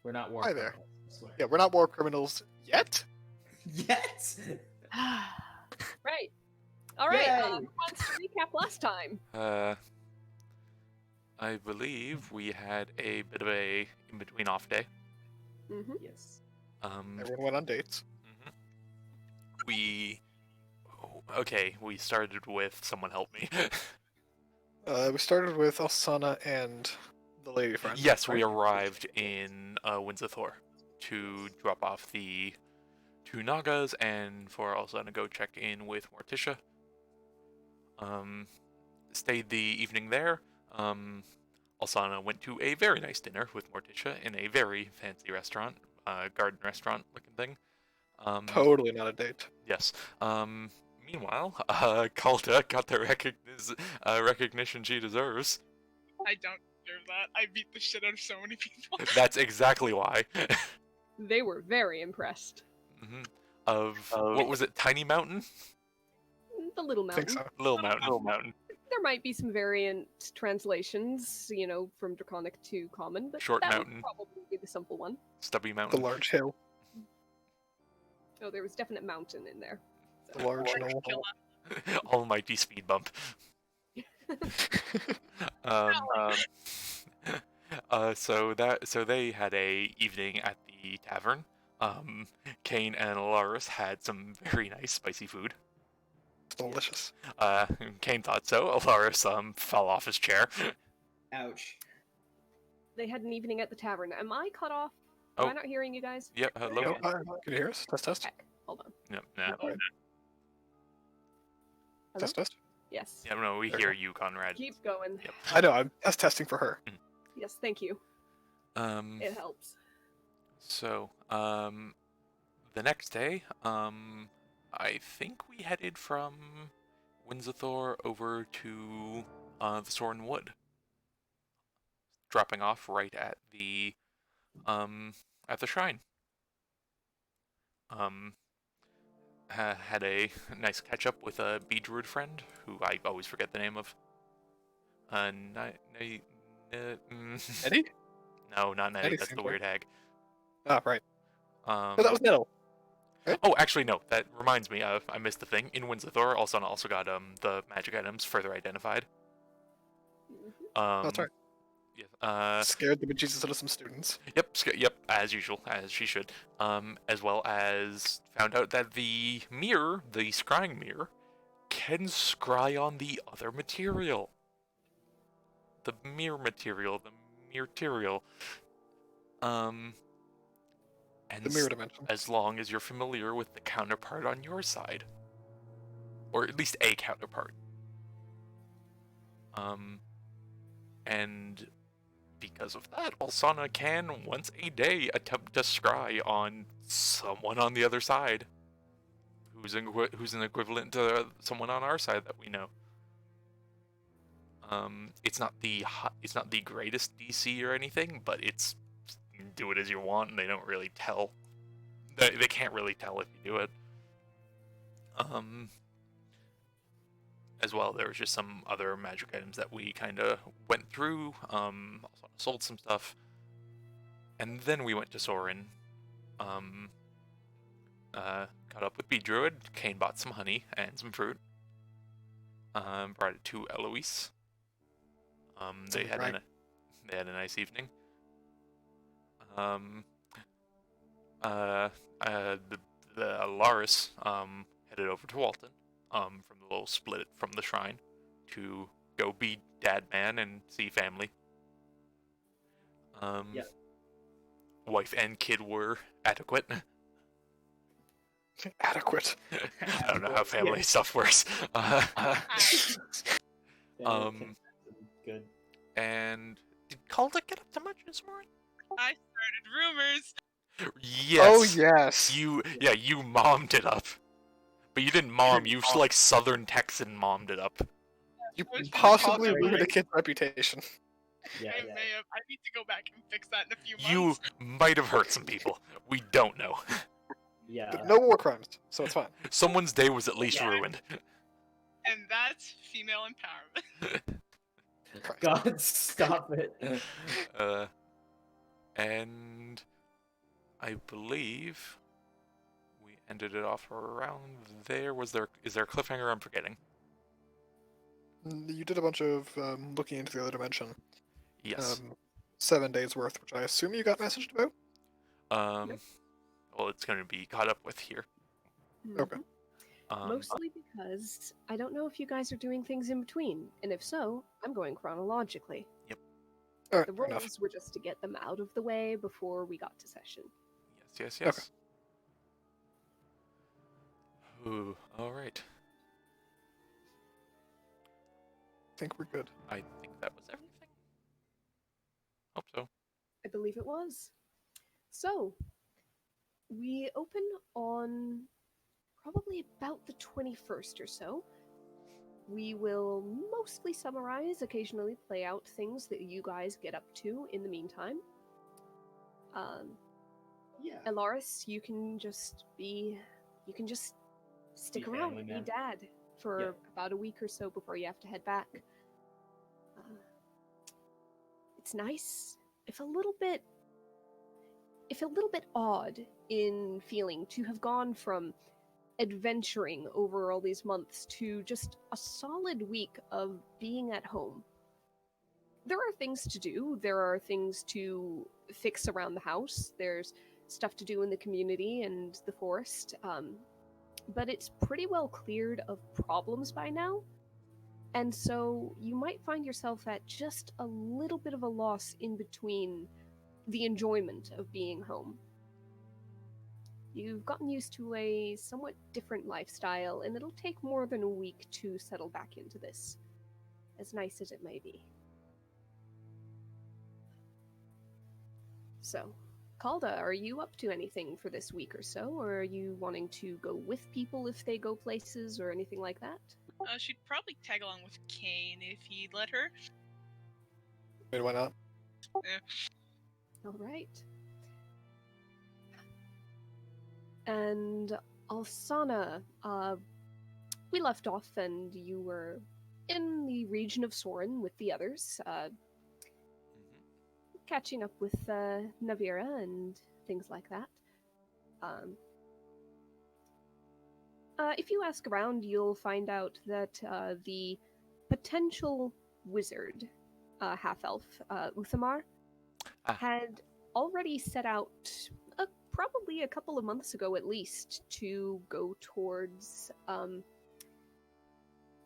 We're not war Hi there. criminals, I swear. Yeah, we're not war criminals yet. Yet? Right. All right. Yay! Who wants to recap last time? I believe we had a bit of a in-between off day. Mm-hmm. Yes. Everyone went on dates. We started with someone help me. We started with Alsana and the lady friend. Yes, we right? arrived in Windsor Thor to drop off the two Nagas and for Alsana to go check in with Morticia. Stayed the evening there. Alsana went to a very nice dinner with Morticia in a very fancy restaurant, garden restaurant looking thing. Totally not a date. Yes. Meanwhile, Kalda got the recognition she deserves. I don't deserve that. I beat the shit out of so many people. That's exactly why. They were very impressed. Of what was it? Tiny Mountain? The Little I think Mountain. so. Little Mountain. There might be some variant translations, from Draconic to Common, but Short that Mountain. would probably be the simple one. Stubby The Mountain. large hill. Oh, there was definite mountain in there. The large knoll. Almighty speed bump. So they had a evening at the tavern. Kane and Alaris had some very nice spicy food. Delicious. Kane thought so. Alaris fell off his chair. Ouch. They had an evening at the tavern. Am I cut off? Am I not hearing you guys? Yep. Hello. No, can you hear us? Test. Heck, hold on. Yep. Nah. Hello? Test. Yes. Yeah, no, we There hear you you, Conrad. Keep going. Yep. I know. I'm testing for her. Yes, thank you. It helps. So, the next day, I think we headed from Windsor Thor over to the Soren Wood, dropping off right at the shrine. Had a nice catch up with a bee druid friend who I always forget the name of. Eddie? No, not Nettie. Nettie That's seems the right. weird hag. Ah, right. No, that was Nettle. Oh, actually, no. That reminds me. I missed the thing. In Windsor Thor, also got the magic items further identified. That's right. Yeah. Scared the bejesus out of some students. Yep. As usual, as she should. As well as found out that the mirror, the scrying mirror, can scry on the other material. The mirror material. And The mirror dimension. as long as you're familiar with the counterpart on your side. Or at least a counterpart. And because of that, Alsana can, once a day, attempt to scry on someone on the other side. Who's an equivalent to someone on our side that we know. It's not the greatest DC or anything, but it's do it as you want, and they don't really tell. They can't really tell if you do it. As well, there was just some other magic items that we kind of went through. Also sold some stuff, and then we went to Soren. Caught up with Bee Druid. Kane bought some honey and some fruit. Brought it to Eloise. They had a nice evening. The Alaris headed over to Walton from the little split from the shrine to go be dad man and see family. Yeah. Wife and kid were adequate. Adequate. I don't know how family stuff works. Good. And did Calder get up to much this morning? I started rumors. Yes. Oh yes. You mommed it up. But you didn't mom, you like Southern Texan mommed it up. You Which possibly was ruined a kid's reputation. Yeah, I yeah. may have. I need to go back and fix that in a few months. You might have hurt some people. We don't know. Yeah. But no war crimes, so it's fine. Someone's day was at least Yeah. ruined. And that's female empowerment. God, stop it. And I believe we ended it off around there. Is there a cliffhanger I'm forgetting? You did a bunch of looking into the other dimension. Yes. 7 days worth, which I assume you got messaged about? Well, it's going to be caught up with here. Okay. Mostly because I don't know if you guys are doing things in between, and if so, I'm going chronologically. Alright, The fair enough. rules were just to get them out of the way before we got to session. Yes. Ooh, all right. I think we're good. I think that was everything. Hope so. I believe it was. So, we open on probably about the 21st or so. We will mostly summarize, occasionally play out things that you guys get up to in the meantime. Yeah. Elaris, you can just stick Be around, family be man. dad for Yeah. about a week or so before you have to head back. It's nice, if a little bit odd in feeling to have gone from adventuring over all these months to just a solid week of being at home. There are things to do, there are things to fix around the house, there's stuff to do in the community and the forest, but it's pretty well cleared of problems by now. And so you might find yourself at just a little bit of a loss in between the enjoyment of being home. You've gotten used to a somewhat different lifestyle, and it'll take more than a week to settle back into this, as nice as it may be. So, Calda, are you up to anything for this week or so, or are you wanting to go with people if they go places, or anything like that? She'd probably tag along with Kane if he'd let her. I mean, why not? All right. And Alsana, we left off and you were in the region of Soren with the others, catching up with Navira and things like that. If you ask around, you'll find out that the potential wizard, half-elf, Uthamar, had already set out probably a couple of months ago at least to go towards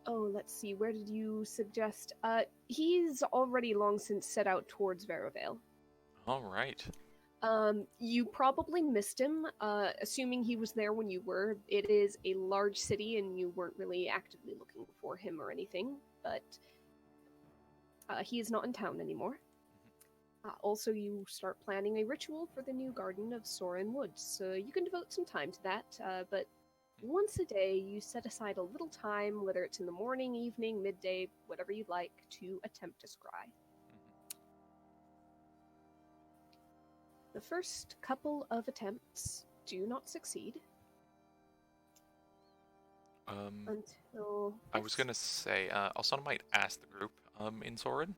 let's see, where did you suggest? He's already long since set out towards Veravale. All right. You probably missed him, assuming he was there when you were. It is a large city and you weren't really actively looking for him or anything, but he is not in town anymore. Also, you start planning a ritual for the new Garden of Soren Woods, so you can devote some time to that, but once a day, you set aside a little time, whether it's in the morning, evening, midday, whatever you'd like, to attempt to scry. The first couple of attempts do not succeed. Until... I was gonna say, Alsana might ask the group, in Soren.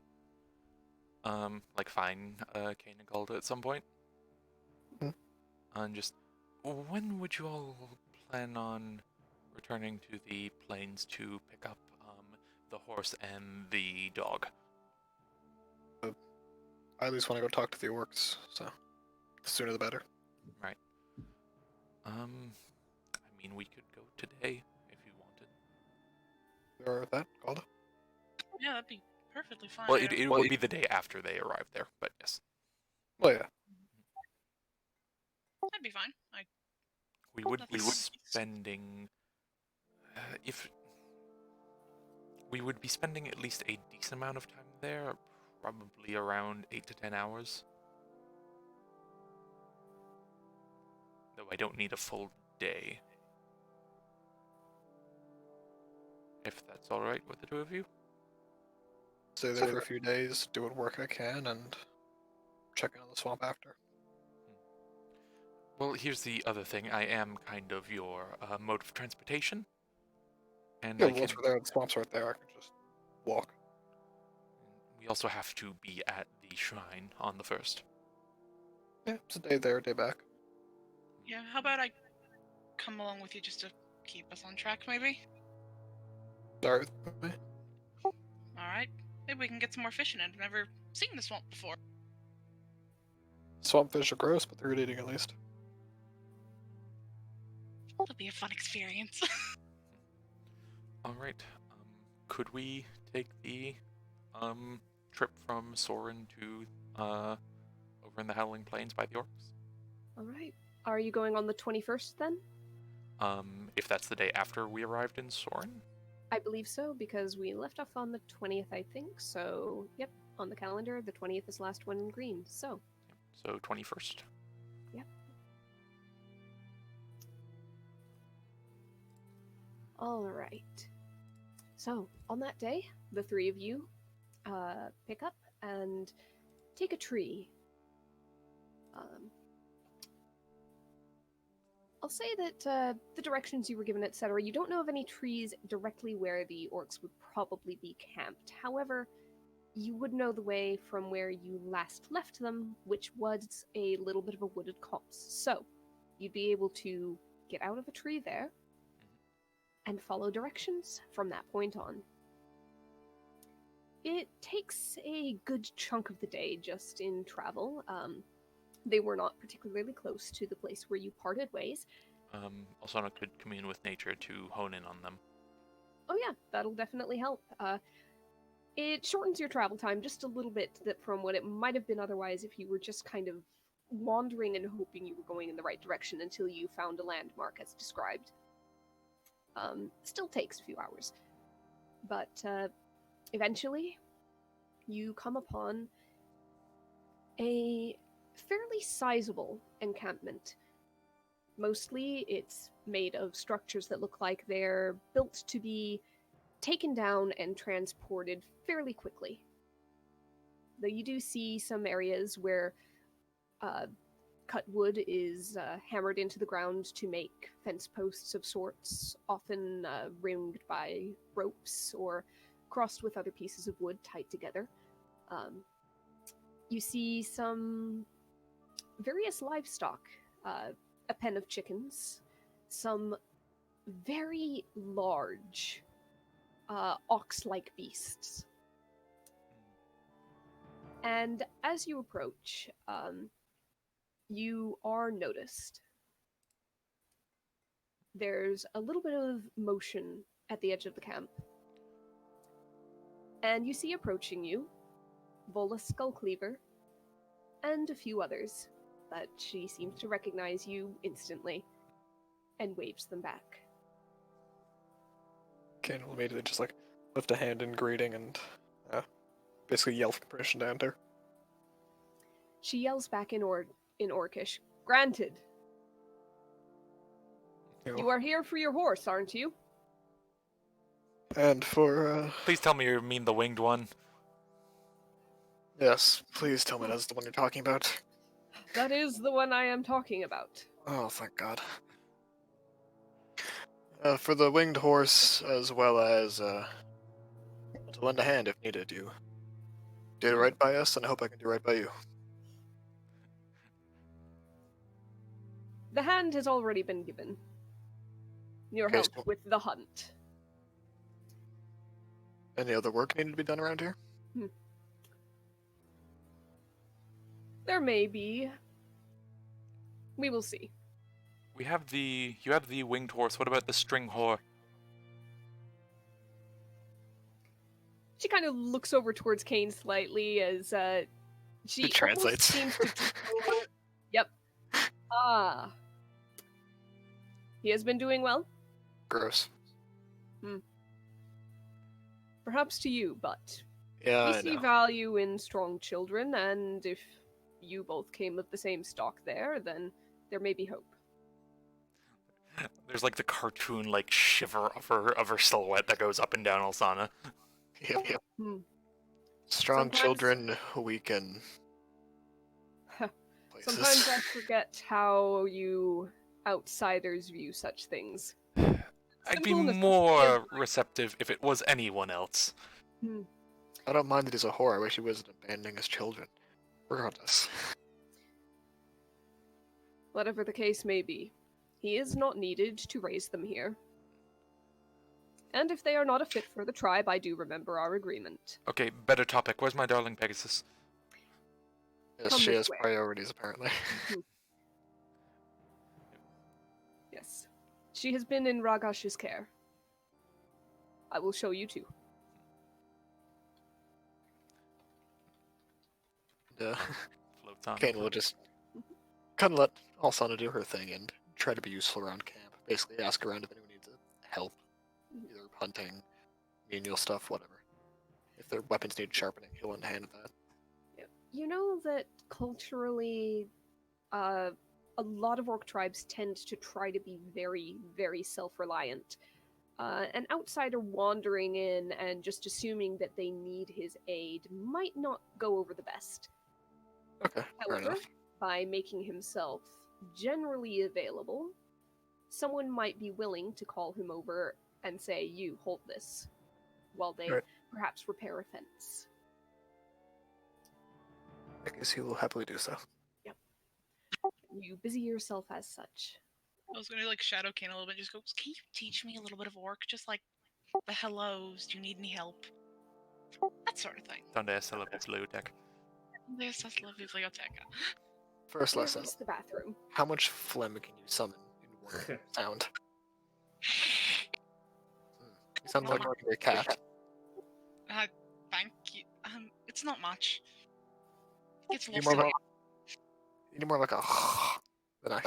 Find Kane and Calda at some point. And just, when would you all plan on returning to the plains to pick up the horse and the dog? I at least want to go talk to the orcs, so the sooner the better. Right. I mean, we could go today if you wanted. You alright with that, Calda? Yeah, that'd be perfectly fine. Well, it would be the day after they arrive there, but yes. Well, yeah. That'd be fine. We would be Nothing. spending... we would be spending at least a decent amount of time there, probably around 8 to 10 hours. Though I don't need a full day. If that's alright with the two of you? Stay there for a few days, do what work I can, and check in on the swamp after. Well, here's the other thing. I am kind of your mode of transportation. And Yeah, I once can... we're there, the swamp's right there, I can just walk. We also have to be at the shrine on the 1st. Yeah, it's a day there, day back. Yeah, how about I come along with you just to keep us on track, maybe? Sorry with me. Alright. Maybe we can get some more fishing in. I've never seen the swamp before. Swamp fish are gross, but they're good eating at least. It'll be a fun experience. All right. Could we take the trip from Soren to over in the Howling Plains by the orcs? All right. Are you going on the 21st then? If that's the day after we arrived in Soren? I believe so, because we left off on the 20th, I think. So, yep, on the calendar, the 20th is the last one in green. So, So 21st. yep. All right. So, on that day, the three of you pick up and take a tree. I'll say that the directions you were given, etc., you don't know of any trees directly where the orcs would probably be camped. However, you would know the way from where you last left them, which was a little bit of a wooded copse. So, you'd be able to get out of a tree there and follow directions from that point on. It takes a good chunk of the day just in travel. They were not particularly close to the place where you parted ways. Osana could commune with nature to hone in on them. Oh yeah, that'll definitely help. It shortens your travel time just a little bit from what it might have been otherwise if you were just kind of wandering and hoping you were going in the right direction until you found a landmark as described. Still takes a few hours. But eventually, you come upon a fairly sizable encampment. Mostly, it's made of structures that look like they're built to be taken down and transported fairly quickly. Though you do see some areas where cut wood is hammered into the ground to make fence posts of sorts, often ringed by ropes or crossed with other pieces of wood tied together. You see some various livestock, a pen of chickens, some very large ox-like beasts. And as you approach, you are noticed. There's a little bit of motion at the edge of the camp. And you see approaching you Vola Skullcleaver and a few others, but she seems to recognize you instantly and waves them back. Kane will immediately just like lift a hand in greeting and basically yell for permission to enter. She yells back in Orcish, "Granted. You are here for your horse, aren't you?" And for Please tell me you mean the winged one. yes, please tell me that's the one you're talking about. That is the one I am talking about. Oh, thank God. For the winged horse, as well as to lend a hand if needed. You did right by us, and I hope I can do right by you. The hand has already been given. Your Okay, help so- with the hunt. Any other work needed to be done around here? There may be. We will see. You have the winged horse. What about the string whore? She kind of looks over towards Kane slightly as she It translates. almost seems to Yep. Ah. He has been doing well? Gross. Perhaps to you, but Yeah, we I see know. value in strong children, and if you both came of the same stock there, then there may be hope. There's like the cartoon like shiver of her silhouette that goes up and down Alsana. Yep. Hmm. Strong Sometimes- children, weaken places. Sometimes I forget how you outsiders view such things. I'd be Simple necessity more of- receptive if it was anyone else. I don't mind that he's a whore. I wish he wasn't abandoning his children. Regardless. Whatever the case may be, he is not needed to raise them here. And if they are not a fit for the tribe, I do remember our agreement. Okay, better topic. Where's my darling Pegasus? Yes, Come she this has way. priorities, apparently. Yes. She has been in Ragash's care. I will show you too. And, Floats on. Kane will just kind of let Alsana do her thing and try to be useful around camp. Basically, ask around if anyone needs help, either hunting, menial stuff, whatever. If their weapons need sharpening, he'll lend a hand at that. You know that culturally, a lot of orc tribes tend to try to be very, very self-reliant. An outsider wandering in and just assuming that they need his aid might not go over the best. Okay, fair However, enough. by making himself generally available, someone might be willing to call him over and say, "You hold this," while they Right. perhaps repair a fence. I guess he will happily do so. You busy yourself as such. I was gonna like shadow Kane a little bit. Just go. Can you teach me a little bit of orc? Just like the hellos. Do you need any help? That sort of thing. Donde es la biblioteca? This is la biblioteca. First Here lesson. is the bathroom. How much phlegm can you summon in one sound? You sound like a cat. Thank you. It's not much. It's You need lost. more like, you need more like a than a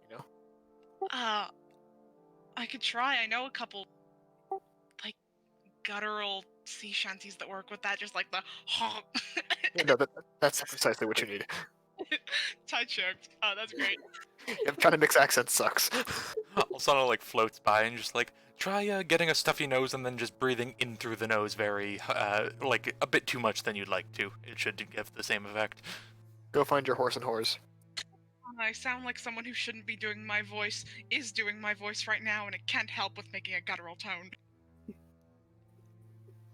you know? I could try. I know a couple, like, guttural sea shanties that work with that, just like the honk. Yeah, no, that's precisely what you need. Tight choked. Oh, that's great. Yeah, trying to mix accents sucks. Alsana like floats by and just like try getting a stuffy nose and then just breathing in through the nose very like a bit too much than you'd like to. It should give the same effect. Go find your horse and whores. I sound like someone who shouldn't be doing my voice is doing my voice right now, and it can't help with making a guttural tone.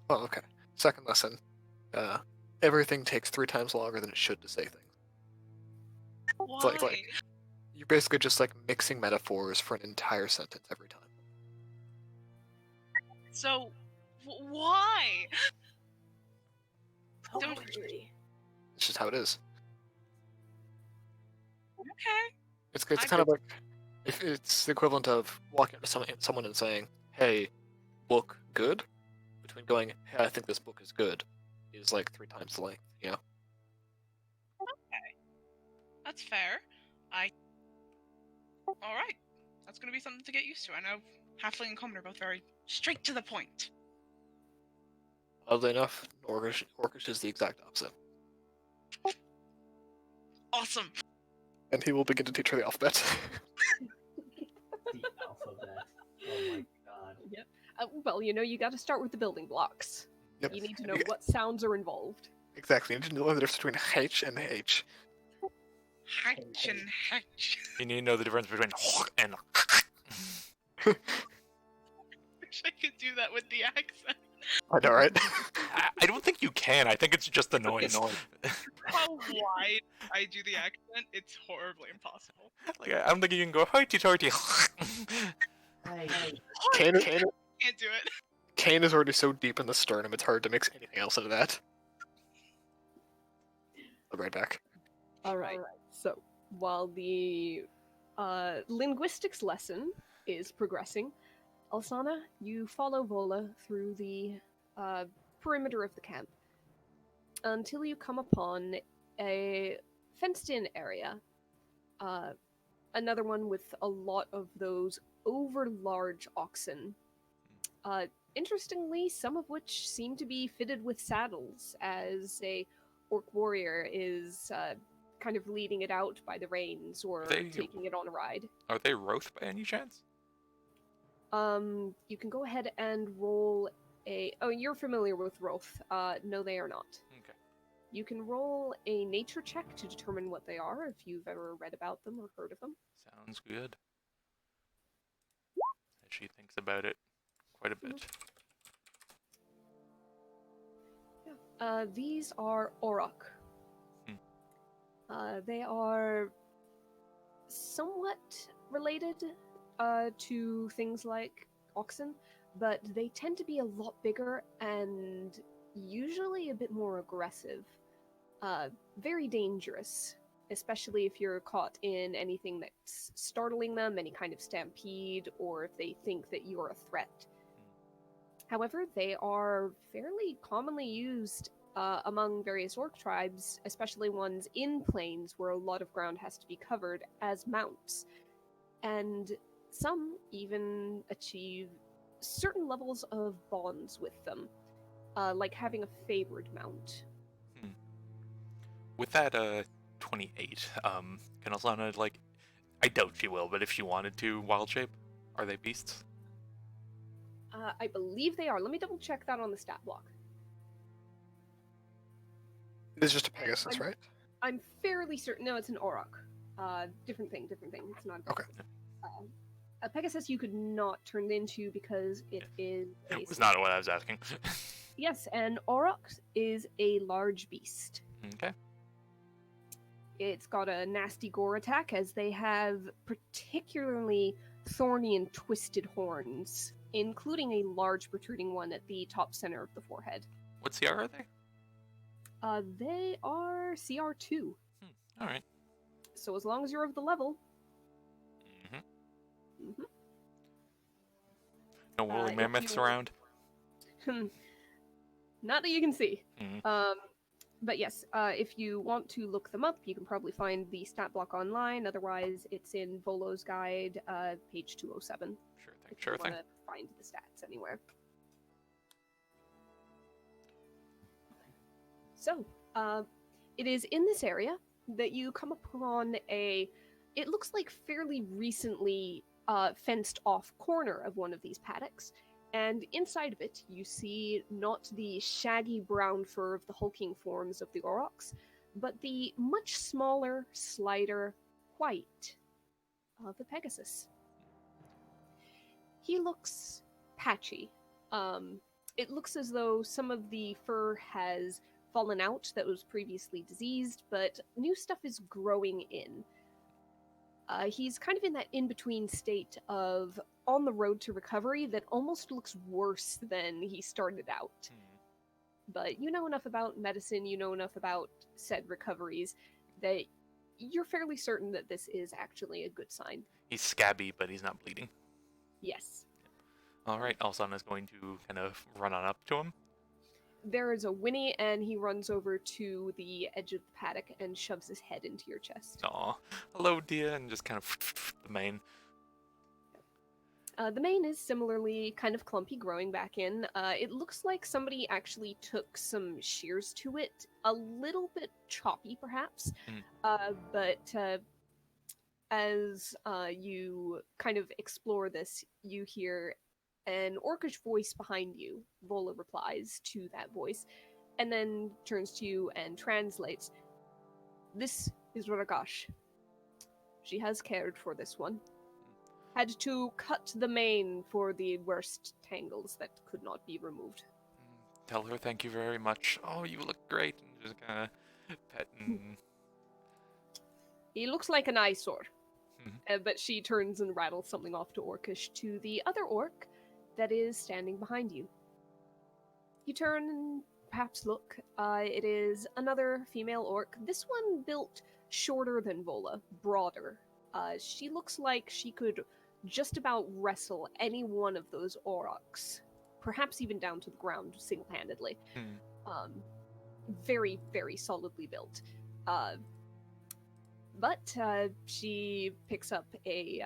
Oh, okay. Second lesson. Everything takes 3 times longer than it should to say things. Why? like- You're basically just like mixing metaphors for an entire sentence every time. So, why? Don't- It's just how it is. Okay. It's I kind of like if it's the equivalent of walking up to someone and saying, "Hey, book good," between going, "Hey, I think this book is good," is like 3 times the length. You know. That's fair. Alright. That's gonna be something to get used to. I know Halfling and Common are both very straight to the point. Oddly enough, Orcish is the exact opposite. Awesome. And he will begin to teach her the alphabet. The alphabet. Oh my god. Well, you got to start with the building blocks. Yep. You need to know what sounds are involved. Exactly. You need to know the difference between H and H. Hatch and hatch. You need to know the difference between and Wish I could do that with the accent. I know, right? I don't think you can. I think it's just the noise. How wide I do the accent, it's horribly impossible. Like I don't think you can go hoity toity. Hey, Kane Can't do it. Kane is already so deep in the sternum, it's hard to mix anything else into that. I'll be right back. All right. So while the linguistics lesson is progressing, Alsana, you follow Vola through the perimeter of the camp until you come upon a fenced-in area. Another one with a lot of those over-large oxen. Interestingly, some of which seem to be fitted with saddles, as a orc warrior is kind of leading it out by the reins or They- taking it on a ride. Are they Roth by any chance? You can go ahead and roll a. Oh, you're familiar with Roth. No, they are not. Okay. You can roll a nature check to determine what they are if you've ever read about them or heard of them. Sounds good. As she thinks about it quite a bit. These are Auroch. Hmm. They are somewhat related to things like oxen, but they tend to be a lot bigger and usually a bit more aggressive. Very dangerous, especially if you're caught in anything that's startling them, any kind of stampede, or if they think that you're a threat. However, they are fairly commonly used among various orc tribes, especially ones in plains where a lot of ground has to be covered, as mounts. And some even achieve certain levels of bonds with them, like having a favored mount. With that 28, can Alana, like, I doubt she will, but if she wanted to wild shape, are they beasts? I believe they are. Let me double check that on the stat block. It is just a Pegasus, right? I'm fairly certain. No, it's an Auroch. Different thing. It's not a Okay. Pegasus. A Pegasus you could not turn into because it is a... It was not what I was asking. Yes, an Auroch is a large beast. Okay. It's got a nasty gore attack, as they have particularly thorny and twisted horns, including a large protruding one at the top center of the forehead. What CR are they? They are CR2. All right. So as long as you're of the level... Mm-hmm. No woolly if mammoths you- around? Not that you can see. Mhm. But yes, if you want to look them up, you can probably find the stat block online. Otherwise, it's in Volo's guide, page 207. Sure thing, If sure you thing. want to find the stats anywhere. So, it is in this area that you come upon it looks like fairly recently fenced off corner of one of these paddocks. And inside of it, you see not the shaggy brown fur of the hulking forms of the aurochs, but the much smaller, slighter white of the Pegasus. He looks patchy. It looks as though some of the fur has fallen out that was previously diseased, but new stuff is growing in. He's kind of in that in-between state of on the road to recovery that almost looks worse than he started out. But you know enough about medicine, you know enough about said recoveries, that you're fairly certain that this is actually a good sign. He's scabby, but he's not bleeding. Yes. All right, Alsana's going to kind of run on up to him. There is a whinny, and he runs over to the edge of the paddock and shoves his head into your chest. Aw, hello, dear, and just kind of the mane. The mane is similarly kind of clumpy, growing back in. It looks like somebody actually took some shears to it. A little bit choppy, perhaps. But as you kind of explore this, you hear an orcish voice behind you. Vola replies to that voice, and then turns to you and translates. This is Ragash. She has cared for this one. Had to cut the mane for the worst tangles that could not be removed. Tell her thank you very much. Oh, you look great. And just kind of pet and... He looks like an eyesore. But she turns and rattles something off to Orcish to the other orc that is standing behind you. You turn and perhaps look. It is another female orc. This one built shorter than Vola, broader. She looks like she could just about wrestle any one of those aurochs, perhaps even down to the ground single-handedly. Very, very solidly built. But she picks up a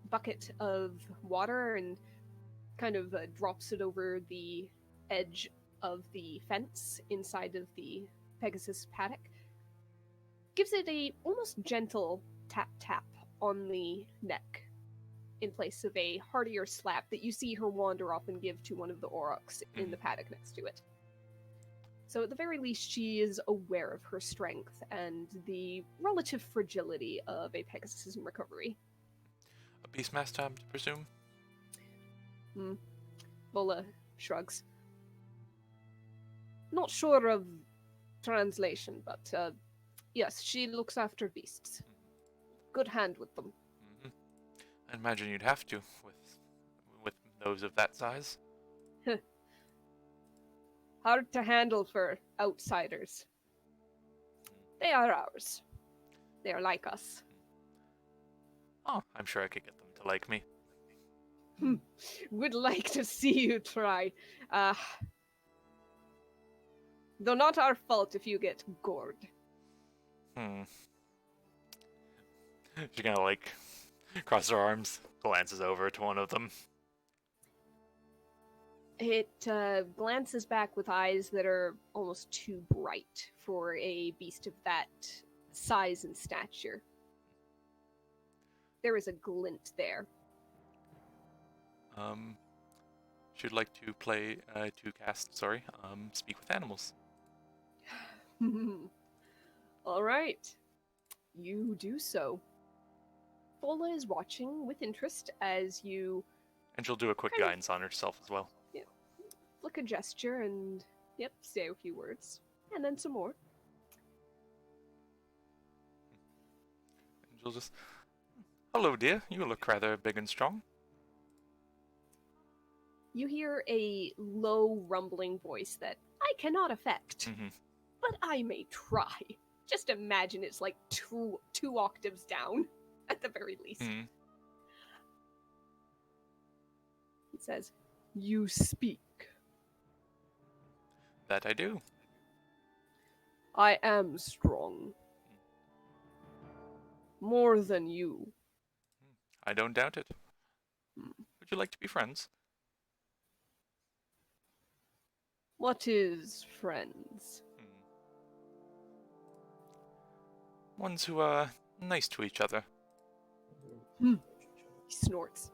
bucket of water and kind of drops it over the edge of the fence inside of the Pegasus paddock. Gives it a almost gentle tap-tap on the neck in place of a heartier slap that you see her wander off and give to one of the aurochs in the paddock next to it. So at the very least, she is aware of her strength and the relative fragility of a Pegasus in recovery. A beastmaster time, to presume? Vola shrugs. Not sure of translation, but yes, she looks after beasts. good hand with them. Hmm. I imagine you'd have to with those of that size. Hard to handle for outsiders. They are ours. They are like us. Oh, I'm sure I could get them to like me. Would like to see you try. Though not our fault if you get gored. Hmm. She kind of like crosses her arms, glances over to one of them. It glances back with eyes that are almost too bright for a beast of that size and stature. There is a glint there. She'd like to cast, Speak with Animals. All right. You do so. Fola is watching with interest as you And she'll do a quick Kind of- guidance on herself as well. flick a gesture and, say a few words. And then some more. And she'll just, hello dear, you look rather big and strong. You hear a low, rumbling voice that I cannot affect, Mm-hmm. but I may try. Just imagine it's like two octaves down, at the very least. Mm-hmm. He says, "You speak. That I do. I am strong. More than you. I don't doubt it. Hmm. Would you like to be friends? What is friends?" Ones who are nice to each other. He snorts.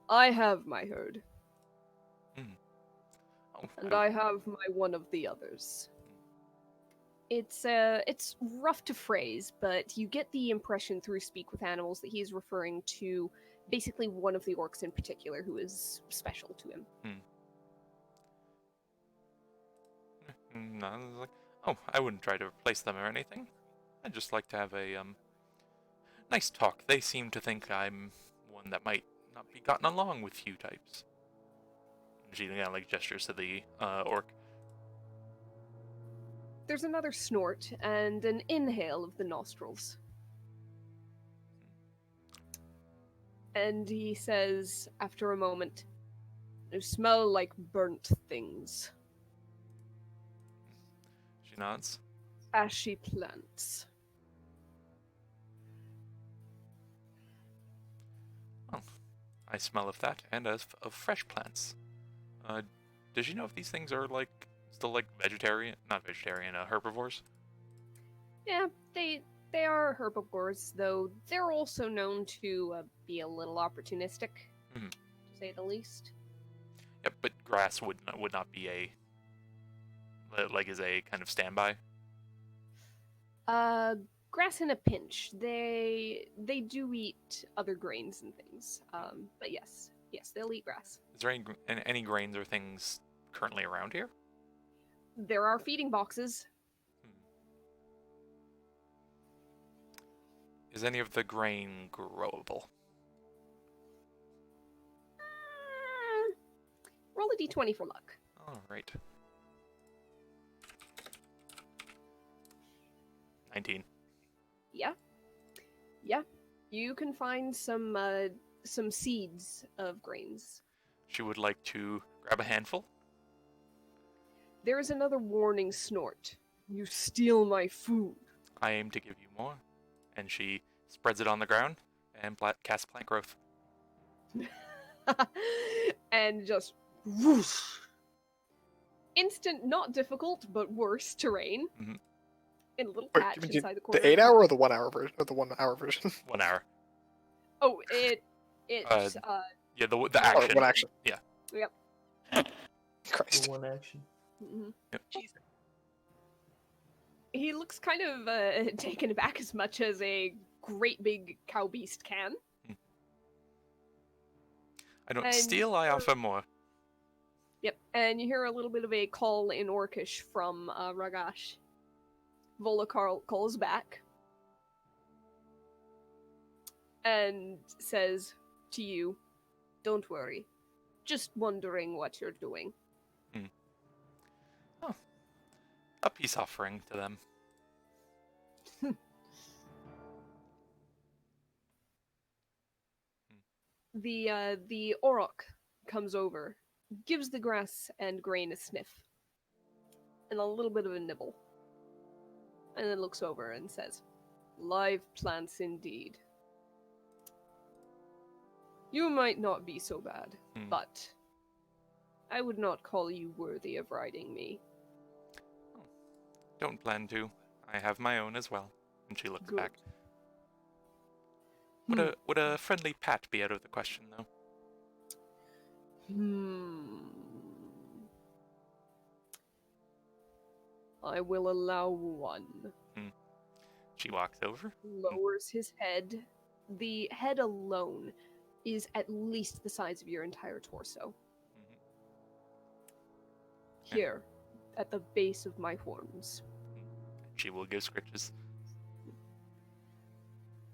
I have my herd, Oh, and I have my one of the others. It's rough to phrase, but you get the impression through Speak with Animals that he's referring to basically one of the orcs in particular who is special to him. No, I was like, oh, I wouldn't try to replace them or anything. I'd just like to have a nice talk. They seem to think I'm one that might not be gotten along with you types. And she kind of like gestures to the orc. There's another snort and an inhale of the nostrils. And he says, after a moment, "You smell like burnt things. She nods. Ashy plants." Oh, I smell of that and of fresh plants. Does she know if these things are like still like not vegetarian, herbivores? Yeah, they are herbivores, though they're also known to be a little opportunistic, to say the least. Yep, but grass would not be is a kind of standby. Grass in a pinch. They do eat other grains and things. But yes, they'll eat grass. Is there any grains or things currently around here? There are feeding boxes. Is any of the grain growable? Roll a d20 for luck. All right. 19. Yeah. You can find some seeds of grains. She would like to grab a handful. There is another warning snort. "You steal my food." I aim to give you more. And she spreads it on the ground and casts plant growth. And just whoosh. Instant, not difficult, but worse terrain. Mhm. In a little Wait, patch you mean inside the corner. the 8 hour or the 1 hour version? Or the 1 hour version? 1 hour. Oh, it's Yeah, the action. 1 action. Yeah. Yep. Christ. The one action. Mhm. Yep. Jesus. He looks kind of taken aback as much as a great big cow beast can. I don't And steal, I offer more. Yep, and you hear a little bit of a call in Orcish from Ragash. Vola calls back. and says to you, "Don't worry. Just wondering what you're doing." Oh, a peace offering to them. The Auroch comes over, gives the grass and grain a sniff, and a little bit of a nibble, and then looks over and says, "Live plants indeed. You might not be so bad, but I would not call you worthy of riding me." Oh, don't plan to. I have my own as well. And she looks Good. back. Would a friendly pat be out of the question, though? I will allow one. She walks over. Lowers his head. The head alone is at least the size of your entire torso. Here, at the base of my horns. She will give scritches.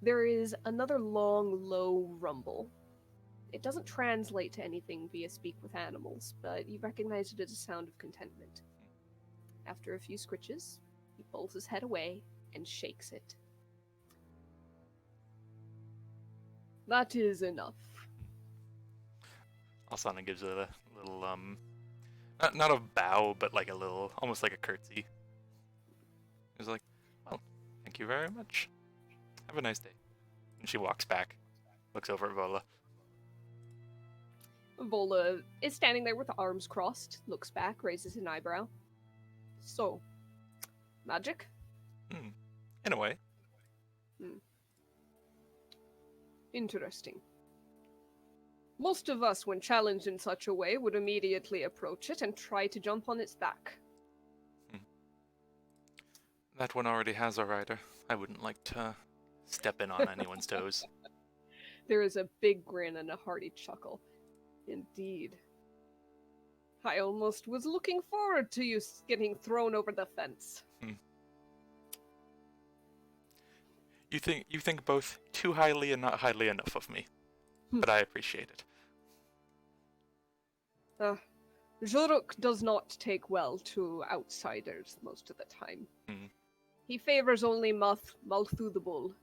There is another long, low rumble. It doesn't translate to anything via speak with animals, but you recognize it as a sound of contentment. After a few scritches, he pulls his head away and shakes it. That is enough. Alsana gives a little, not a bow, but like a little, almost like a curtsy. He's like, "Well, thank you very much. Have a nice day." And she walks back, looks over at Vola. Vola is standing there with the arms crossed, looks back, raises an eyebrow. "So, magic?" In a way. Interesting. Most of us, when challenged in such a way, would immediately approach it and try to jump on its back. That one already has a rider. I wouldn't like to step in on anyone's toes. There is a big grin and a hearty chuckle. Indeed. I almost was looking forward to you getting thrown over the fence. You think both too highly and not highly enough of me, but I appreciate it. Joruk does not take well to outsiders most of the time. He favors only Malthu the bull.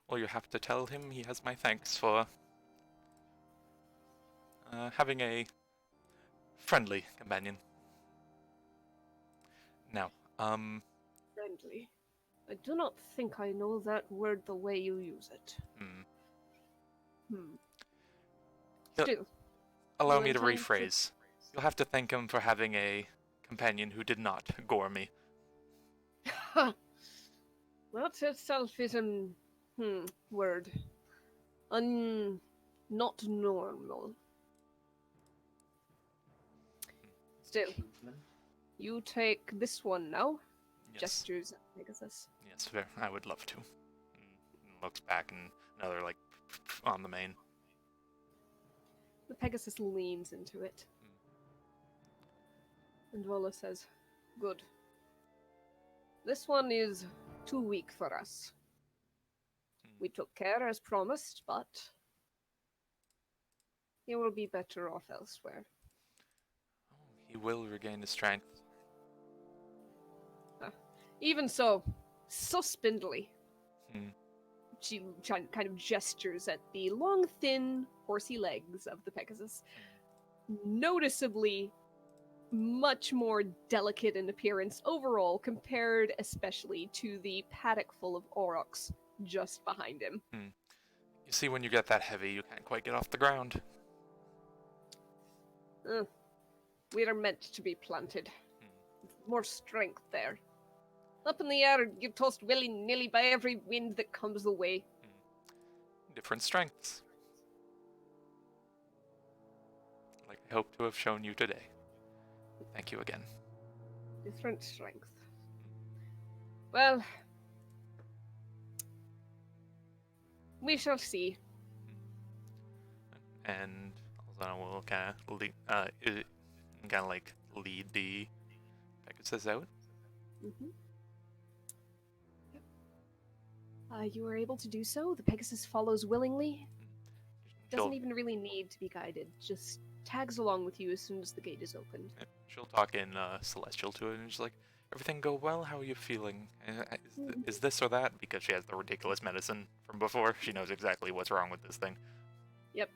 Well, you have to tell him he has my thanks for having a friendly companion. Now, Friendly? I do not think I know that word the way you use it. Still, allow you me to intend rephrase. You'll have to thank him for having a companion who did not gore me. That itself is an word. Not normal. Still, you take this one now. Yes. Gestures at Pegasus. Yes, I would love to. And looks back and another like on the mane. The Pegasus leans into it. And Vola says, "Good. This one is too weak for us. We took care as promised, but he will be better off elsewhere." He will regain his strength. Even so spindly. She kind of gestures at the long, thin, horsey legs of the Pegasus. Noticeably much more delicate in appearance overall, compared especially to the paddock full of aurochs just behind him. You see, when you get that heavy, you can't quite get off the ground. We are meant to be planted. More strength there. Up in the air, get tossed willy-nilly by every wind that comes the way. Different strengths. Like I hope to have shown you today. Thank you again. Different strength. Well, we shall see. And Alzana will kind of lead the Pegasus out. You are able to do so. The Pegasus follows willingly. Doesn't She'll, even really need to be guided. Just tags along with you as soon as the gate is opened. she'll talk in Celestial to it, and she's like, everything go well? How are you feeling? Is this or that? Because she has the ridiculous medicine from before. She knows exactly what's wrong with this thing. Yep.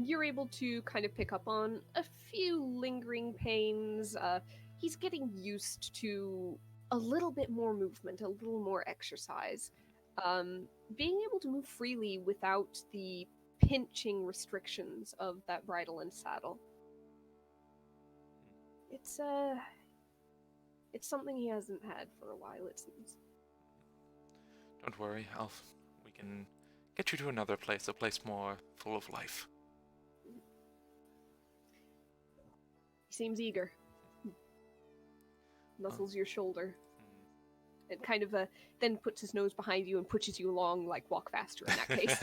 You're able to kind of pick up on a few lingering pains. He's getting used to a little bit more movement, a little more exercise. Being able to move freely without the pinching restrictions of that bridle and saddle. It's something he hasn't had for a while, it seems. Don't worry, we can get you to another place, a place more full of life. He seems eager. Nuzzles your shoulder. And kind of then puts his nose behind you and pushes you along, like walk faster in that case.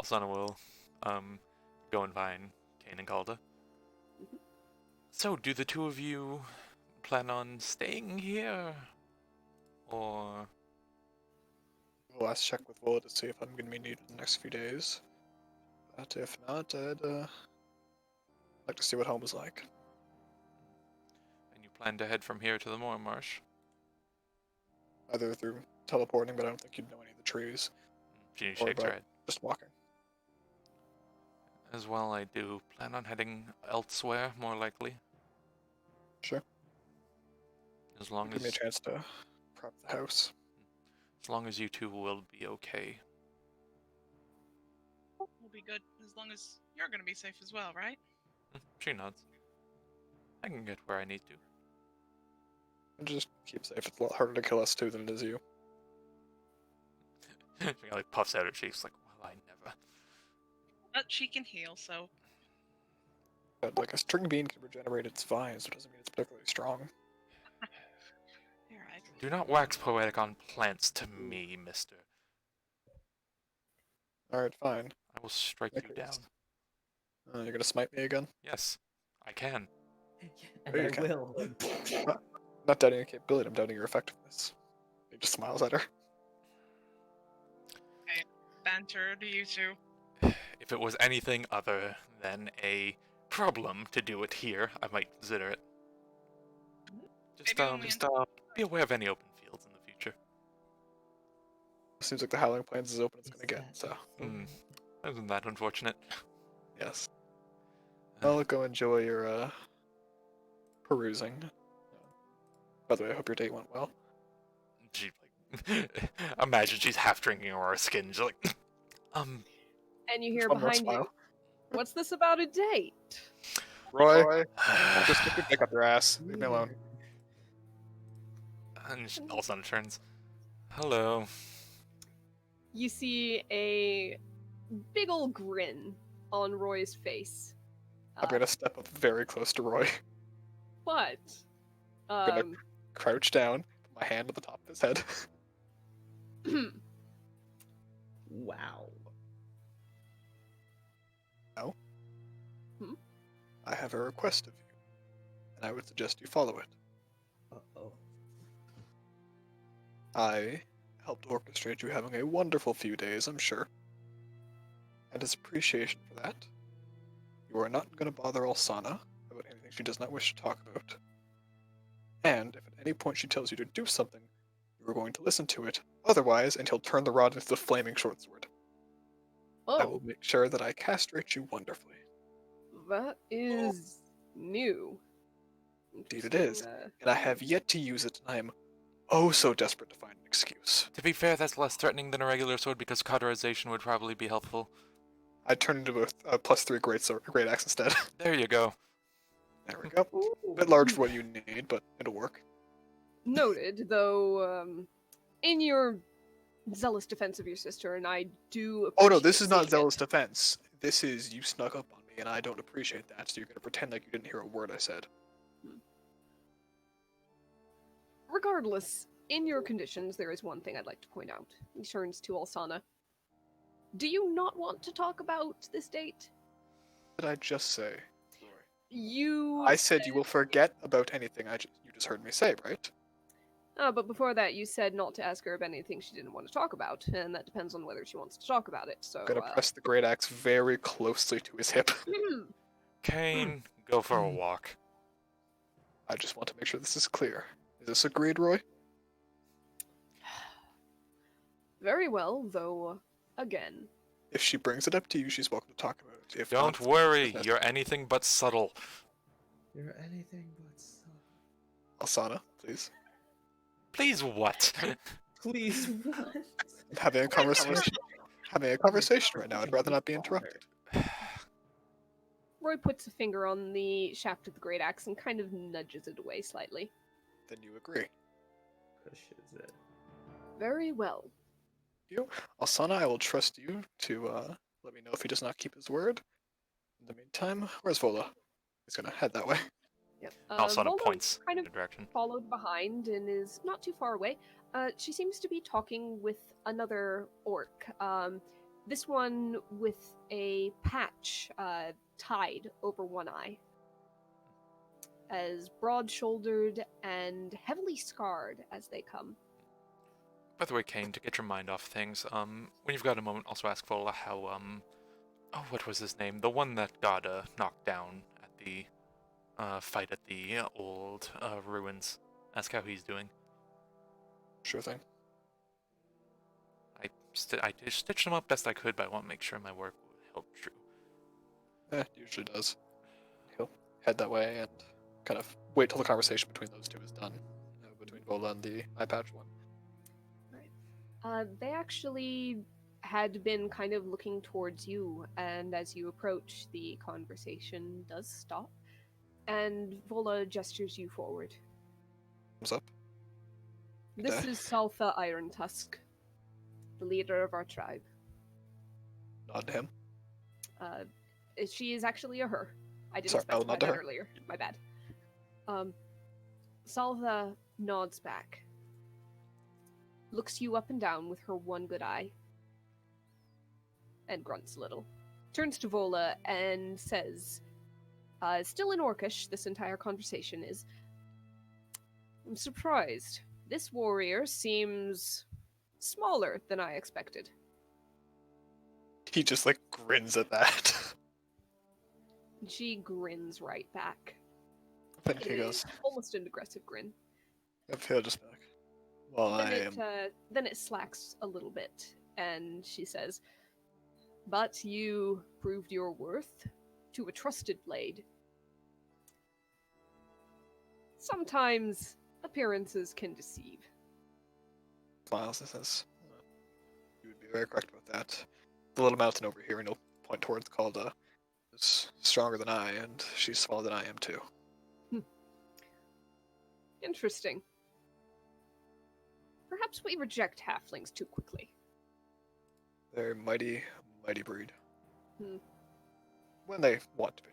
Alsana will go and find Kane and Calda. Mhm. So, do the two of you plan on staying here? Or... We'll last check with Willa to see if I'm going to be needed in the next few days. But if not, I'd like to see what home is like. And you plan to head from here to the Moor Marsh? Either through teleporting, but I don't think you'd know any of the trees. She Or shakes her by head. just walking. As well, I do plan on heading elsewhere, more likely. Sure. As long Give me a as chance to prep the house. you two will be okay. We'll be good as long as you're gonna be safe as well, right? She nods. I can get where I need to. And just keep safe. It's a lot harder to kill us two than it is you. She like puffs out her cheeks like, well, I never. But she can heal, so But like a string bean can regenerate its vines, so it doesn't mean it's particularly strong. you're right. Do not wax poetic on plants to me, mister. Alright, fine. I will strike Make you haste. down. You're gonna smite me again? Yes, I can. And There you I go. will. Not doubting your capability, I'm doubting your effectiveness. He just smiles at her. Banter to you two. If it was anything other than a problem to do it here, I might consider it. Maybe when we Just be aware of any open fields in the future. Seems like the Howling Plains is as open as it's gonna get, so Isn't that unfortunate? yes. I'll go enjoy your perusing. By the way, I hope your date went well. She like imagine she's half drinking Aurora's skin. She's like, And you hear One more behind you, smile. what's this about a date? Roy, just stick your dick up your ass. Leave me alone. and all of a sudden turns. Hello. You see a big ol' grin on Roy's face. I'm gonna step up very close to Roy, But, gonna- crouch down, put my hand on the top of his head. Wow. I have a request of you, and I would suggest you follow it. Uh-oh. I helped orchestrate you having a wonderful few days, I'm sure. And as appreciation for that, you are not going to bother Alsana about anything she does not wish to talk about. And if at any point she tells you to do something, you are going to listen to it. Otherwise, and he'll turn the rod into the flaming short sword. I will oh, make sure that I castrate you wonderfully. that is new. Indeed it is. Interesting, And I have yet to use it, and I am oh so desperate to find an excuse. To be fair, that's less threatening than a regular sword because cauterization would probably be helpful. I turn into a +3 great axe instead. There you go. There we go. Ooh. A bit large for what you need, but it'll work. Noted, though, in your zealous defense of your sister, and I do Oh no, this is appreciate not seeing zealous it. defense. This is you snuck up on me, and I don't appreciate that, so you're gonna pretend like you didn't hear a word I said. Regardless, in your conditions, there is one thing I'd like to point out. He turns to Alsana. Do you not want to talk about this date? What did I just say, Roy? You I said you will forget about anything you just heard me say, right? But before that, you said not to ask her about anything she didn't want to talk about, and that depends on whether she wants to talk about it. So, I'm gonna press the great axe very closely to his hip. Kane, go for a walk. I just want to make sure this is clear. Is this agreed, Roy? very well, though, again. If she brings it up to you, she's welcome to talk about it. If Don't not, worry, business. you're anything but subtle. You're anything but so. Alsana, please. Please what? Please, what? I'm having a conversation. Having a conversation right now. I'd rather not be interrupted. Roy puts a finger on the shaft of the great axe and kind of nudges it away slightly. Then you agree. Pushes it. Very well. Alsana, I will trust you to let me know if he does not keep his word. In the meantime, where's Vola? He's gonna head that way. Yep. Alsana Volda points kind in of the direction. followed behind and is not too far away. She seems to be talking with another orc. This one with a patch tied over one eye. As broad-shouldered and heavily scarred as they come. By the way, Kane, to get your mind off things, when you've got a moment, also ask Vola how, oh, what was his name? The one that got, knocked down at the, fight at the old, ruins. Ask how he's doing. Sure thing. I stitched him up best I could, but I want to make sure my work held true. Usually does. He'll head that way and kind of wait till the conversation between those two is done. Between Vola and the eye patch one. They actually had been kind of looking towards you, and as you approach, the conversation does stop, and Vola gestures you forward. Thumbs up. This is Saltha Iron Tusk, the leader of our tribe. Nod to him. She is actually a her. I didn't Sorry, I'll specify nod to that her. earlier. My bad. Saltha nods back. Looks you up and down with her one good eye. And grunts a little. Turns to Vola and says, still in Orcish, this entire conversation is, I'm surprised. This warrior seems smaller than I expected. He just like grins at that. She grins right back. Then he goes, Almost an aggressive grin. he'll just be like, well, Then it slacks a little bit, and she says, but you proved your worth to a trusted blade. Sometimes appearances can deceive. smiles and says, you would be very correct about that. The little mountain over here, and he'll point towards Calda, is stronger than I, and she's smaller than I am too. Interesting. Perhaps we reject halflings too quickly. They're mighty, mighty breed. Hmm. When they want to be.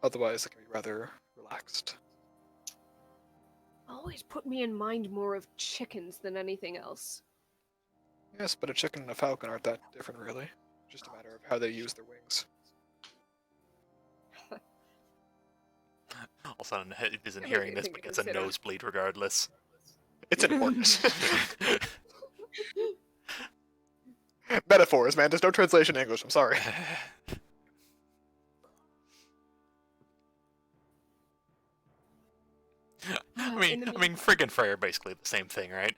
Otherwise, they can be rather relaxed. Always put me in mind more of chickens than anything else. Yes, but a chicken and a falcon aren't that different, really. Just a matter of how they use their wings. All of a sudden, he isn't Everything hearing this, to but gets a consider. nosebleed regardless. It's an Orcish. Metaphors, man. There's no translation in English. I'm sorry. I mean, Frigg and Frey are basically the same thing, right?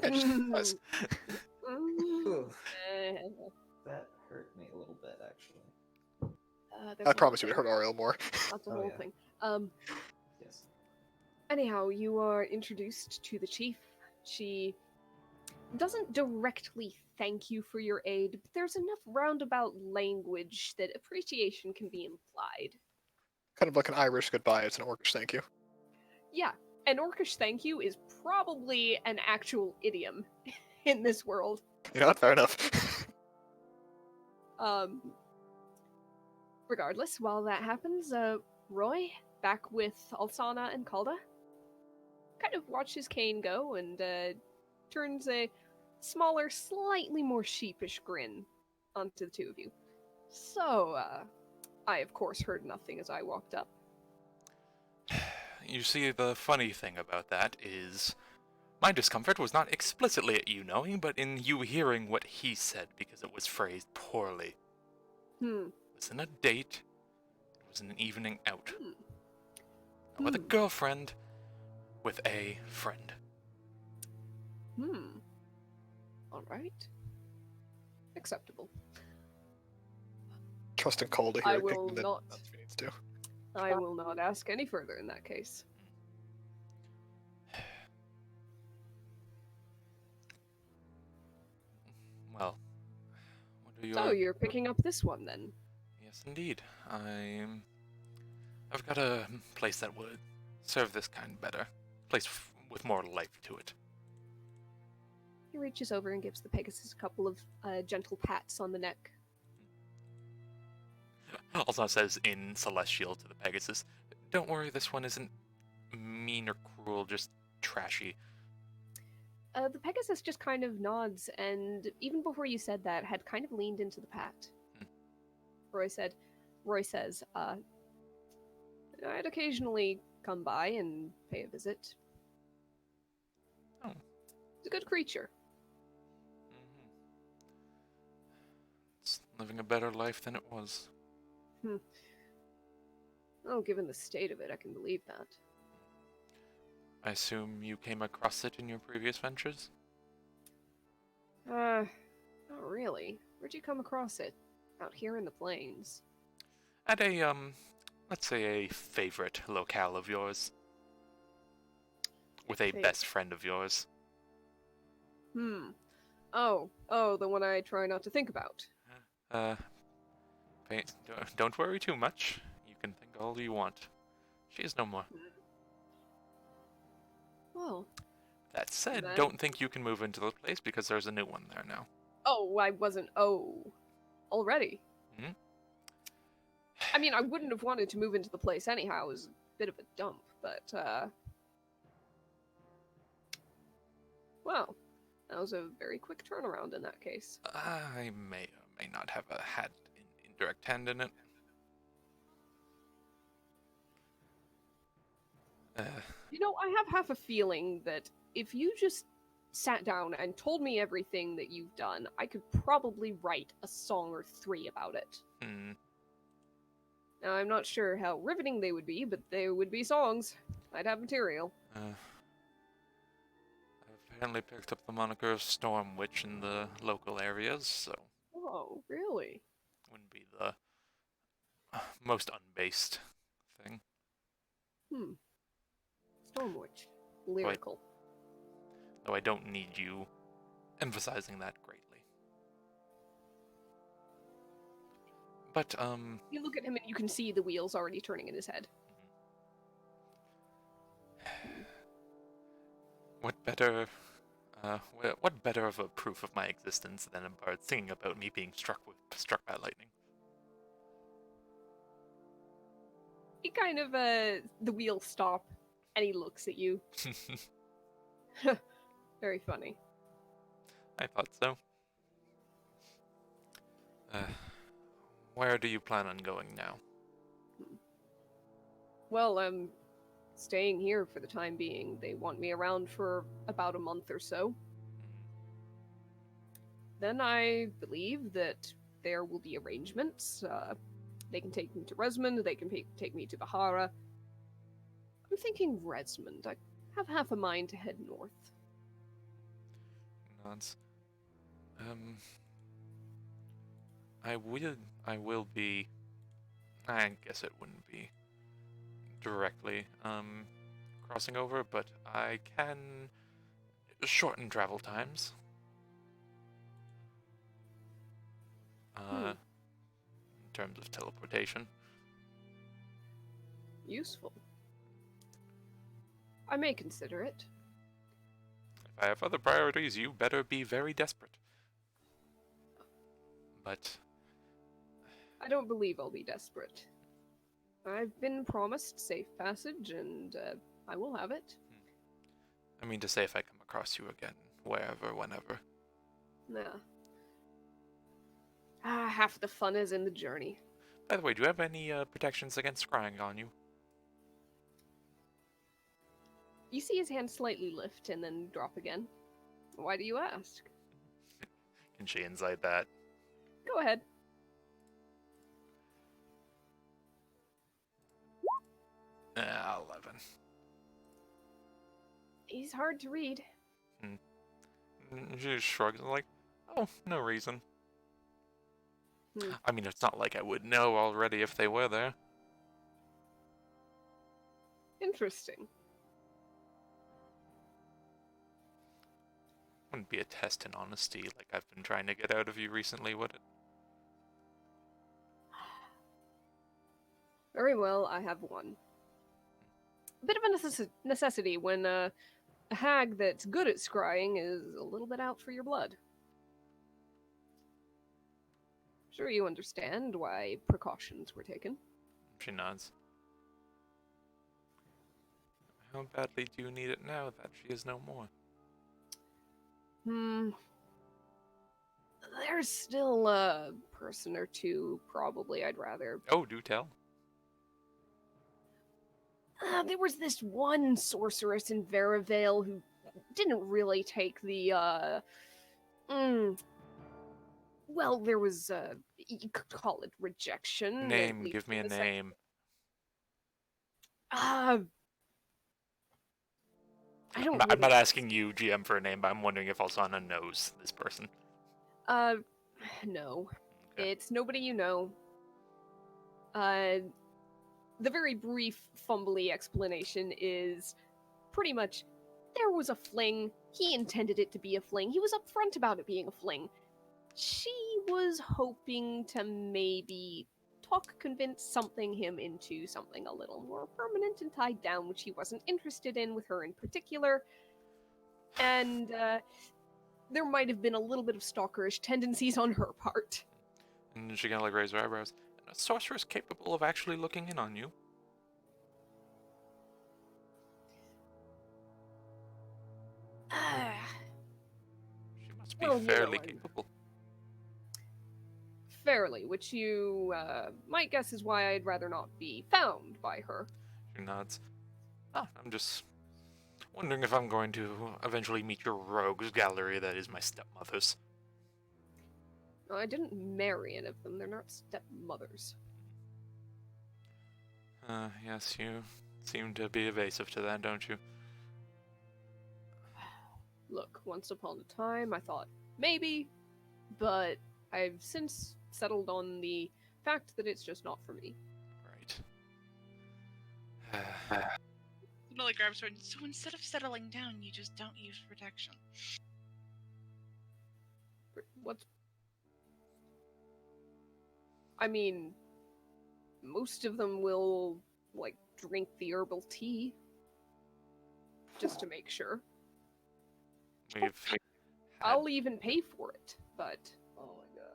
Yeah, just nice. Ooh, Eh, that hurt me a little bit, actually. there's I a promise you whole it hurt Ariel more. thing. That's a Oh, whole yeah. thing. Yes. Anyhow, you are introduced to the chief. She doesn't directly thank you for your aid, but there's enough roundabout language that appreciation can be implied. Kind of like an Irish goodbye. It's an Orcish thank you. Yeah, an Orcish thank you is probably an actual idiom in this world. You know what? Fair enough. Regardless, while that happens, Roy, back with Alsana and Calda, kind of watches Kane go and turns a smaller, slightly more sheepish grin onto the two of you. So, I of course heard nothing as I walked up. You see, the funny thing about that is My discomfort was not explicitly at you knowing, but in you hearing what he said because it was phrased poorly. Hmm. It wasn't a date. It was an evening out. Hmm. Not with a Hmm. girlfriend, with a friend. Hmm. All right. Acceptable. Trust and call to I hear will anything that not. Nancy needs to. I will not ask any further in that case. Well, what are So your... you're picking up this one then? Yes, indeed. I've got a place that would serve this kind better. Place with more life to it. He reaches over and gives the Pegasus a couple of gentle pats on the neck. Also says in Celestial to the Pegasus, don't worry, this one isn't mean or cruel, just trashy. The Pegasus just kind of nods, and even before you said that, had kind of leaned into the pat. Roy says, I'd occasionally come by and pay a visit. Oh. He's a good creature. It's living a better life than it was. Oh, given the state of it, I can believe that. I assume you came across it in your previous ventures? Not really. Where'd you come across it? Out here in the plains. At a, let's say a favorite locale of yours. With a best friend of yours. Oh, the one I try not to think about. Don't worry too much. You can think all you want. She is no more. Well. That said, Then- don't think you can move into the place because there's a new one there now. Oh, I wasn't. Oh. Already? Hmm? I mean, I wouldn't have wanted to move into the place anyhow. It was a bit of a dump, but, well, that was a very quick turnaround in that case. I may or may not have had an indirect hand in it. You know, I have half a feeling that if you just sat down and told me everything that you've done, I could probably write a song or three about it. Now, I'm not sure how riveting they would be, but they would be songs. I'd have material. I've apparently picked up the moniker of Storm Witch in the local areas, so Oh, really? wouldn't be the most unbased thing. Stormwitch. Lyrical. Though I don't need you emphasizing that greatly. But, You look at him and you can see the wheels already turning in his head. what better of a proof of my existence than a bard singing about me being struck by lightning? He kind of, the wheels stop, and he looks at you. Very funny. I thought so. Where do you plan on going now? Well, I'm staying here for the time being. They want me around for about a month or so. Then I believe that there will be arrangements. They can take me to Resmond, they can take me to Bahara. I'm thinking Resmond. I have half a mind to head north. Nods. I will be... I guess it wouldn't be directly, crossing over, but I can shorten travel times. In terms of teleportation. Useful. I may consider it. If I have other priorities, you better be very desperate. But I don't believe I'll be desperate. I've been promised safe passage, and I will have it. I mean to say, if I come across you again, wherever, whenever. Nah. Half the fun is in the journey. By the way, do you have any protections against scrying on you? You see his hand slightly lift and then drop again. Why do you ask? Can she insight that? Go ahead. Ah, 11. He's hard to read. She just shrugs like, oh, no reason. Hmm. I mean, it's not like I would know already if they were there. Interesting. Wouldn't be a test in honesty like I've been trying to get out of you recently, would it? Very well, I have one. A bit of a necessity when a hag that's good at scrying is a little bit out for your blood. Sure, you understand why precautions were taken. She nods. How badly do you need it now that she is no more? There's still a person or two, probably, I'd rather. Oh, do tell. There was this one sorceress in Veravale who didn't really take the, well, there was, you could call it rejection. at Name, least give me in a the sense- name. I don't I'm not really- asking you, GM, for a name, but I'm wondering if Alsana knows this person. No. Okay. It's nobody you know. The very brief, fumbly explanation is pretty much there was a fling. He intended it to be a fling. He was upfront about it being a fling. She was hoping to maybe convince him into something a little more permanent and tied down, which he wasn't interested in with her in particular. And there might have been a little bit of stalkerish tendencies on her part. And she kind of like raised her eyebrows. And a sorceress capable of actually looking in on you. She must be Well, you know, fairly I'm- capable. Fairly, which you might guess is why I'd rather not be found by her. She nods. Ah, I'm just wondering if I'm going to eventually meet your rogues gallery that is my stepmother's. No, I didn't marry any of them. They're not stepmothers. Yes, you seem to be evasive to that, don't you? Look, once upon a time, I thought maybe, but I've since settled on the fact that it's just not for me. Right. Lily grabs her. So instead of settling down, you just don't use protection. What's... I mean, most of them will, like, drink the herbal tea. Just to make sure. We've had, I'll even pay for it, but... Oh my god.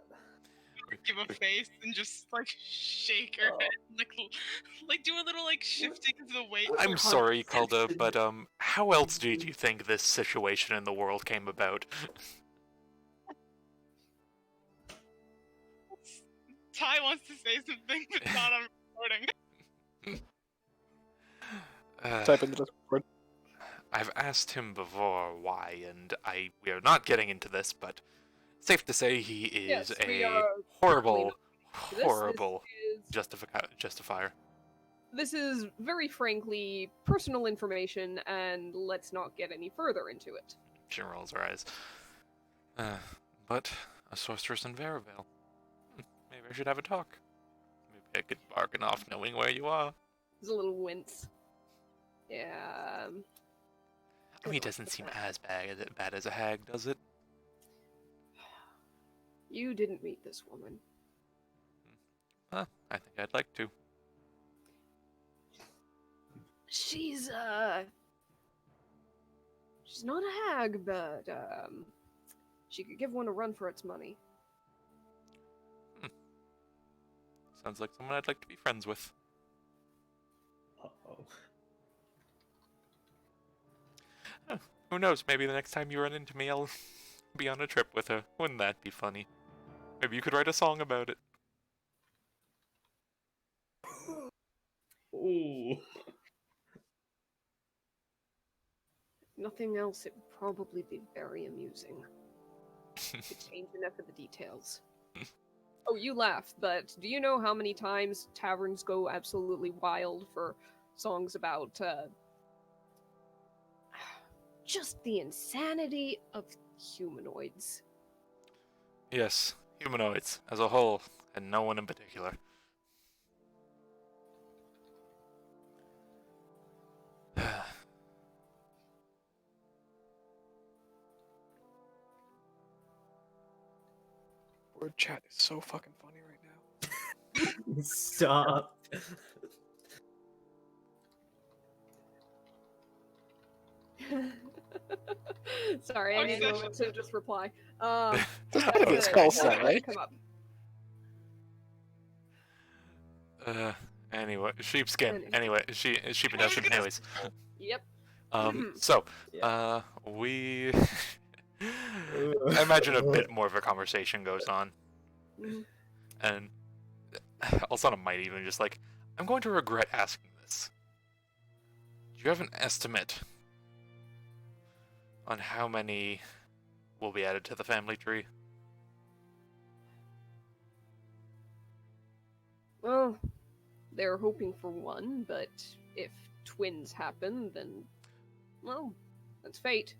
Give a face and just like shake her Oh. head, like do a little like shifting of the weight. I'm sorry, Calda, Conception. but how else did you think this situation in the world came about? Ty wants to say something, but not on recording. Type in the Discord. I've asked him before why, and we are not getting into this, but safe to say he is Yes, we a are horrible, This horrible is justifier. This is very frankly personal information, and let's not get any further into it. She rolls her eyes. But a sorceress in Veravale. Maybe I should have a talk. Maybe I could bargain off knowing where you are. There's a little wince. Yeah. I mean, he doesn't seem as bad as a hag, does it? You didn't meet this woman. I think I'd like to. She's not a hag, but she could give one a run for its money. Sounds like someone I'd like to be friends with. Uh-oh. Who knows, maybe the next time you run into me, I'll be on a trip with her. Wouldn't that be funny? Maybe you could write a song about it. Ooh. nothing else, it would probably be very amusing. To change enough of the details. Oh, you laugh, but do you know how many times taverns go absolutely wild for songs about just the insanity of humanoids? Yes, humanoids as a whole, and no one in particular. Word chat is so fucking funny right now. Stop. Sorry, I need a moment to just reply. How do you That's spell that's not Sally? come up. Anyway, sheepskin. Anyway, sheep and dustin. Anyways, Yep. so, Yeah. we. I imagine a bit more of a conversation goes on, Mhm. and Alsana might even just like, I'm going to regret asking this. Do you have an estimate on how many will be added to the family tree? Well, they're hoping for one, but if twins happen, then, well, that's fate.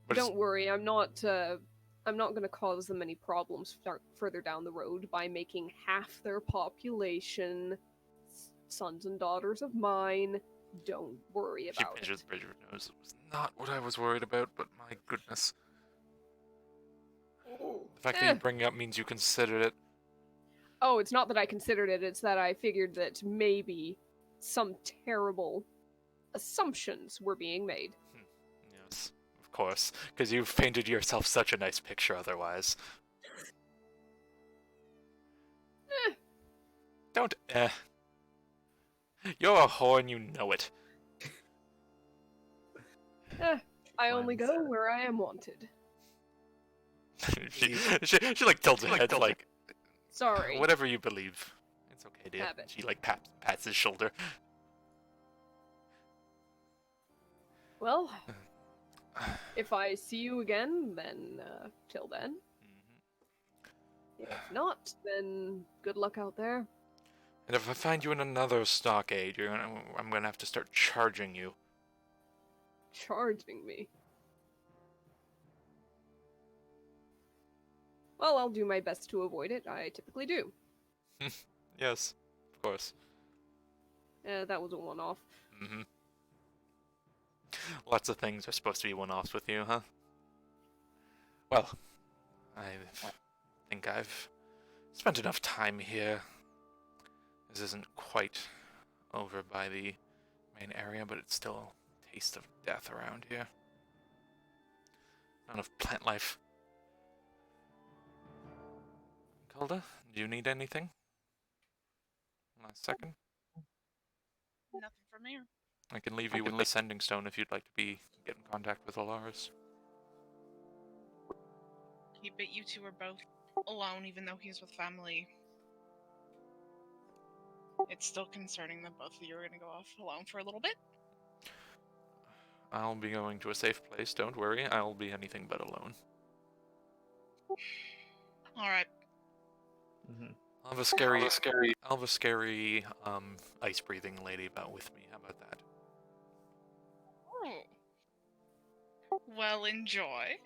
But Don't worry, I'm not going to cause them any problems further down the road by making half their population sons and daughters of mine. Don't worry she about pinches it. the bridge of her nose. It was not what I was worried about, but my goodness. The fact that you bring it up means you considered it. Oh, it's not that I considered it, it's that I figured that maybe some terrible assumptions were being made. Yes, of course, because you've painted yourself such a nice picture otherwise. Don't You're a whore and you know it. I only go where I am wanted. she like tilts her head like, Sorry. whatever you believe. It's okay, dear. Have it. She like pats his shoulder. Well, if I see you again, then till then. If not, then good luck out there. And if I find you in another stockade, I'm gonna have to start charging you. Charging me. Well, I'll do my best to avoid it. I typically do. Yes, of course. That was a one-off. Mm-hmm. Lots of things are supposed to be one-offs with you, huh? Well, I think I've spent enough time here. This isn't quite over by the main area, but it's still a taste of death around here. None of plant life. Calda, do you need anything? Last second. Nothing from here. I can leave you with the sending stone if you'd like to get in contact with Alaris. Keep it. You two are both alone, even though he's with family. It's still concerning that both of you are going to go off alone for a little bit. I'll be going to a safe place, don't worry. I'll be anything but alone. Alright. Mm-hmm. I'll have a scary ice-breathing lady about with me. How about that? Oh. Well, enjoy.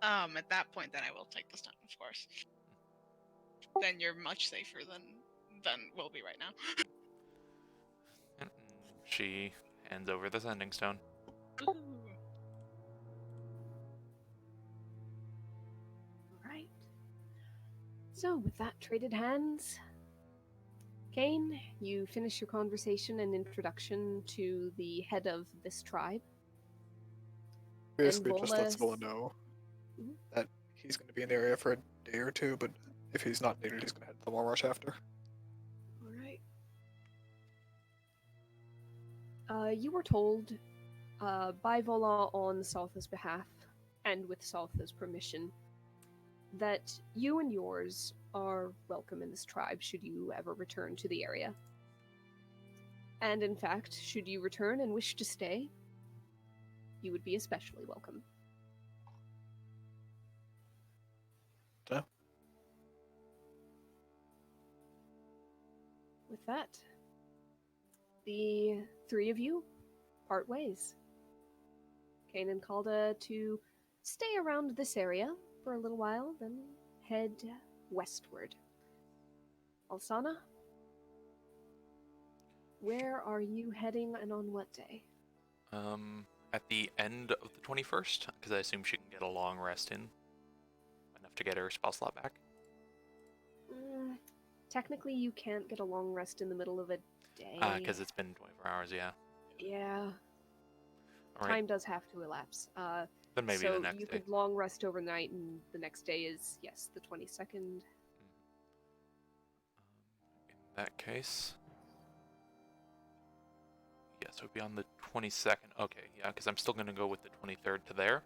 At that point, then I will take the stone, of course. Then you're much safer than we'll be right now. And she hands over the sending stone. Ooh. Right. So, with that traded hands, Kane, you finish your conversation and introduction to the head of this tribe. Basically, just lets Vola- Vola know Mhm. that he's going to be in the area for a day or two, but if he's not needed, he's going to head to the Wall Rush after. Alright. You were told by Vola on Saltha's behalf, and with Saltha's permission, that you and yours are welcome in this tribe should you ever return to the area. And in fact, should you return and wish to stay, you would be especially welcome. Yeah. With that, the three of you part ways. Kane and Calda to stay around this area for a little while, then head westward. Alsana, where are you heading and on what day? At the end of the 21st, because I assume she can get a long rest in. Enough to get her spell slot back. Technically, you can't get a long rest in the middle of a day. Because it's been 24 hours, yeah. Yeah. All right. Time does have to elapse. Then maybe so the next you day. could long rest overnight, and the next day is, yes, the 22nd. In that case... Yeah, so it'd be on the 22nd. Okay, yeah, because I'm still going to go with the 23rd to there.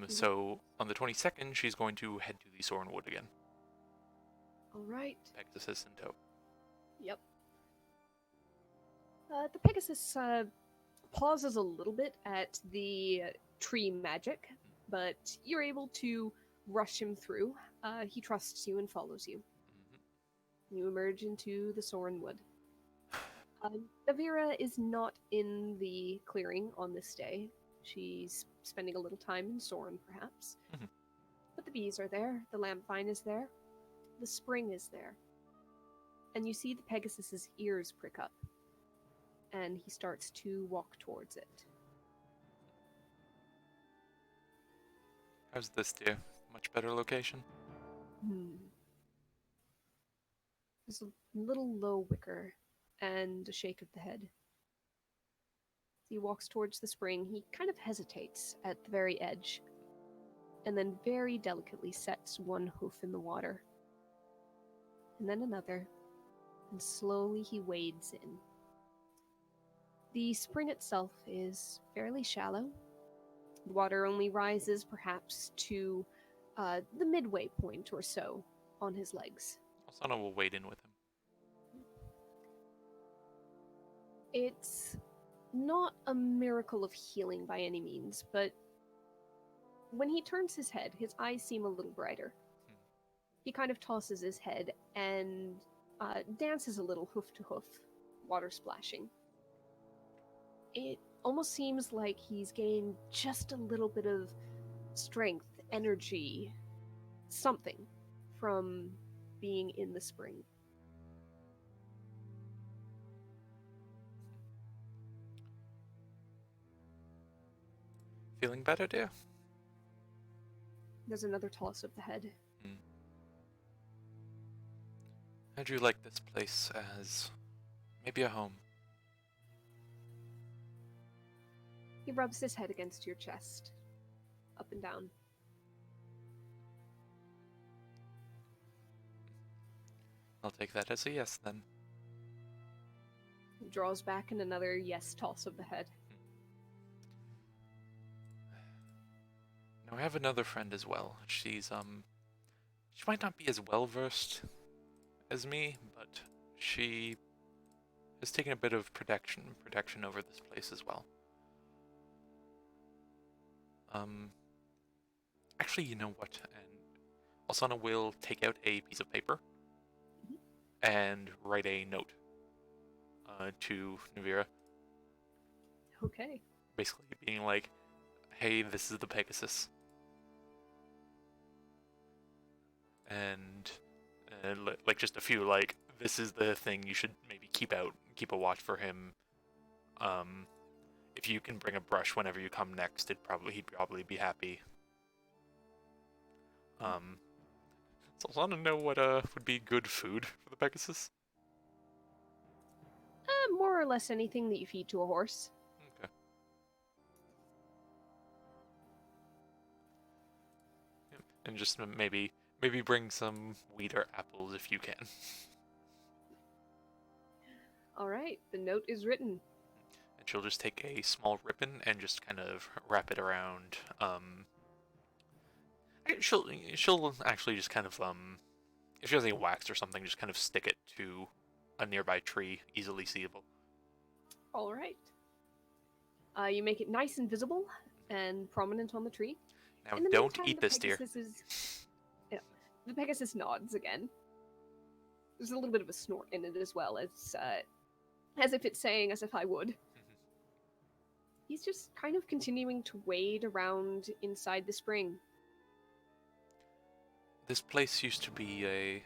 So on the 22nd, she's going to head to the Soren Wood again. All right. Pegasus in tow. Yep. The Pegasus pauses a little bit at the tree magic, but you're able to rush him through. He trusts you and follows you. You emerge into the Soren Wood. Navira is not in the clearing on this day. She's spending a little time in Soren, perhaps. But the bees are there, the lamp vine is there, the spring is there. And you see the Pegasus's ears prick up, and he starts to walk towards it. How's this, dear? Much better location? There's a little low wicker and a shake of the head. As he walks towards the spring, he kind of hesitates at the very edge, and then very delicately sets one hoof in the water, and then another, and slowly he wades in. The spring itself is fairly shallow. The water only rises perhaps to the midway point or so on his legs. Alsana will wade in with him. It's not a miracle of healing by any means, but when he turns his head, his eyes seem a little brighter. He kind of tosses his head and dances a little hoof to hoof, water splashing. It almost seems like he's gained just a little bit of strength, energy, something from being in the spring. Feeling better, dear? There's another toss of the head. How'd you like this place as maybe a home? He rubs his head against your chest, up and down. I'll take that as a yes, then. He draws back in another yes toss of the head. Now I have another friend as well. She might not be as well versed as me, but she has taken a bit of protection over this place as well. Actually, you know what? And Alsana will take out a piece of paper and write a note to Navira. Okay. Basically being like, hey, this is the Pegasus. And like just a few, like, this is the thing you should maybe keep a watch for him. If you can bring a brush whenever you come next, he'd probably be happy. So I want to know what would be good food for the Pegasus. More or less anything that you feed to a horse. Okay. Yep. And just maybe bring some wheat or apples if you can. All right, the note is written. And she'll just take a small ribbon and just kind of wrap it around. She'll actually just kind of if she has any wax or something, just kind of stick it to a nearby tree, easily seeable. All right. You make it nice and visible and prominent on the tree. Now In the don't meantime, eat the this, dear. Pegasus is. Yeah, the Pegasus nods again. There's a little bit of a snort in it as well, as if it's saying, "As if I would." He's just kind of continuing to wade around inside the spring. This place used to be it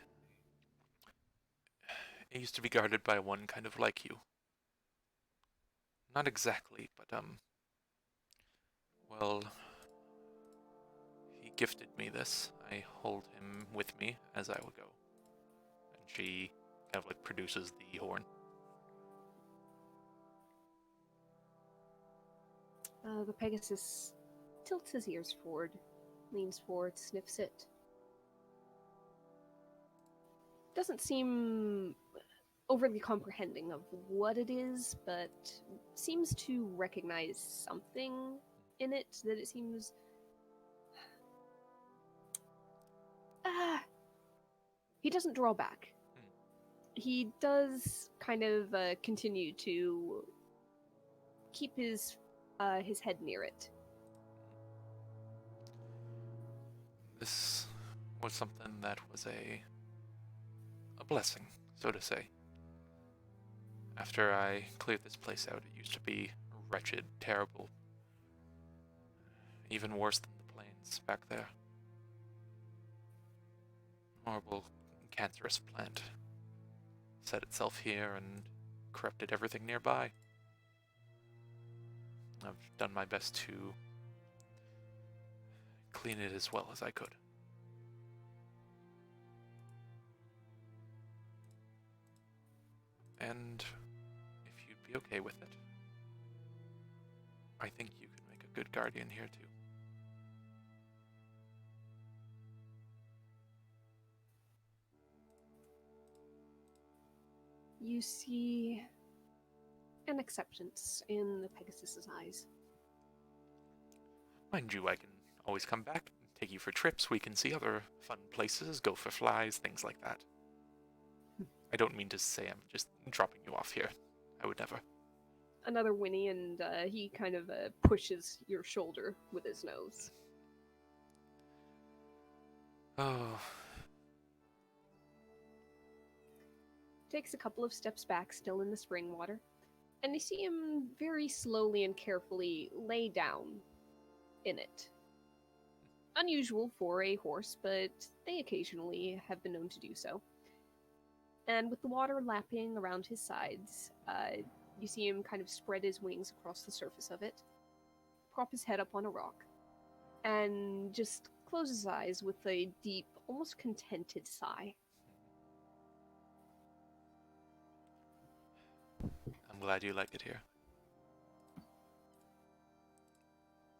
used to be guarded by one kind of like you. Not exactly, but well, he gifted me this. I hold him with me as I will go. And she kind of like produces the horn. The Pegasus tilts his ears forward, leans forward, sniffs it. Doesn't seem overly comprehending of what it is, but seems to recognize something in it that it seems. He doesn't draw back. He does kind of continue to keep his head near it. This was something that was a blessing, so to say. After I cleared this place out, it used to be wretched, terrible. Even worse than the plains back there. Horrible, cancerous plant set itself here and corrupted everything nearby. I've done my best to clean it as well as I could. And if you'd be okay with it, I think you could make a good guardian here too. You see an acceptance in the Pegasus's eyes. Mind you, I can always come back, take you for trips, we can see other fun places, go for flies, things like that. I don't mean to say I'm just dropping you off here. I would never. Another whinny, and he kind of pushes your shoulder with his nose. Oh, Takes a couple of steps back, still in the spring water, and you see him very slowly and carefully lay down in it. Unusual for a horse, but they occasionally have been known to do so. And with the water lapping around his sides, you see him kind of spread his wings across the surface of it, prop his head up on a rock, and just close his eyes with a deep, almost contented sigh. I'm glad you like it here.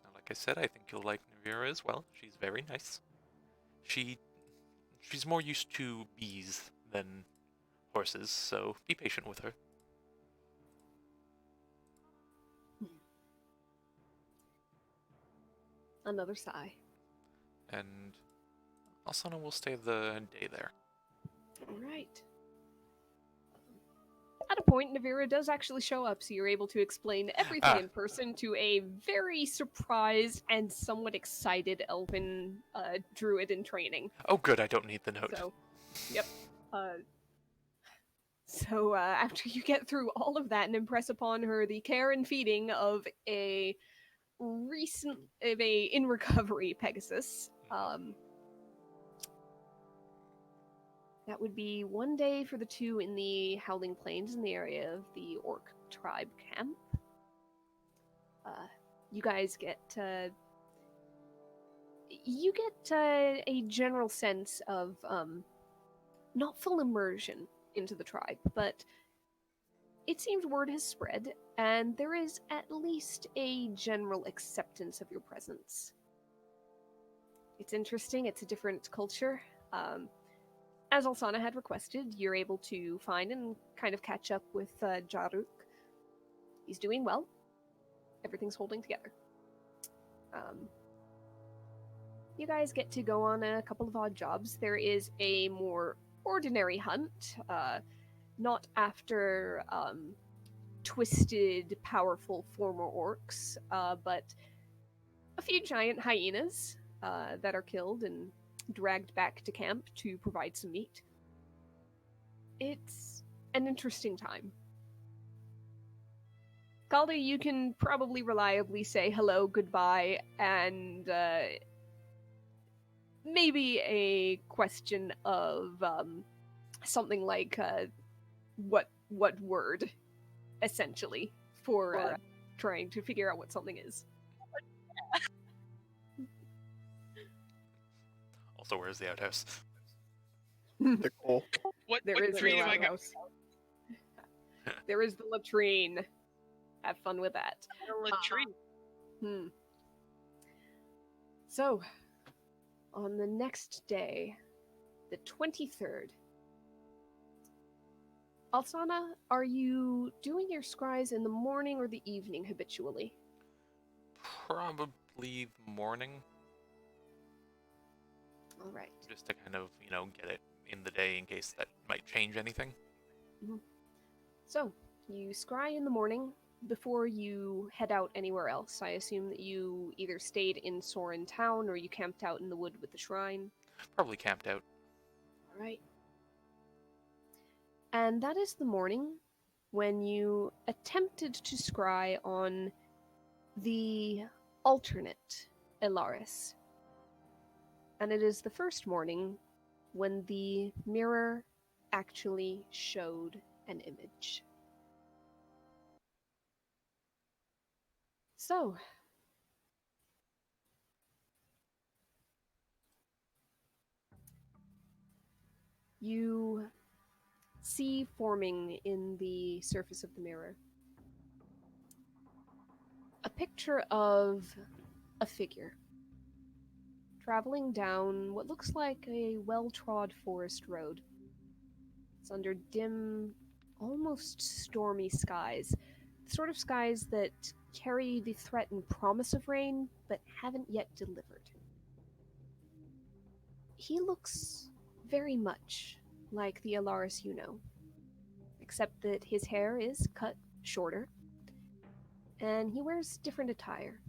Now, like I said, I think you'll like Navira as well. She's very nice. She's more used to bees than horses, so be patient with her. Another sigh. And Alsana will stay the day there. All right. At a point, Navira does actually show up, so you're able to explain everything in person to a very surprised and somewhat excited elven druid in training. Oh good, I don't need the note. So, yep. So after you get through all of that and impress upon her the care and feeding of a in recovery Pegasus, that would be one day for the two in the Howling Plains in the area of the Orc tribe camp. You guys get a general sense of not full immersion into the tribe, but it seems word has spread, and there is at least a general acceptance of your presence. It's interesting, it's a different culture. As Alsana had requested, you're able to find and kind of catch up with Jaruk. He's doing well. Everything's holding together. You guys get to go on a couple of odd jobs. There is a more ordinary hunt, not after twisted, powerful former orcs, but a few giant hyenas that are killed and dragged back to camp to provide some meat. It's an interesting time. Calder, you can probably reliably say hello, goodbye, and maybe a question of something like what word, essentially, for trying to figure out what something is. Also, where's the outhouse? Nicole. What There what is tree no do I go? outhouse. There is the latrine. Have fun with that. The latrine. So, on the next day, the 23rd, Alsana, are you doing your scries in the morning or the evening habitually? Probably the morning, All right. just to kind of, get it in the day in case that might change anything. So, you scry in the morning before you head out anywhere else. I assume that you either stayed in Soren town or you camped out in the wood with the shrine. Probably camped out. All right. And that is the morning when you attempted to scry on the alternate Elaris. And it is the first morning when the mirror actually showed an image. So, you see forming in the surface of the mirror a picture of a figure traveling down what looks like a well-trod forest road. It's under dim, almost stormy skies, the sort of skies that carry the threat and promise of rain, but haven't yet delivered. He looks very much like the Alaris you know, except that his hair is cut shorter, and he wears different attire.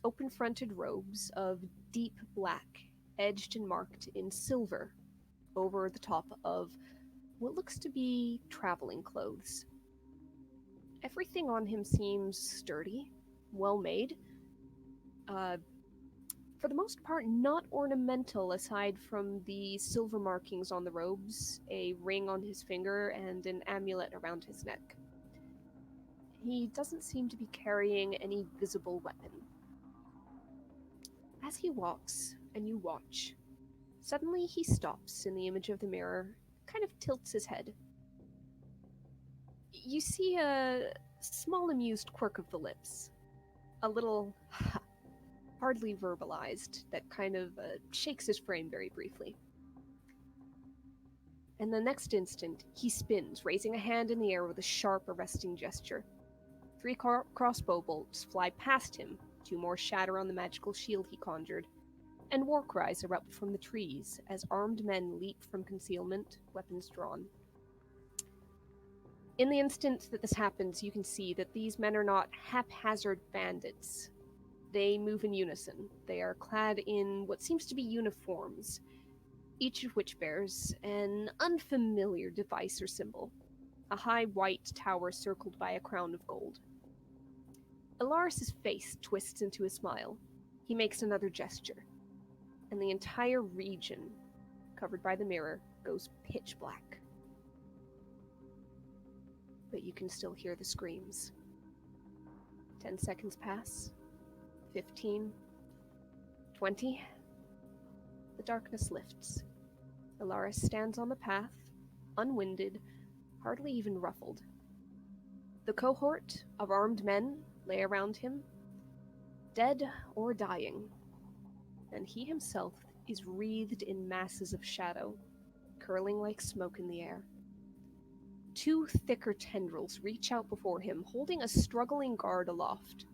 Open-fronted robes of deep black, edged and marked in silver, over the top of what looks to be traveling clothes. Everything on him seems sturdy, well-made. For the most part, not ornamental aside from the silver markings on the robes, a ring on his finger, and an amulet around his neck. He doesn't seem to be carrying any visible weapon. As he walks, and you watch, suddenly he stops in the image of the mirror, kind of tilts his head. You see a small amused quirk of the lips, a little hardly verbalized, that kind of shakes his frame very briefly. And the next instant, he spins, raising a hand in the air with a sharp, arresting gesture. 3 crossbow bolts fly past him, 2 more shatter on the magical shield he conjured, and war cries erupt from the trees as armed men leap from concealment, weapons drawn. In the instant that this happens, you can see that these men are not haphazard bandits. They move in unison. They are clad in what seems to be uniforms, each of which bears an unfamiliar device or symbol, a high white tower circled by a crown of gold. Alaris' face twists into a smile. He makes another gesture, and the entire region, covered by the mirror, goes pitch black. But you can still hear the screams. 10 seconds pass. 15. 20. The darkness lifts. Alaris stands on the path, unwinded, hardly even ruffled. The cohort of armed men lay around him, dead or dying, and he himself is wreathed in masses of shadow, curling like smoke in the air. 2 thicker tendrils reach out before him, holding a struggling guard aloft.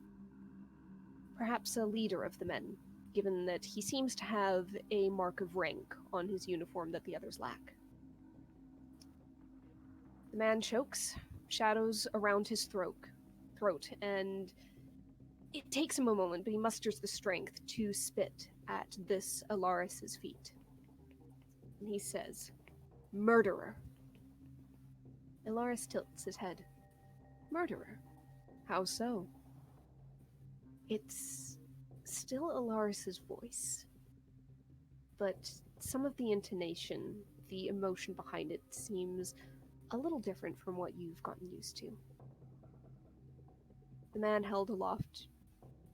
Perhaps a leader of the men, given that he seems to have a mark of rank on his uniform that the others lack. The man chokes, shadows around his throat, and it takes him a moment, but he musters the strength to spit at this Alaris's feet. And he says, "Murderer." Alaris tilts his head. "Murderer? How so?" It's still Alaris's voice, but some of the intonation, the emotion behind it seems a little different from what you've gotten used to. The man held aloft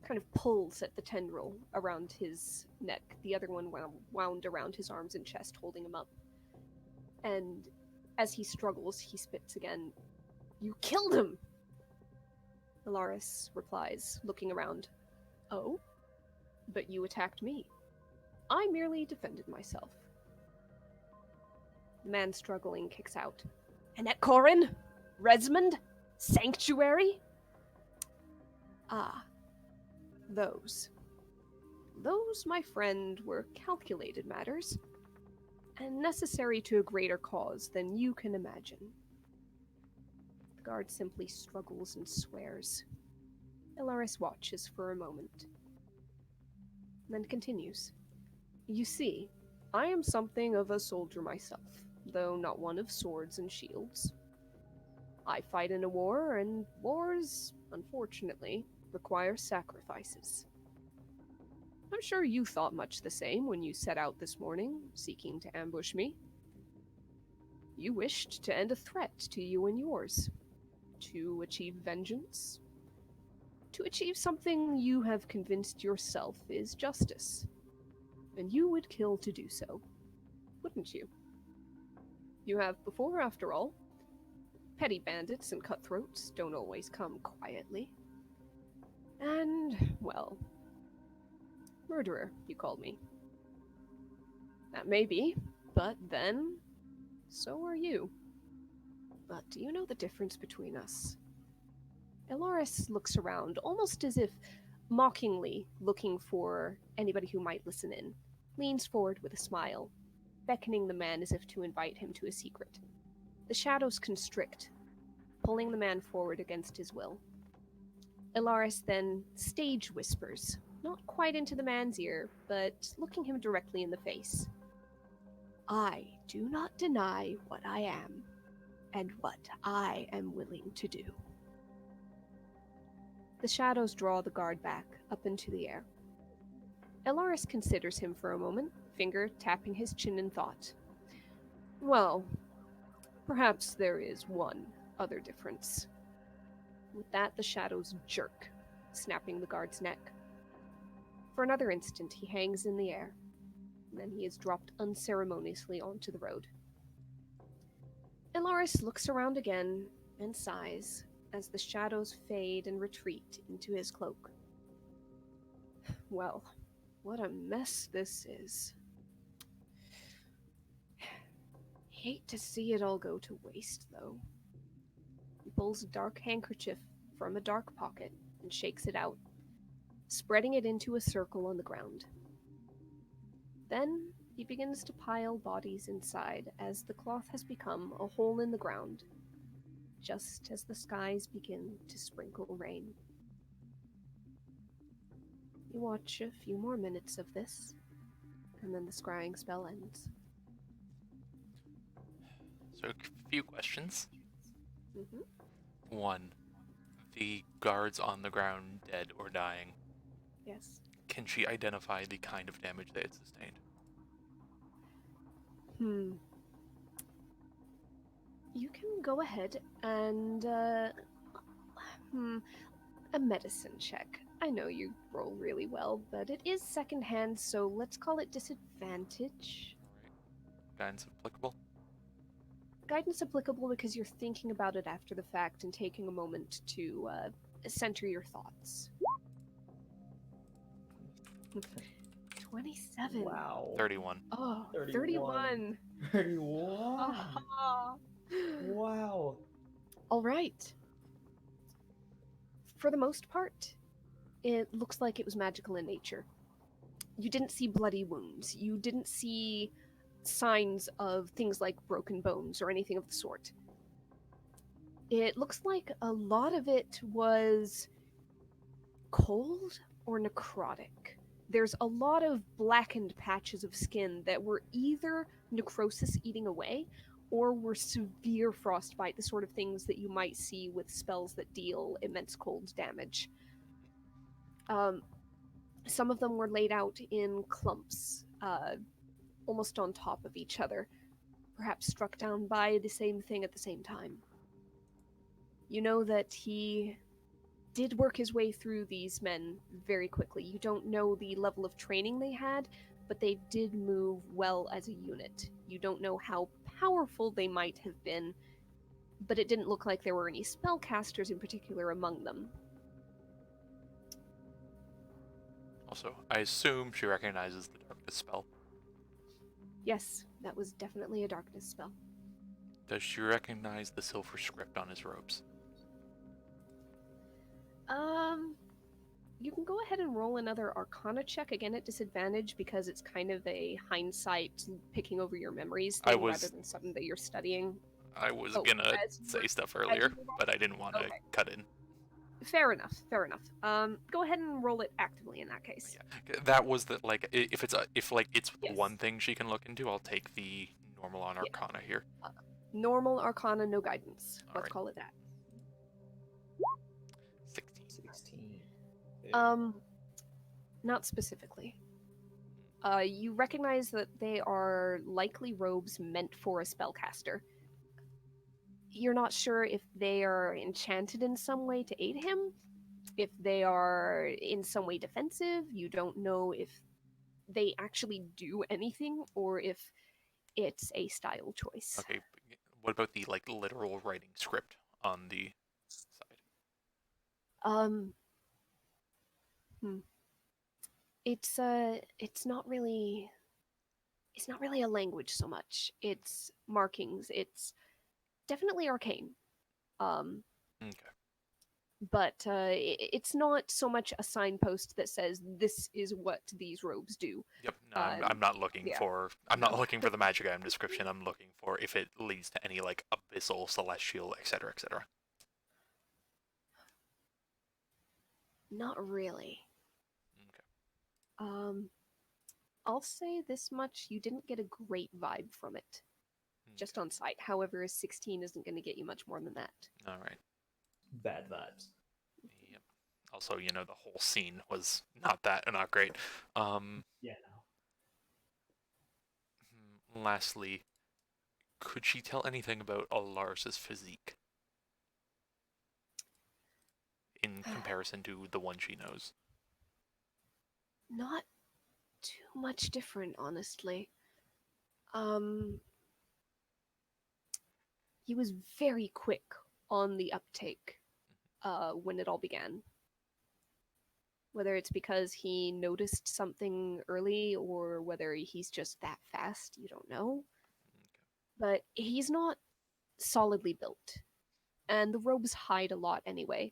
kind of pulls at the tendril around his neck, the other one wound around his arms and chest, holding him up. And as he struggles, he spits again. "You killed him!" Alaris replies, looking around. "Oh? But you attacked me. I merely defended myself." The man struggling kicks out. "Annette Corin? Resmond? Sanctuary?" "Ah. Those, my friend, were calculated matters, and necessary to a greater cause than you can imagine." The guard simply struggles and swears. Ilaris watches for a moment, then continues. "You see, I am something of a soldier myself, though not one of swords and shields. I fight in a war, and wars, unfortunately, require sacrifices. I'm sure you thought much the same when you set out this morning, seeking to ambush me. You wished to end a threat to you and yours, to achieve vengeance, to achieve something you have convinced yourself is justice. And you would kill to do so, wouldn't you? You have before, after all. Petty bandits and cutthroats don't always come quietly. And, well, murderer, you called me. That may be, but then, so are you. But do you know the difference between us?" Ilaris looks around, almost as if mockingly looking for anybody who might listen in, leans forward with a smile, beckoning the man as if to invite him to a secret. The shadows constrict, pulling the man forward against his will. Ilaris then stage whispers, not quite into the man's ear, but looking him directly in the face. "I do not deny what I am, and what I am willing to do." The shadows draw the guard back, up into the air. Ilaris considers him for a moment, finger tapping his chin in thought. "Well, perhaps there is one other difference." With that, the shadows jerk, snapping the guard's neck. For another instant, he hangs in the air, and then he is dropped unceremoniously onto the road. Ilaris looks around again and sighs as the shadows fade and retreat into his cloak. "Well, what a mess this is. Hate to see it all go to waste, though." He pulls a dark handkerchief from a dark pocket and shakes it out, spreading it into a circle on the ground. Then he begins to pile bodies inside as the cloth has become a hole in the ground, just as the skies begin to sprinkle rain. You watch a few more minutes of this, and then the scrying spell ends. So, a few questions. Mm-hmm. One, the guards on the ground dead or dying, Yes. can she identify the kind of damage they had sustained? You can go ahead and, a medicine check. I know you roll really well, but it is secondhand, so let's call it disadvantage. Alright. Guidance applicable? Guidance applicable because you're thinking about it after the fact and taking a moment to center your thoughts. 27. Wow. 31. Oh, 31. 31. 31. Ah. Wow. All right. For the most part, it looks like it was magical in nature. You didn't see bloody wounds. You didn't see signs of things like broken bones or anything of the sort. It looks like a lot of it was cold or necrotic. There's a lot of blackened patches of skin that were either necrosis eating away or were severe frostbite, the sort of things that you might see with spells that deal immense cold damage. Um, some of them were laid out in clumps, almost on top of each other, perhaps struck down by the same thing at the same time. You know that he did work his way through these men very quickly. You don't know the level of training they had, but they did move well as a unit. You don't know how powerful they might have been, but it didn't look like there were any spellcasters in particular among them. Also, I assume she recognizes the darkness spell. Yes, that was definitely a darkness spell. Does she recognize the silver script on his robes? You can go ahead and roll another Arcana check, again at disadvantage, because it's kind of a hindsight picking over your memories I thing was- rather than something that you're studying. I was Oh, gonna as you say were- stuff as you earlier, were rolling? but I didn't want to Okay. cut in. Fair enough, fair enough. Go ahead and roll it actively in that case. Yeah, that was the like if it's Yes. one thing she can look into, I'll take the normal on Yeah. Arcana here. Normal Arcana, no guidance. Let's Alright. call it that. 16. 16. Not specifically. You recognize that they are likely robes meant for a spellcaster. You're not sure if they are enchanted in some way to aid him, if they are in some way defensive. You don't know if they actually do anything or if it's a style choice. Okay, what about the like literal writing script on the side? Um, it's not really a language so much. It's markings. It's definitely arcane. Um, Okay. but it's not so much a signpost that says this is what these robes do. Yep. No, I'm not looking yeah. for not looking for the magic item description. I'm looking for if it leads to any like abyssal, celestial, etc., etc. Not really. Okay. I'll say this much: you didn't get a great vibe from it, just on sight. However, a 16 isn't going to get you much more than that. All right. Bad vibes. Yep. Also, the whole scene was not great. Yeah, no. Lastly, could she tell anything about Alaris's physique in comparison to the one she knows? Not too much different, honestly. He was very quick on the uptake when it all began. Whether it's because he noticed something early or whether he's just that fast, you don't know. But he's not solidly built, and the robes hide a lot anyway.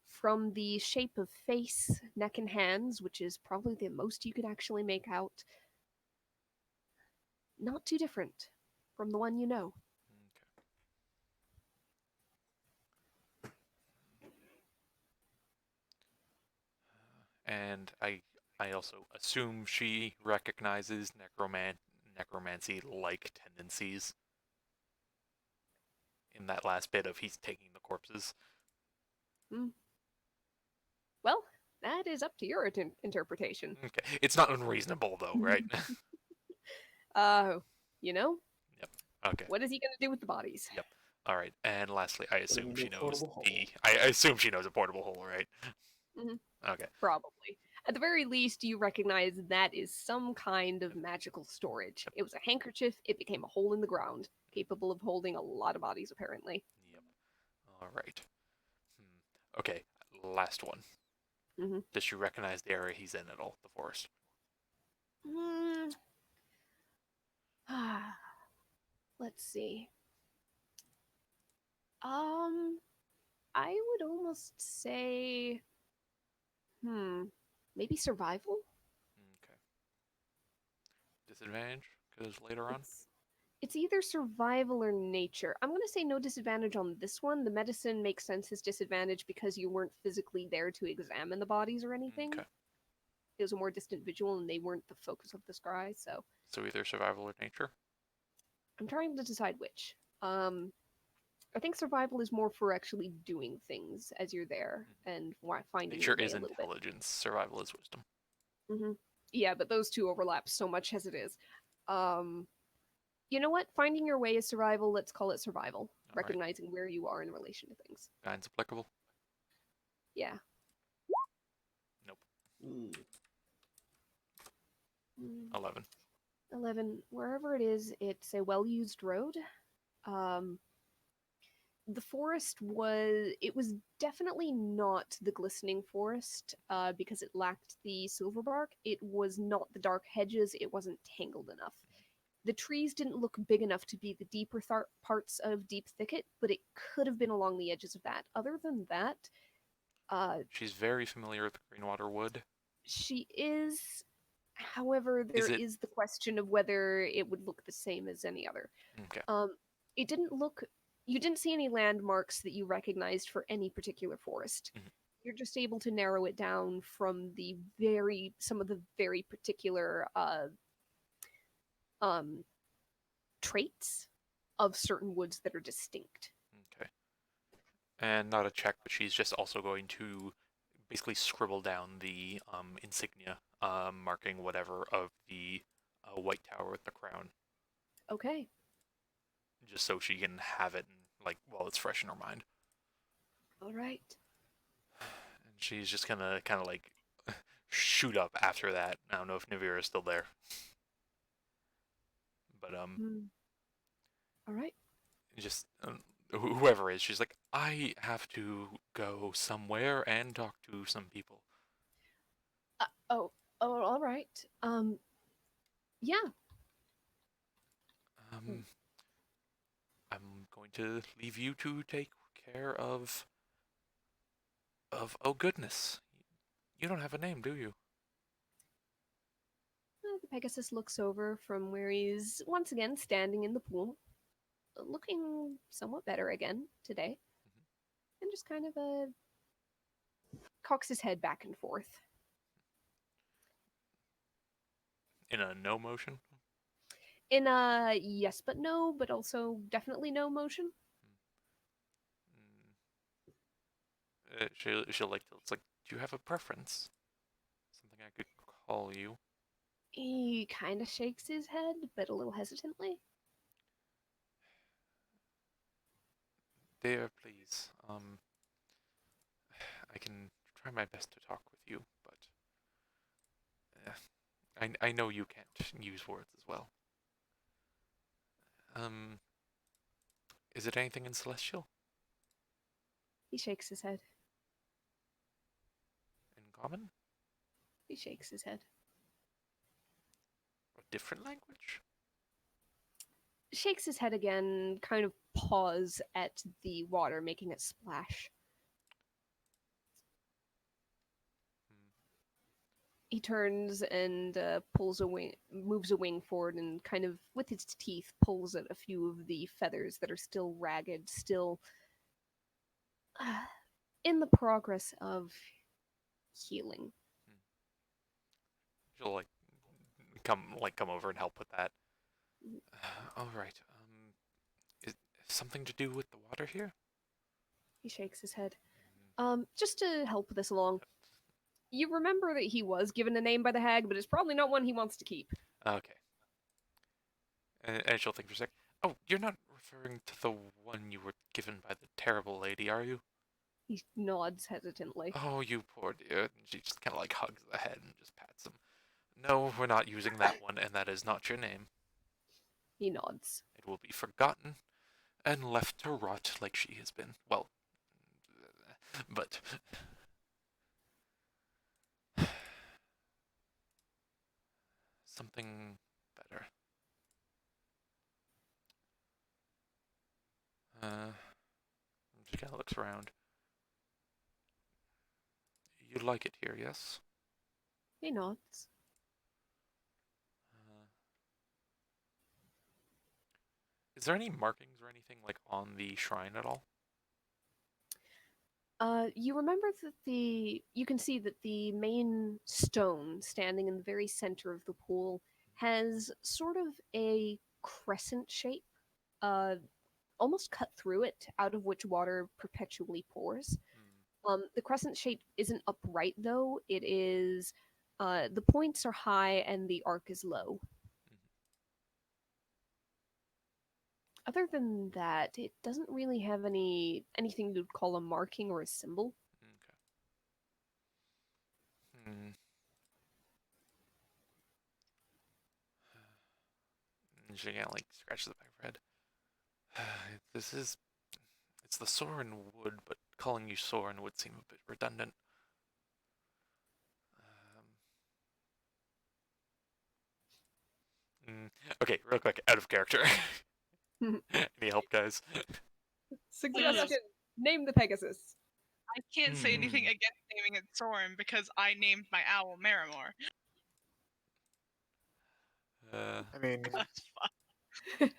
From the shape of face, neck, and hands, which is probably the most you could actually make out, not too different from the one you know. And I also assume she recognizes necromancy-like tendencies in that last bit of he's taking the corpses. Well, that is up to your interpretation. Okay, it's not unreasonable though, right? You know, Okay. what is he going to do with the bodies? Yep. All right. And lastly, I Put 'em assume into she a knows portable hole. I assume she knows a portable hole, right? Mhm. Okay. Probably. At the very least, you recognize that is some kind of magical storage. It was a handkerchief, it became a hole in the ground, capable of holding a lot of bodies, apparently. Yep. All right. Okay. Last one. Mhm. Does she recognize the area he's in at all? The forest. Mm. Let's see. I would almost say, maybe survival? Okay. Disadvantage because later on. It's either survival or nature. I'm going to say no disadvantage on this one. The medicine makes sense as disadvantage because you weren't physically there to examine the bodies or anything. Okay. It was a more distant visual and they weren't the focus of the scry, so So either survival or nature. I'm trying to decide which. I think survival is more for actually doing things as you're there and finding Nature your way is a little bit. intelligence. Survival is wisdom. Yeah, but those two overlap so much as it is. You know what? Finding your way is survival. Let's call it survival. All right. Recognizing where you are in relation to things. Guide's applicable. Yeah. Nope. Ooh. 11. 11. Wherever it is, it's a well-used road. The forest was definitely not the glistening forest because it lacked the silver bark. It was not the dark hedges. It wasn't tangled enough. The trees didn't look big enough to be the deeper parts of deep thicket, but it could have been along the edges of that. Other than that, She's very familiar with the Greenwater Wood. she is. However, there Is it is the question of whether it would look the same as any other. okay? It didn't look. You didn't see any landmarks that you recognized for any particular forest. Mhm. You're just able to narrow it down from some of the very particular um, traits of certain woods that are distinct. Okay. And not a check, but she's just also going to basically scribble down the insignia, marking whatever of the white tower with the crown, Okay. just so she can have it like while it's fresh in her mind. All right. And she's just gonna kind of like shoot up after that. I don't know if Navira is still there, but All right. just whoever is, she's like, I have to go somewhere and talk to some people. Oh. Oh. All right. Yeah. Um, I'm going to leave you to take care oh goodness, you don't have a name, do you? The Pegasus looks over from where he's once again standing in the pool, looking somewhat better again today, and just kind of cocks his head back and forth. In a no motion. In a yes but no, but also definitely no motion. She'll like to. It's like, do you have a preference? Something I could call you. He kind of shakes his head, but a little hesitantly. Dear, please. I can try my best to talk with you, but I know you can't use words as well. Um, is it anything in Celestial? He shakes his head. In common? He shakes his head. A different language? Shakes his head again, kind of paws at the water, making it splash. He turns and moves a wing forward, and kind of with his teeth pulls at a few of the feathers that are still ragged, still in the progress of healing. She'll come over and help with that. All right. Is something to do with the water here? He shakes his head. Just to help this along, you remember that he was given a name by the hag, but it's probably not one he wants to keep. Okay. And she'll think for a sec. Oh, you're not referring to the one you were given by the terrible lady, are you? He nods hesitantly. Oh, you poor dear. And she just kind of like hugs the head and just pats him. No, we're not using that one, and that is not your name. He nods. It will be forgotten and left to rot like she has been. Well, but something better. She kind of looks around. You like it here, yes? He nods. Is there any markings or anything like on the shrine at all? You remember that you can see that the main stone standing in the very center of the pool has sort of a crescent shape, uh, almost cut through it, out of which water perpetually pours. The crescent shape isn't upright though. It is, the points are high and the arc is low. Other than that, it doesn't really have anything you'd call a marking or a symbol. Okay. She kind of like scratches the back of her head. It's the Soren wood, but calling you Soren would seem a bit redundant. Okay, real quick, out of character. Any help, guys? Suggestion: name the Pegasus. I can't say anything against naming it Soren because I named my owl Marimore. I mean, That's fun.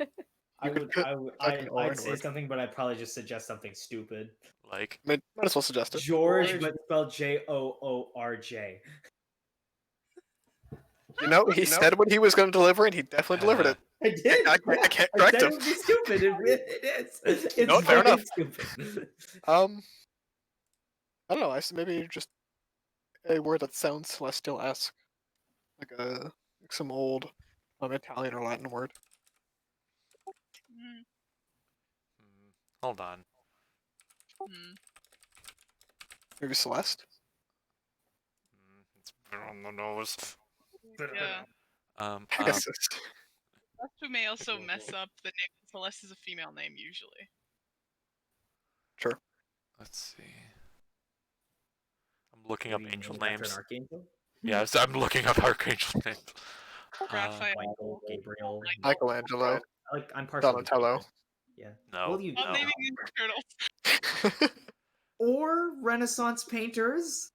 I'd say something, but I'd probably just suggest something stupid. Like, might as well suggest it. George, but spelled Joorj. You know, he said what he was going to deliver, and he definitely delivered it. I did. I can't correct said him. it would be stupid. It is. It's No, fair very enough. stupid. I don't know. Maybe just a word that sounds celestial-esque, like some old Italian or Latin word. hold on. Maybe Celeste. It's been on the nose. Yeah. Pegasus. Celeste may also mess up the name. Celeste is a female name usually. Sure. Let's see. I'm looking up angel After names. an archangel? Yeah, so I'm looking up archangel names. Raphael. Michael, Gabriel. Michelangelo. I'm partial. Donatello. Yeah. No. Well, you I'm know. naming Ninja Turtles. Or Renaissance painters.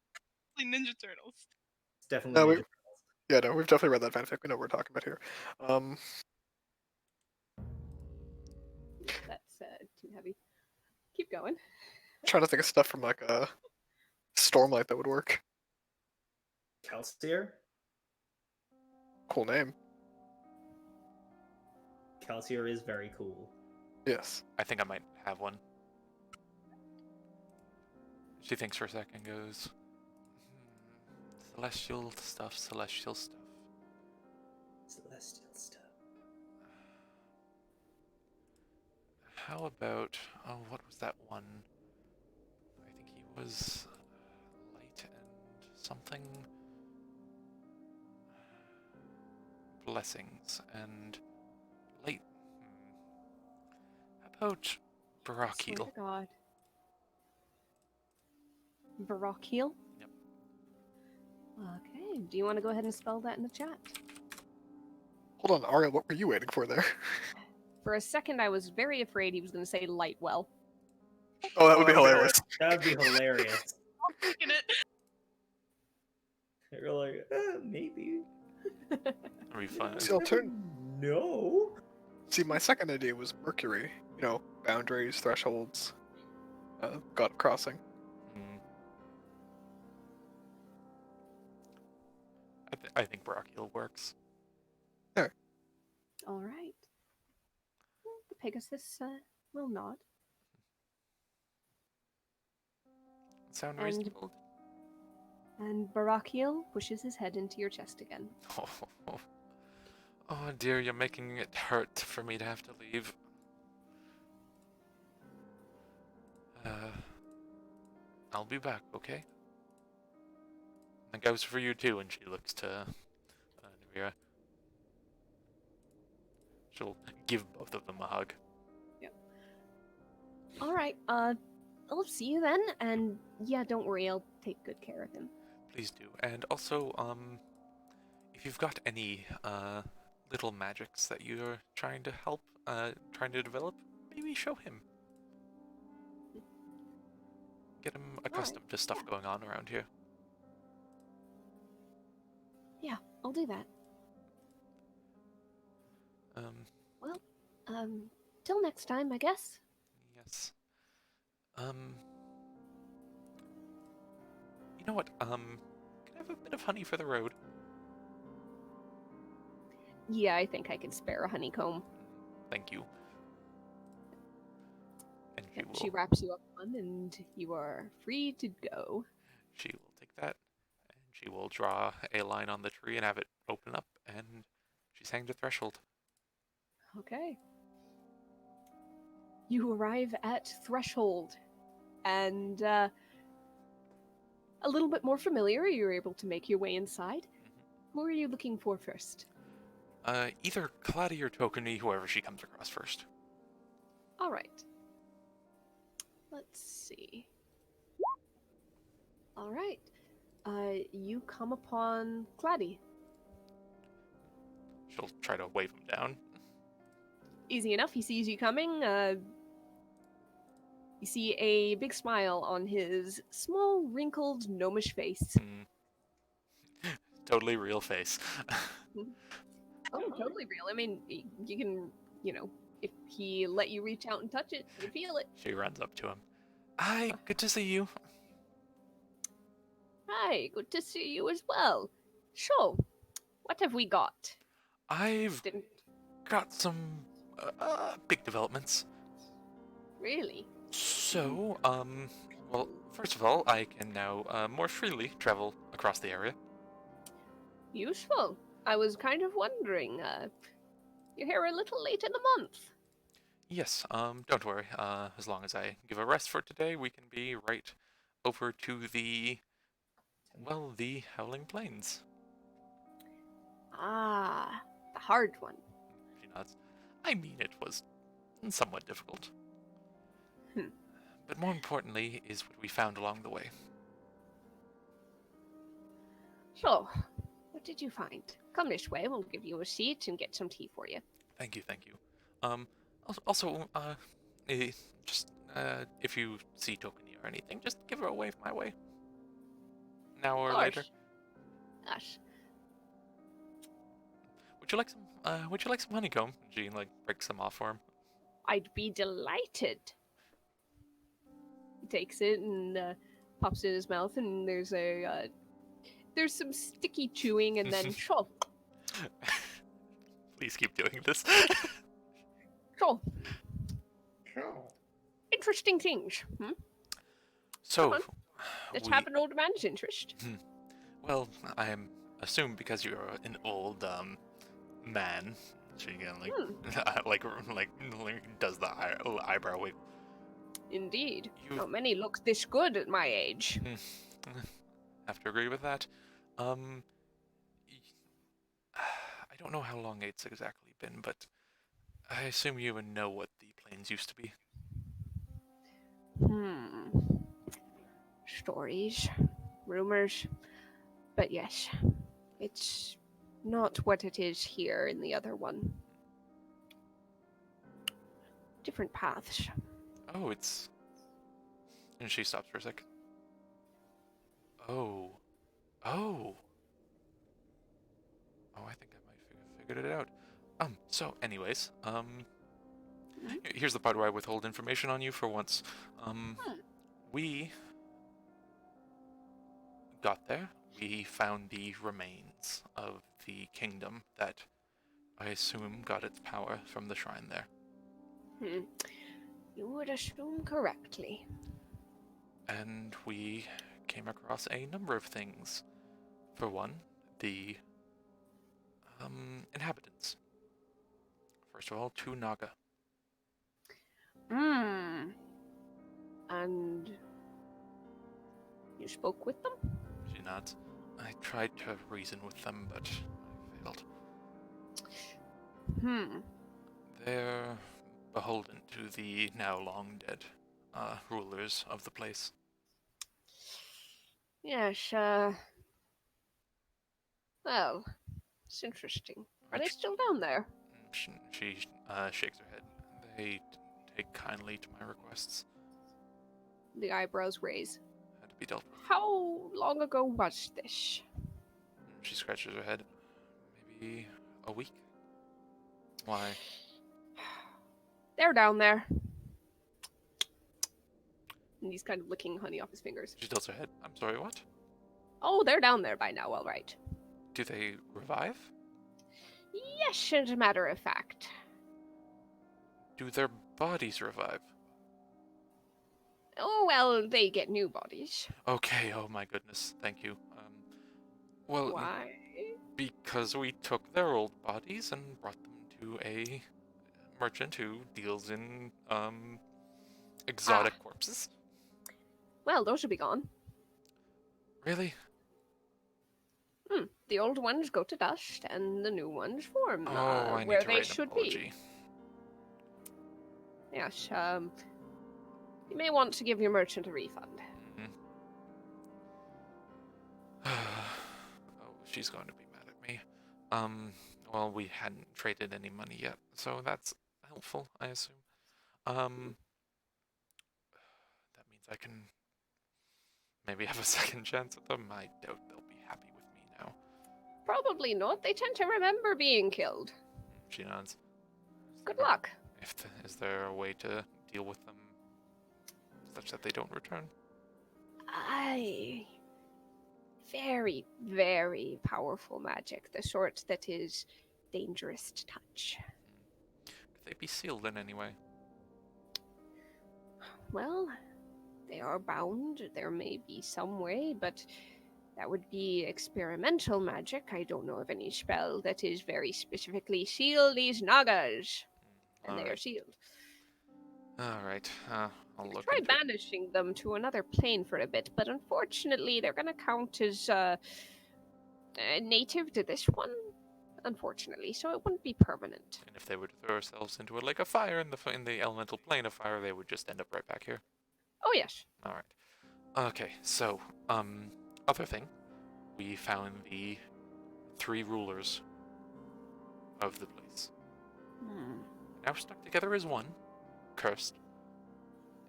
Ninja Turtles. It's definitely No, Ninja Turtles. Yeah, no, we've definitely read that fanfic. We know what we're talking about here. That's too heavy. Keep going. Trying to think of stuff from like Stormlight that would work. Kelsier? Cool name. Kelsier is very cool. Yes. I think I might have one. She thinks for a second, goes, celestial stuff, celestial stuff. Celestial stuff. How about, what was that one? I think he was light and something. Blessings and light. How about Swear Barakiel? to God. Barakiel? Yep. Okay, do you want to go ahead and spell that in the chat? Hold on, Aria, what were you waiting for there? For a second, I was very afraid he was going to say Lightwell. Oh, that would be hilarious. That would be hilarious. I'm taking it. You're like, maybe. That'd be fun. See, I'll turn. No. See, my second idea was Mercury. You know, boundaries, thresholds, God of crossing. I think Barakiel works. There. All right. Well, the Pegasus will nod. Sound And- reasonable? And Barakiel pushes his head into your chest again. Oh dear, you're making it hurt for me to have to leave. I'll be back, okay? That goes for you too, and she looks to Navira. She'll give both of them a hug. All right. I'll see you then. And yeah, don't worry. I'll take good care of him. Please do. And also, if you've got any little magics that you're trying to help, trying to develop, maybe show him. Get him accustomed to stuff going on around here. Yeah, I'll do that. Um, Well, till next time, I guess. Yes. You know what? Can I have a bit of honey for the road? Yeah, I think I can spare a honeycomb. Thank you. And Yep, she wraps you up one, and you are free to go. She will take that, and she will draw a line on the tree and have it open up, and she's hanged the threshold. Okay. You arrive at Threshold, and a little bit more familiar, you're able to make your way inside. Who are you looking for first? Either Claudia or Tokeny, whoever she comes across first. All right. Let's see. All right. You come upon Claddy. She'll try to wave him down. Easy enough. He sees you coming. You see a big smile on his small, wrinkled, gnomish face. Totally real face. Oh, totally real. I mean, you can, if he let you reach out and touch it, you feel it. She runs up to him. Hi, good to see you. Hi, good to see you as well. So, what have we got? I've got some big developments. Really? So, well, first of all, I can now more freely travel across the area. Useful. I was kind of wondering, you're here a little late in the month. Yes, don't worry. As long as I give a rest for today, we can be right over to the Howling Plains. Ah, the hard one. She nods. I mean, it was somewhat difficult. But more importantly is what we found along the way. So, what did you find? Come this way, we'll give you a seat and get some tea for you. Thank you, thank you. Also, if you see Tokeny or anything, just give her a wave my way. Now or later. Gosh. Would you like some honeycomb? She breaks them off for him. I'd be delighted. He takes it and pops it in his mouth, and there's some sticky chewing, and then sure. Please keep doing this. Sure. Interesting things. So, let's have an old man's interest. Well, I assume because you're an old man, she does the eyebrow wig. Indeed. Not many look this good at my age. Have to agree with that. I don't know how long it's exactly been, but I assume you would know what the plains used to be. Stories, rumors, but yes, it's not what it is here in the other one. Different paths. Oh, it's... And she stops for a sec. Oh, I think I might figured it out. So anyways, here's the part where I withhold information on you for once. We got there. We found the remains of the kingdom that I assume got its power from the shrine there. You would assume correctly. And we came across a number of things. For one, the inhabitants. First of all, 2 Naga. And you spoke with them? She nods. I tried to reason with them, but I failed. They're beholden to the now long dead rulers of the place. Yes, well, it's interesting. Are they still down there? She shakes her head. They take kindly to my requests. The eyebrows raise. Had to be dealt with. How long ago was this? She scratches her head. Maybe a week? Why? They're down there. And he's kind of licking honey off his fingers. She tilts her head. I'm sorry, what? Oh, they're down there by now, all right. Do they revive? Yes, as a matter of fact. Do their bodies revive? Oh, well, they get new bodies. Okay, oh my goodness, thank you. Well, Why? because we took their old bodies and brought them to a merchant who deals in, exotic corpses. Well, those should be gone. Really? The old ones go to dust, and the new ones form Oh, I need where to they write an should apology. be. Yes, you may want to give your merchant a refund. Oh, she's going to be mad at me. Well, we hadn't traded any money yet, so that's helpful, I assume. That means I can maybe have a second chance at them. I doubt they'll be happy with me now. Probably not. They tend to remember being killed. She nods. Good luck. Is there a way to deal with them such that they don't return? Very, very powerful magic. The sort that is dangerous to touch. Could they be sealed in any way? Well, they are bound. There may be some way, but that would be experimental magic. I don't know of any spell that is very specifically seal these nagas. And they are sealed. Alright, I'll look Try into it. banishing them to another plane for a bit, but unfortunately they're going to count as native to this one, unfortunately, so it wouldn't be permanent. And if they were to throw ourselves into a lake of fire in the elemental plane of fire, they would just end up right back here. Oh, yes. Alright. Okay, so, other thing. We found the 3 rulers of the place. Now stuck together as one, cursed,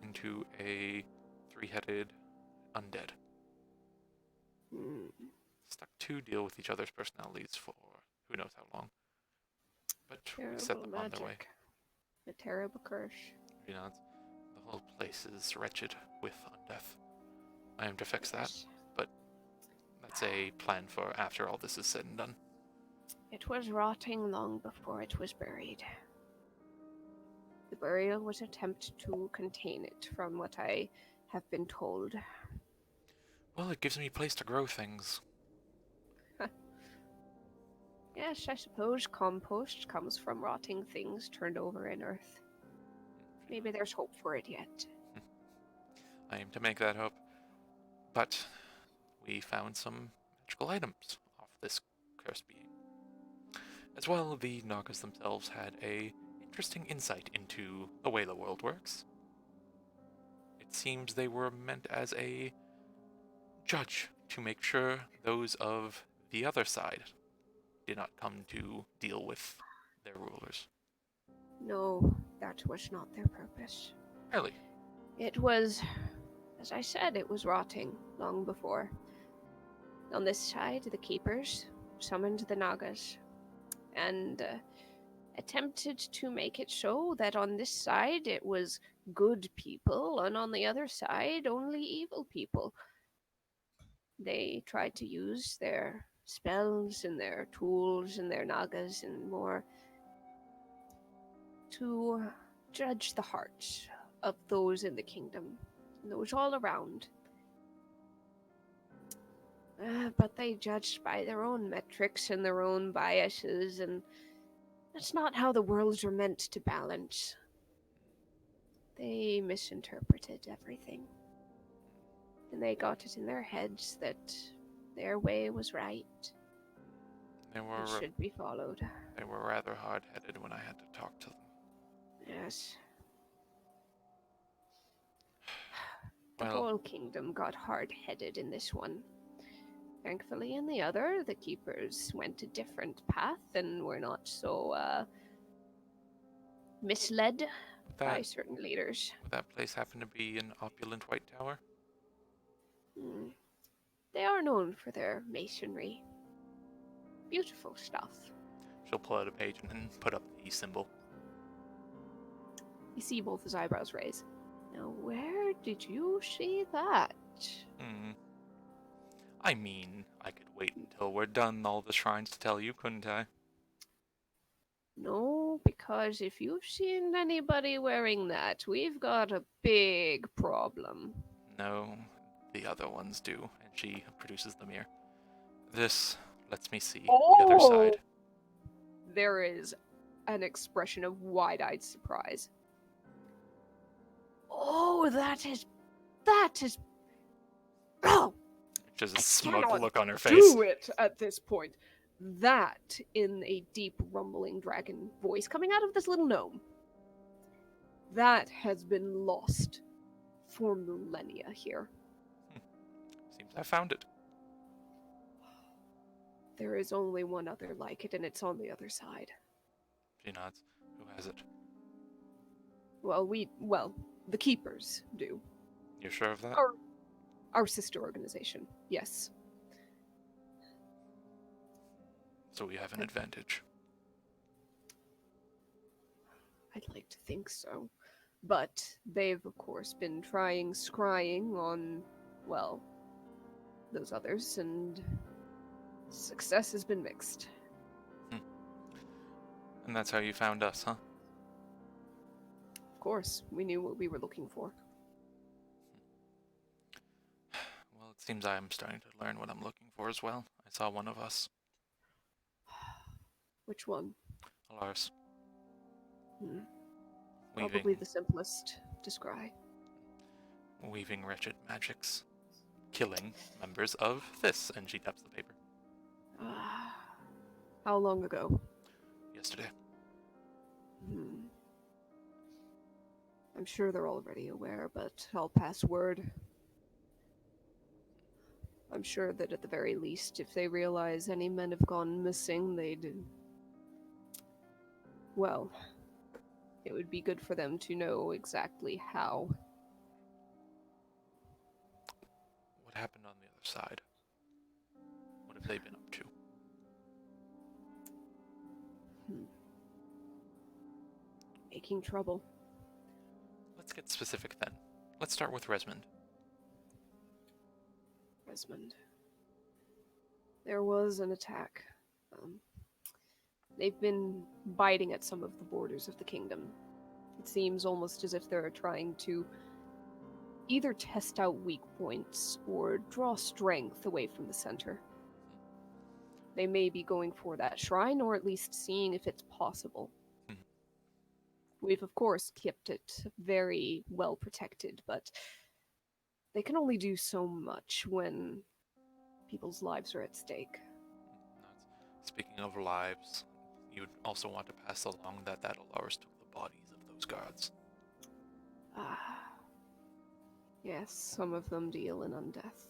into a 3-headed undead. Stuck to deal with each other's personalities for who knows how long. But we set them on their way. A terrible curse. You know, the whole place is wretched with undeath. I am to fix that, but that's a plan for after all this is said and done. It was rotting long before it was buried. The burial was an attempt to contain it, from what I have been told. Well, it gives me a place to grow things. Yes, I suppose compost comes from rotting things turned over in earth. Maybe there's hope for it yet. I aim to make that hope. But we found some magical items off this cursed being. As well, the Nagas themselves had a interesting insight into the way the world works. It seems they were meant as a judge to make sure those of the other side did not come to deal with their rulers. No, that was not their purpose. Really? It was, as I said, it was rotting long before. On this side, the keepers summoned the Nagas and attempted to make it so that on this side it was good people, and on the other side only evil people. They tried to use their spells and their tools and their Nagas and more to judge the hearts of those in the kingdom, and those all around. But they judged by their own metrics and their own biases, and that's not how the worlds are meant to balance. They misinterpreted everything. And they got it in their heads that their way was right. They It were should be followed. they were rather hard-headed when I had to talk to them. Yes. The Well, whole kingdom got hard-headed in this one. Thankfully, in the other, the keepers went a different path and were not so misled by certain leaders. would that place happen to be an opulent white tower? They are known for their masonry. Beautiful stuff. She'll pull out a page and then put up the symbol. You see both his eyebrows raise. Now, where did you see that? I mean, I could wait until we're done all the shrines to tell you, couldn't I? No, because if you've seen anybody wearing that, we've got a big problem. No, the other ones do. And she produces the mirror. This lets me see the other side. There is an expression of wide-eyed surprise. Oh, that is... Oh! Just a I smug cannot look on her face. Do it at this point. That, in a deep, rumbling dragon voice coming out of this little gnome, that has been lost for millennia here. Seems I found it. There is only one other like it, and it's on the other side. She nods. Who has it? Well, the Keepers do. You sure of that? Our sister organization, yes. So we have an advantage. I'd like to think so. But they've, of course, been trying scrying on, well, those others, and success has been mixed. And that's how you found us, huh? Of course, we knew what we were looking for. Well, it seems I am starting to learn what I'm looking for as well. I saw one of us. Which one? Lars. Probably the simplest to scry. Weaving wretched magics. Killing members of this. And she taps the paper. How long ago? Yesterday. I'm sure they're already aware, but I'll pass word. I'm sure that at the very least, if they realize any men have gone missing, they'd... Well, it would be good for them to know exactly how. What happened on the other side? What have they been up to? Making trouble. Let's get specific then. Let's start with Resmond. Resmond. There was an attack. They've been biting at some of the borders of the kingdom. It seems almost as if they're trying to either test out weak points or draw strength away from the center. They may be going for that shrine, or at least seeing if it's possible. We've, of course, kept it very well protected, but they can only do so much when people's lives are at stake. Speaking of lives, you'd also want to pass along that Lars took the bodies of those guards. Yes, some of them deal in undeath.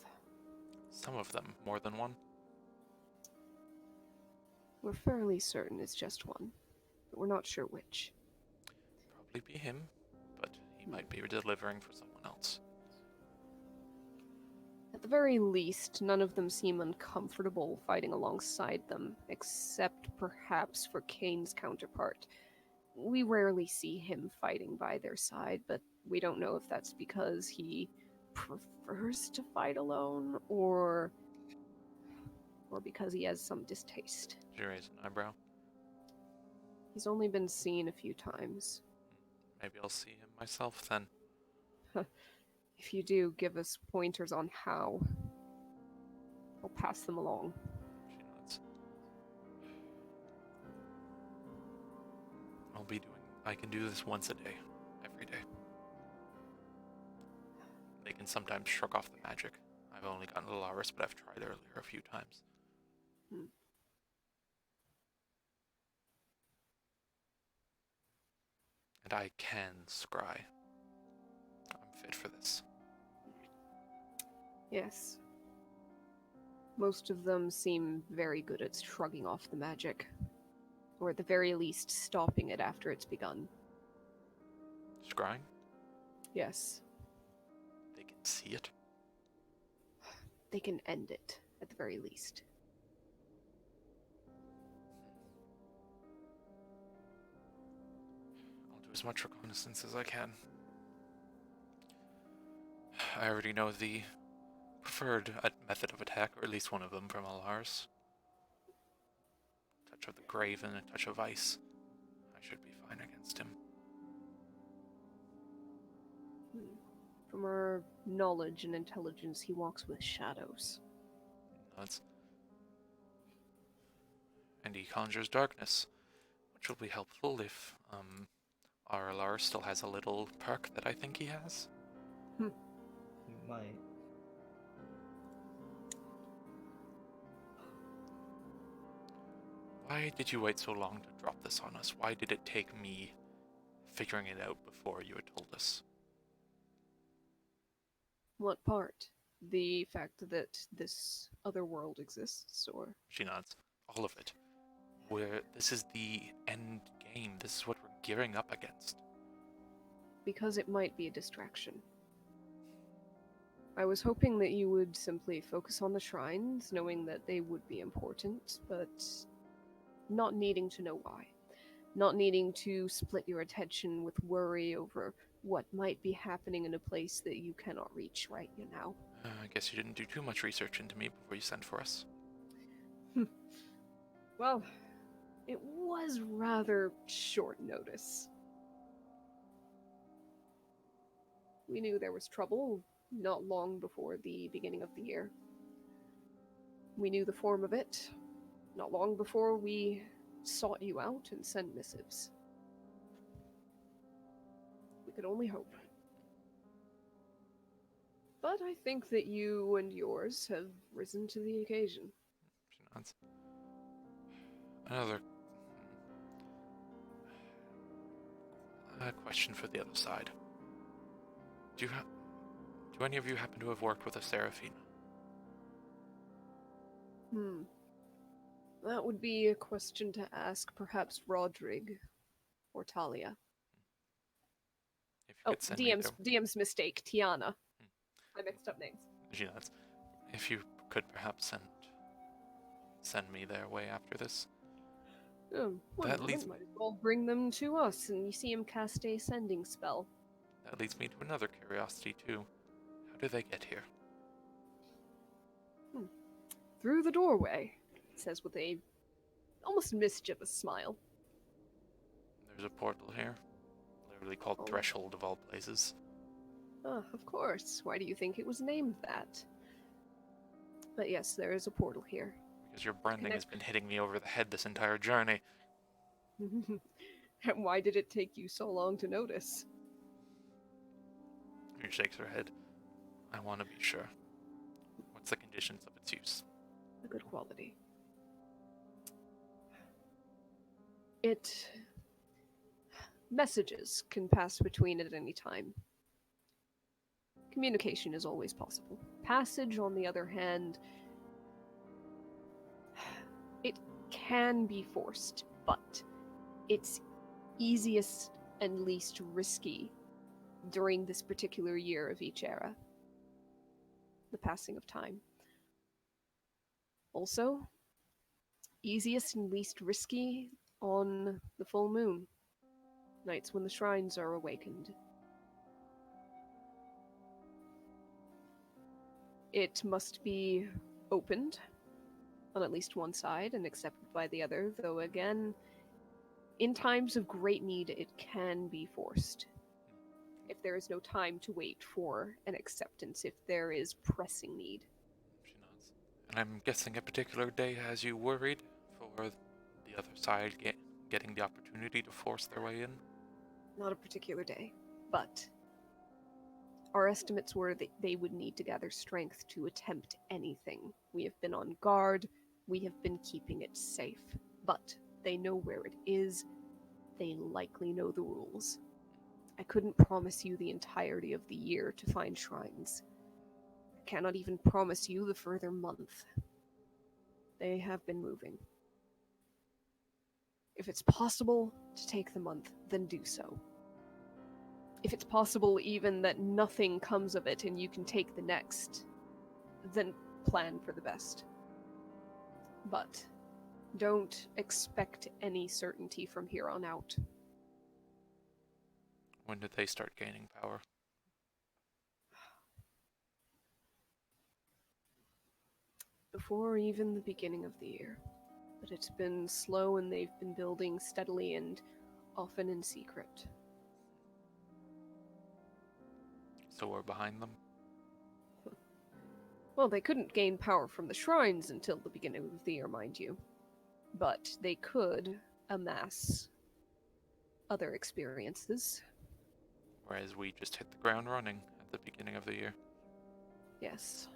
Some of them, more than one? We're fairly certain it's just one, but we're not sure which. Probably be him, but he might be delivering for someone else. At the very least, none of them seem uncomfortable fighting alongside them, except perhaps for Kane's counterpart. We rarely see him fighting by their side, but we don't know if that's because he prefers to fight alone, or because he has some distaste. Did you raise an eyebrow? He's only been seen a few times. Maybe I'll see him myself then. If you do, give us pointers on how. I'll pass them along. She nods. I can do this once a day, every day. They can sometimes shrug off the magic. I've only gotten Lars, but I've tried earlier a few times. And I can scry. I'm fit for this. Yes. Most of them seem very good at shrugging off the magic. Or at the very least, stopping it after it's begun. Scrying? Yes. They can see it? They can end it, at the very least. I'll do as much reconnaissance as I can. I already know the preferred method of attack, or at least one of them from Alars. Touch of the grave and a touch of ice. I should be fine against him. From our knowledge and intelligence, he walks with shadows. Nods. And he conjures darkness, which will be helpful if our Alars still has a little perk that I think he has. He might. Why did you wait so long to drop this on us? Why did it take me figuring it out before you had told us? What part? The fact that this other world exists, or? She nods. All of it. This is the end game. This is what we're gearing up against. Because it might be a distraction. I was hoping that you would simply focus on the shrines, knowing that they would be important, but not needing to know why. Not needing to split your attention with worry over what might be happening in a place that you cannot reach right now. I guess you didn't do too much research into me before you sent for us. Well, it was rather short notice. We knew there was trouble not long before the beginning of the year. We knew the form of it not long before we sought you out and sent missives. We could only hope. But I think that you and yours have risen to the occasion. She nods. Another question for the other side. Do any of you happen to have worked with a Seraphina? That would be a question to ask perhaps Rodrig or Talia. If you could send me DM's mistake, Tiana. I mixed up names. She nods. If you could perhaps send me their way after this. Might as well bring them to us, and you see him cast a sending spell. That leads me to another curiosity too. How do they get here? Through the doorway, he says with a almost mischievous smile. There's a portal here, literally called Threshold of all places. Of course. Why do you think it was named that? But yes, there is a portal here. Because your branding has been hitting me over the head this entire journey. And why did it take you so long to notice? She shakes her head. I want to be sure. What's the conditions of its use? A good quality. Messages can pass between at any time. Communication is always possible. Passage, on the other hand, it can be forced, but it's easiest and least risky during this particular year of each era. The passing of time. Also, easiest and least risky on the full moon. Nights when the shrines are awakened. It must be opened on at least one side and accepted by the other, though again, in times of great need, it can be forced. If there is no time to wait for an acceptance, if there is pressing need. She nods. And I'm guessing a particular day has you worried for the other side getting the opportunity to force their way in? Not a particular day, but our estimates were that they would need to gather strength to attempt anything. We have been on guard, we have been keeping it safe, but they know where it is, they likely know the rules. I couldn't promise you the entirety of the year to find shrines. I cannot even promise you the further month. They have been moving. If it's possible to take the month, then do so. If it's possible even that nothing comes of it and you can take the next, then plan for the best. But don't expect any certainty from here on out. When did they start gaining power? Before even the beginning of the year. But it's been slow and they've been building steadily and often in secret. So we're behind them? Well, they couldn't gain power from the shrines until the beginning of the year, mind you. But they could amass other experiences. Whereas we just hit the ground running at the beginning of the year. Yes.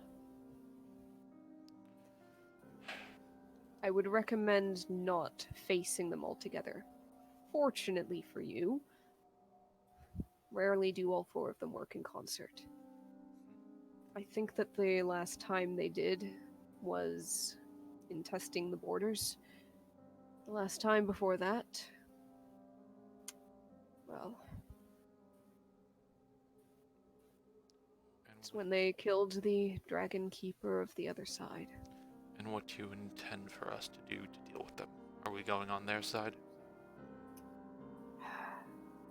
I would recommend not facing them all together. Fortunately for you, rarely do all four of them work in concert. I think that the last time they did was in testing the borders. The last time before that, well, it's when they killed the Dragon Keeper of the other side. And what do you intend for us to do to deal with them? Are we going on their side?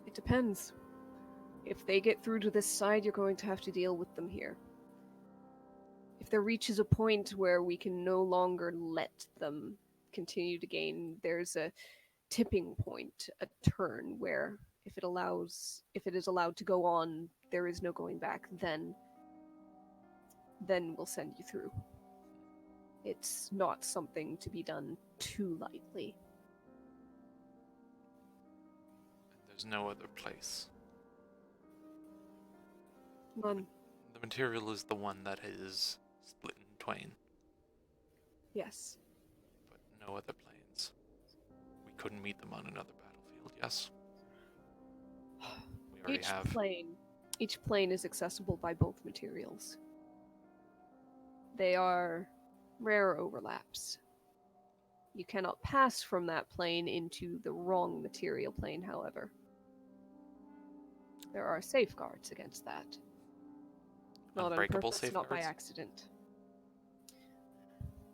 It depends. If they get through to this side, you're going to have to deal with them here. If there reaches a point where we can no longer let them continue to gain, there's a tipping point, a turn where if it is allowed to go on, there is no going back, then we'll send you through. It's not something to be done too lightly. And there's no other place. None. The material is the one that is split in twain. Yes. But no other planes. We couldn't meet them on another battlefield, yes? We already have. Each plane is accessible by both materials. They are rare overlaps. You cannot pass from that plane into the wrong material plane, however. There are safeguards against that. Not on Unbreakable purpose, not by safeguards? accident.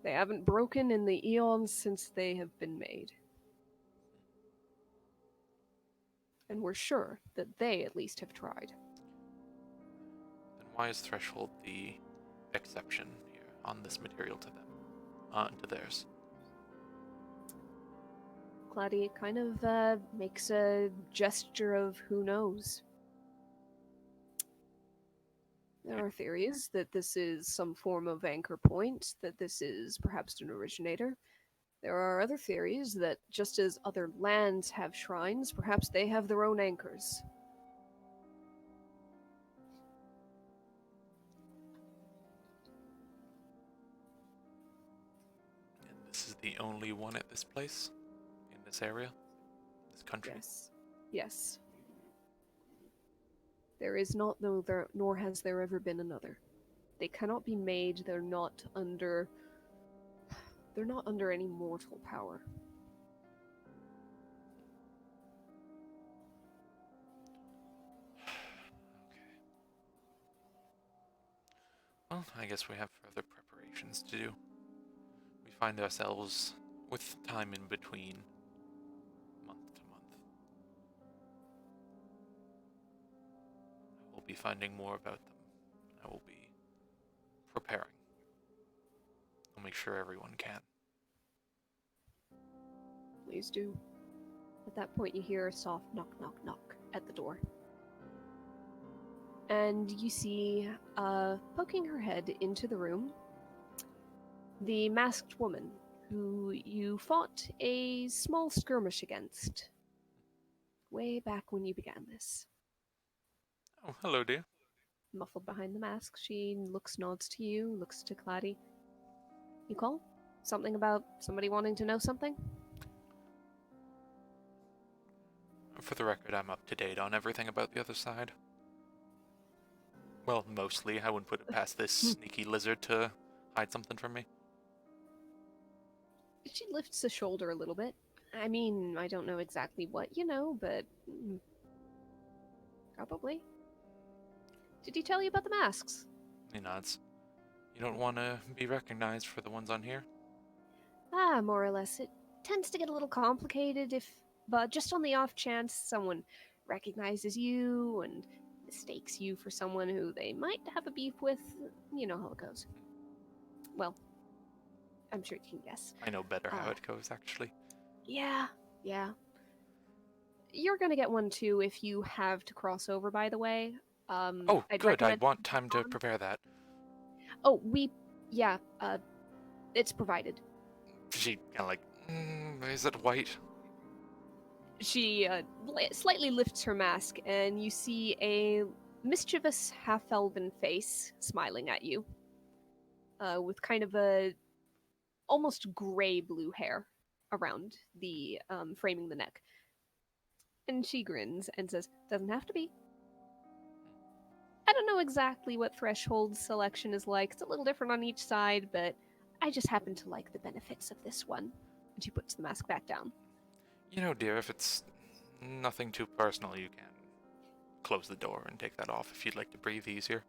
They haven't broken in the eons since they have been made. And we're sure that they at least have tried. Then why is Threshold the exception here on this material to them? To theirs? Claudia kind of makes a gesture of who knows. There are theories that this is some form of anchor point, that this is perhaps an originator. There are other theories that just as other lands have shrines, perhaps they have their own anchors. And this is the only one at this place? In this area? This country? Yes. Yes. There is not, nor has there ever been another. They cannot be made, they're not under any mortal power. Well, I guess we have further preparations to do. We find ourselves with time in between, month to month. I will be finding more about them. I will be preparing. I'll make sure everyone can. Please do. At that point, you hear a soft knock, knock, knock at the door. And you see, poking her head into the room, the masked woman who you fought a small skirmish against way back when you began this. Oh, hello, dear. Muffled behind the mask, she looks, nods to you, looks to Clady. You call? Something about somebody wanting to know something? For the record, I'm up to date on everything about the other side. Well, mostly. I wouldn't put it past this sneaky lizard to hide something from me. She lifts a shoulder a little bit. I mean, I don't know exactly what you know, but probably. Did he tell you about the masks? He nods. You don't want to be recognized for the ones on here? Ah, more or less. It tends to get a little complicated but just on the off chance someone recognizes you and mistakes you for someone who they might have a beef with. You know how it goes. Well, I'm sure you can guess. I know better how it goes, actually. Yeah. You're gonna get one too if you have to cross over, by the way. Oh, I'd good. I recommend want time to prepare that. Oh, it's provided. She kind of like, is it white? She slightly lifts her mask, and you see a mischievous half-elven face smiling at you, with kind of a almost gray-blue hair around the framing the neck. And she grins and says, "Doesn't have to be." I don't know exactly what threshold selection is like. It's a little different on each side, but I just happen to like the benefits of this one. And she puts the mask back down. You know, dear, if it's nothing too personal, you can close the door and take that off if you'd like to breathe easier.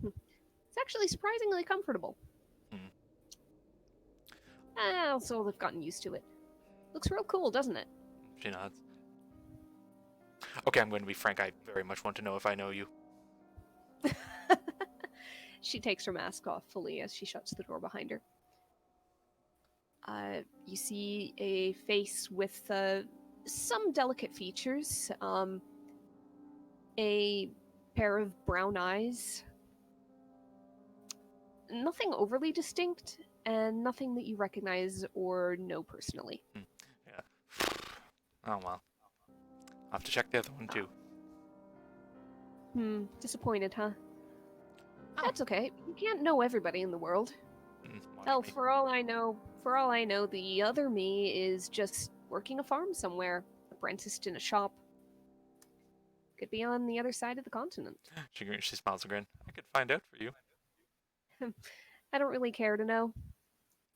It's actually surprisingly comfortable. Also, they've gotten used to it. Looks real cool, doesn't it? She nods. Okay, I'm going to be frank. I very much want to know if I know you. She takes her mask off fully as she shuts the door behind her. You see a face with some delicate features, a pair of brown eyes. Nothing overly distinct, and nothing that you recognize or know personally. Yeah. Oh, well. I'll have to check the other one, too. Disappointed, huh? That's okay. You can't know everybody in the world. Hell, for all I know, the other me is just working a farm somewhere, apprenticed in a shop. Could be on the other side of the continent. She smiles a grin. I could find out for you. I don't really care to know.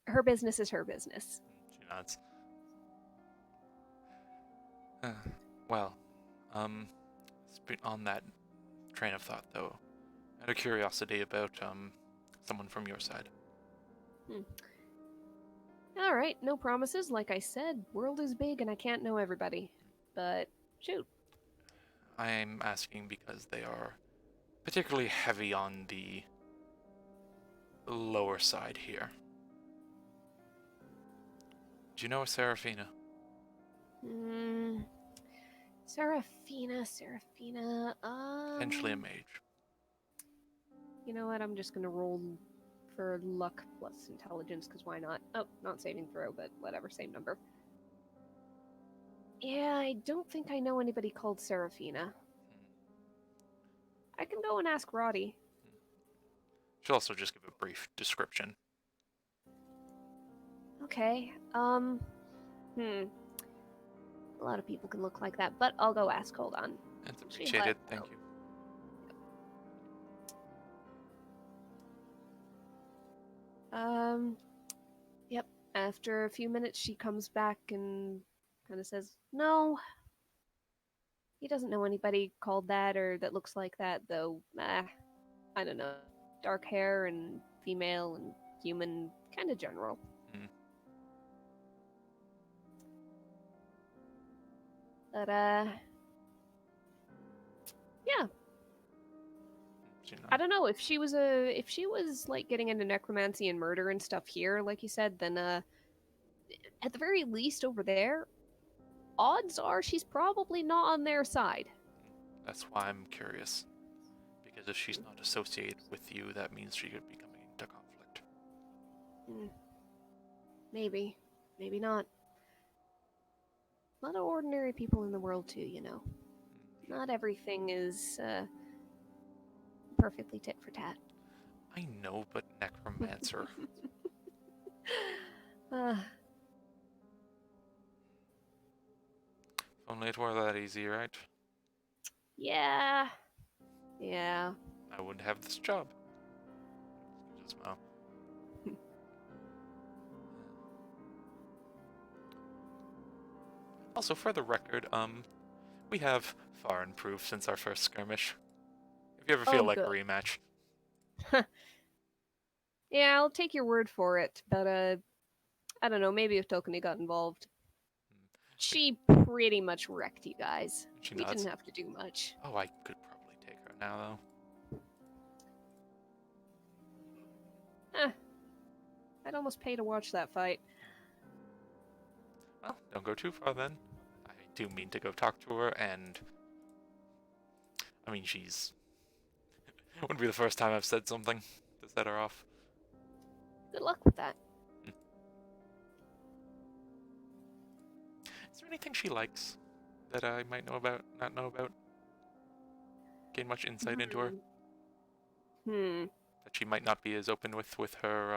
Her business is her business. She nods. Well, on that train of thought, though, I had a curiosity about, someone from your side. Alright, no promises. Like I said, world is big and I can't know everybody. But, shoot. I'm asking because they are particularly heavy on the lower side here. Do you know a Seraphina? Seraphina. Potentially a mage. You know what? I'm just gonna roll for luck plus intelligence, because why not? Oh, not saving throw, but whatever, same number. Yeah, I don't think I know anybody called Seraphina. I can go and ask Roddy. She'll also just give a brief description. Okay, a lot of people can look like that, but I'll go ask, hold on. It's appreciated, thank you. Yep. After a few minutes, she comes back and kind of says, "No, he doesn't know anybody called that or that looks like that, though. I don't know. Dark hair and female and human, kind of general." But, yeah. I don't know, if she was like getting into necromancy and murder and stuff here, like you said, then at the very least over there, odds are she's probably not on their side. That's why I'm curious. Because if she's not associated with you, that means she could be coming into conflict. Maybe. Maybe not. A lot of ordinary people in the world too, you know. Not everything is perfectly tit for tat. I know, but necromancer. uh, If only it were that easy, right? Yeah. I wouldn't have this job. Just smile. Also, for the record, we have far improved since our first skirmish. If you ever feel like good. a rematch. Yeah, I'll take your word for it, but I don't know, maybe if Tokenie got involved. She pretty much wrecked you guys. She We nods. didn't have to do much. Oh, I could probably take her now, I'd almost pay to watch that fight. though. Well, don't go too far then. I do mean to go talk to her, and I mean, she's wouldn't be the first time I've said something to set her off. Good luck with that. Is there anything she likes that I might not know about? Gain much insight into her that she might not be as open with her.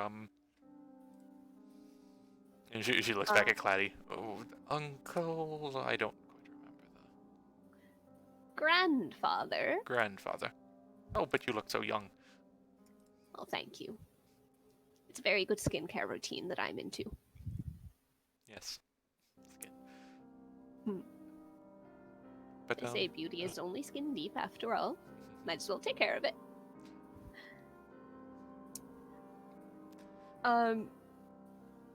And she looks back at Claddy. Oh, uncle. I don't quite remember the Grandfather. grandfather. Oh, but you look so young. Well, thank you. It's a very good skincare routine that I'm into. Yes. Hmm. But They say beauty is only skin deep after all. Might as well take care of it.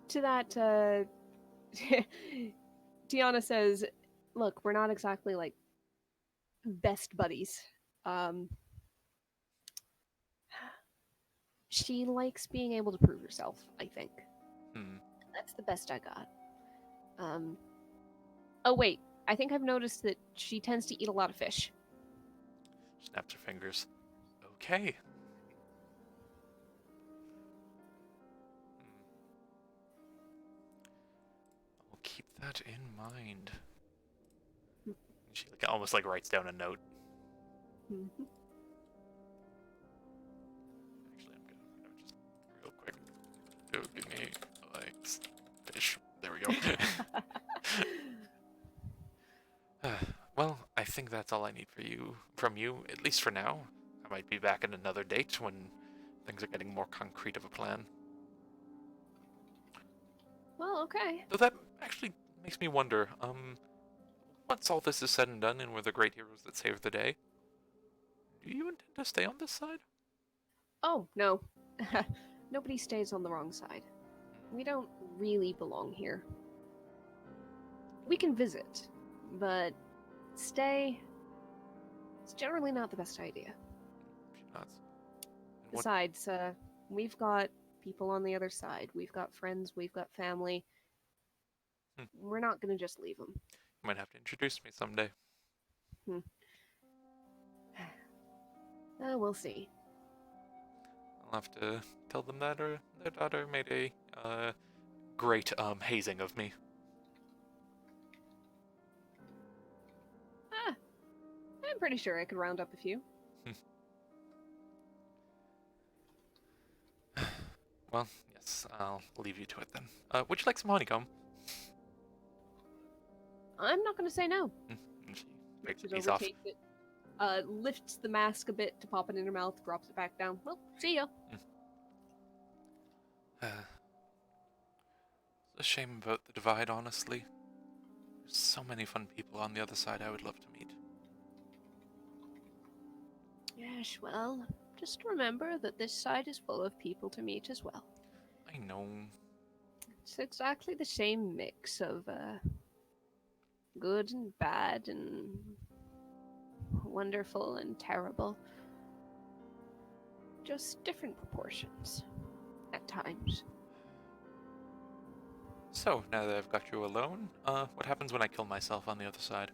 To that, Tiana says, look, we're not exactly like best buddies. She likes being able to prove herself, I think. That's the best I got. Oh wait, I think I've noticed that she tends to eat a lot of fish. Snaps her fingers. Okay. I'll keep that in mind. She almost writes down a note. Mm-hmm. Actually, I'm gonna just real quick. Go give me fish. There we go. Well, I think that's all I need from you, at least for now. I might be back at another date when things are getting more concrete of a plan. Well, okay. Though that actually makes me wonder, once all this is said and done and we're the great heroes that save the day, do you intend to stay on this side? Oh, no. Nobody stays on the wrong side. We don't really belong here. We can visit, but stay, it's generally not the best idea. She nods. Besides, we've got people on the other side. We've got friends, we've got family. We're not going to just leave them. You might have to introduce me someday. We'll see. I'll have to tell them that their daughter made a great hazing of me. I'm pretty sure I could round up a few. Well, yes, I'll leave you to it then. Would you like some honeycomb? I'm not going to say no. She breaks a Reaches piece over, off. takes it, lifts the mask a bit to pop it in her mouth, drops it back down. Well, see ya. It's a shame about the divide, honestly. There's so many fun people on the other side I would love to meet. Yes, well, just remember that this side is full of people to meet as well. I know. It's exactly the same mix of good and bad and wonderful and terrible. Just different proportions at times. So, now that I've got you alone, what happens when I kill myself on the other side?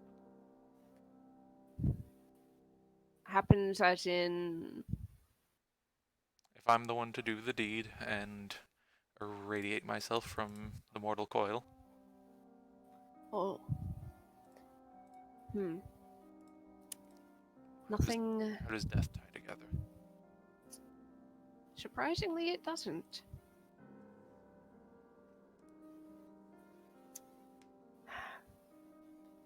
Happens as in... If I'm the one to do the deed and irradiate myself from the mortal coil. Oh. Nothing... How does death tie together? Surprisingly, it doesn't.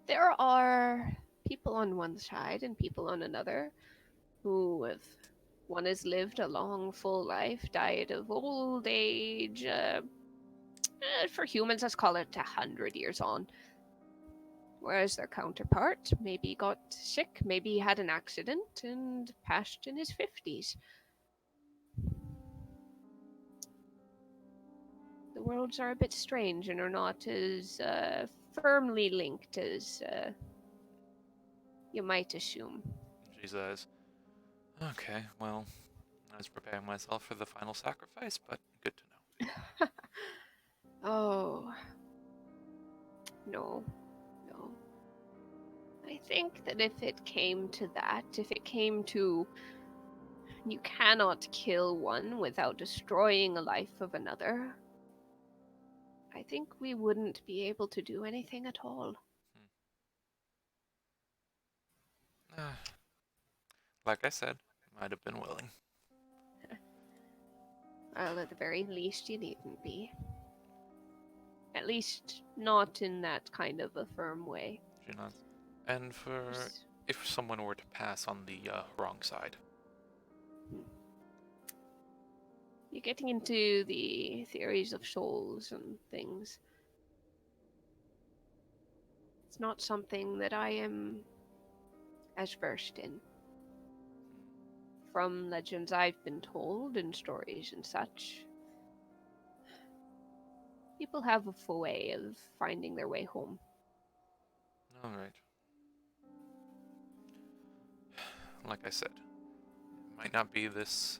There are people on one side and people on another who, if one has lived a long, full life, died of old age, for humans, let's call it 100 years on. Whereas their counterpart maybe got sick, maybe had an accident, and passed in his 50s. The worlds are a bit strange and are not as firmly linked as you might assume. She says, okay, well, I was preparing myself for the final sacrifice, but good to know. Oh. No. No. I think that if it came to that, if it came to you cannot kill one without destroying a life of another, I think we wouldn't be able to do anything at all. Like I said, might have been willing. Well, at the very least, you needn't be. At least, not in that kind of a firm way. She nods. And if someone were to pass on the wrong side. You're getting into the theories of souls and things. It's not something that I am as versed in. From legends I've been told and stories and such, people have a way of finding their way home. All right. Like I said, it might not be this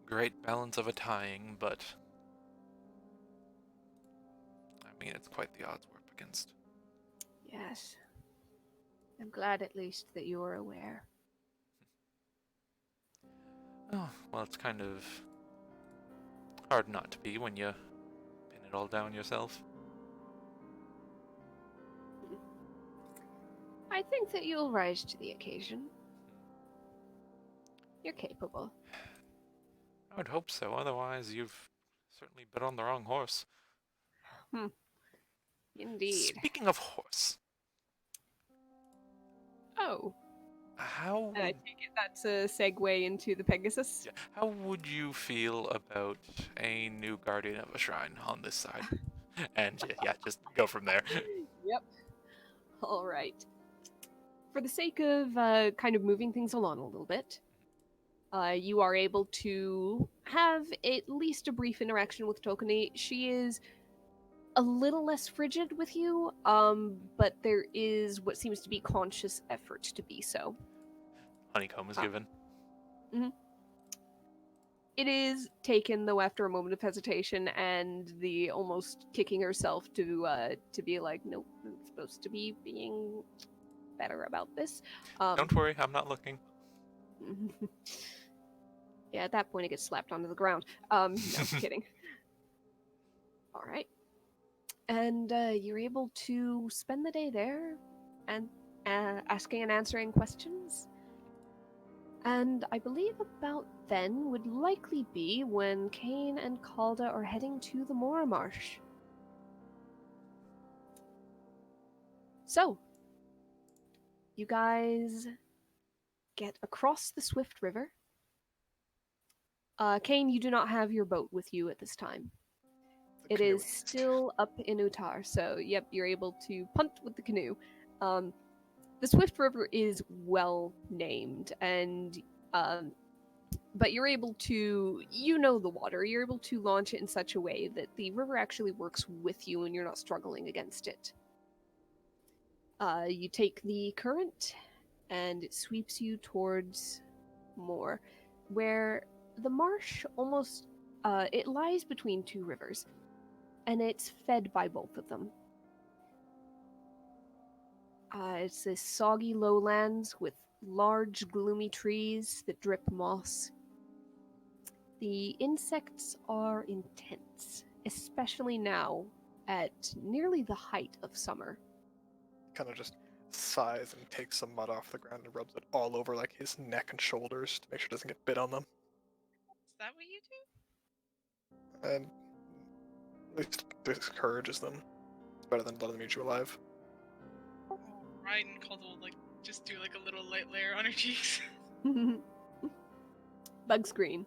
great balance of a tying, but I mean, it's quite the odds we're up against. Yes. I'm glad at least that you are aware. Oh, well, it's kind of hard not to be when you pin it all down yourself. I think that you'll rise to the occasion. You're capable. I would hope so, otherwise you've certainly bet on the wrong horse. Indeed. Speaking of horse, Oh. how And I would, take it that's a segue into the Pegasus? yeah, how would you feel about a new guardian of a shrine on this side? And yeah, just go from there. Yep. All right. For the sake of kind of moving things along a little bit, you are able to have at least a brief interaction with Tokani. She is a little less frigid with you, but there is what seems to be conscious effort to be so. Honeycomb is given. It is taken, though, after a moment of hesitation and the almost kicking herself to be like, nope, I'm supposed to be being better about this. Don't worry, I'm not looking. Yeah, at that point it gets slapped onto the ground. No, kidding. All right. And you're able to spend the day there and asking and answering questions. And I believe about then would likely be when Kane and Calda are heading to the Mora Marsh. So, you guys get across the Swift River. Kane, you do not have your boat with you at this time. It is still up in Uttar, so yep, you're able to punt with the canoe. The Swift River is well named, and but you're able to, you know the water, you're able to launch it in such a way that the river actually works with you and you're not struggling against it. You take the current, and it sweeps you towards more, where the marsh almost, it lies between two rivers, and it's fed by both of them. It's this soggy lowlands with large, gloomy trees that drip moss. The insects are intense, especially now at nearly the height of summer. Kind of just sighs and takes some mud off the ground and rubs it all over like his neck and shoulders to make sure it doesn't get bit on them. Is that what you do? And at least discourages them. It's better than letting them eat you alive. Oh, right, and Calder will like just do like a little light layer on her cheeks. Bug screen.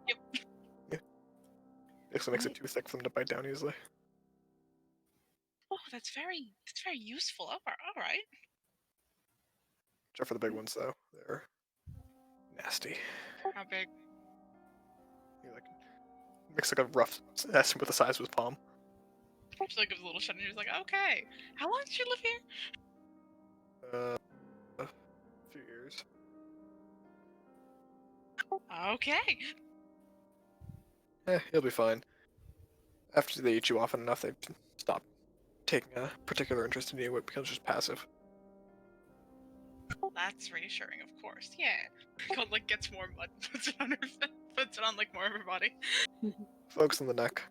Yep. It makes it too thick for them to bite down easily. Oh, that's very useful. All right. Except for the big ones, though. They're nasty. How big? You like mix like a rough estimate with the size of his palm. She like gives a little shut and she's like, okay. How long did you live here? A few years. Okay. He'll be fine. After they eat you often enough, they stop taking a particular interest in you. It becomes just passive. That's reassuring, of course. Yeah. Gold like gets more mud, puts it on her, puts it on like more of her body. Focus on the neck.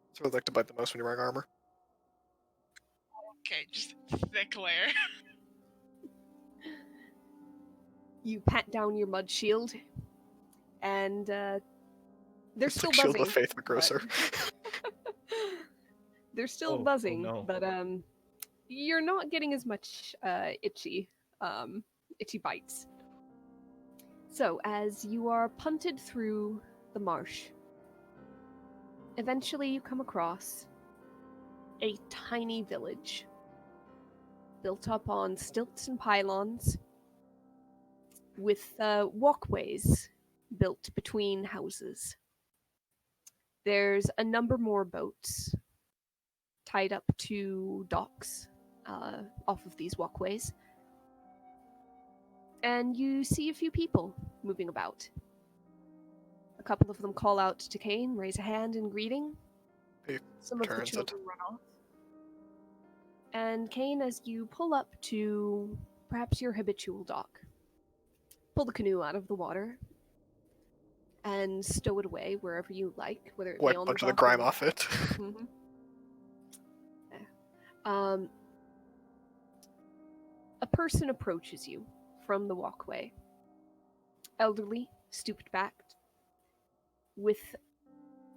That's where they like to bite the most when you're wearing armor. Okay, just thick layer. You pat down your mud shield, and they're It's still like Shield buzzing. of Faith but- McGrosser. They're still Oh buzzing, no. but you're not getting as much itchy bites. So as you are punted through the marsh, eventually you come across a tiny village built up on stilts and pylons with walkways built between houses. There's a number more boats tied up to docks off of these walkways. And you see a few people moving about. A couple of them call out to Kane, raise a hand in greeting. He Some of the turns it. children run off. And Kane, as you pull up to perhaps your habitual dock, pull the canoe out of the water and stow it away wherever you like, whether it be Wipe on a bunch the of the dock or grime the- off it. Mhm. Yeah. A person approaches you from the walkway. Elderly, stooped backed, with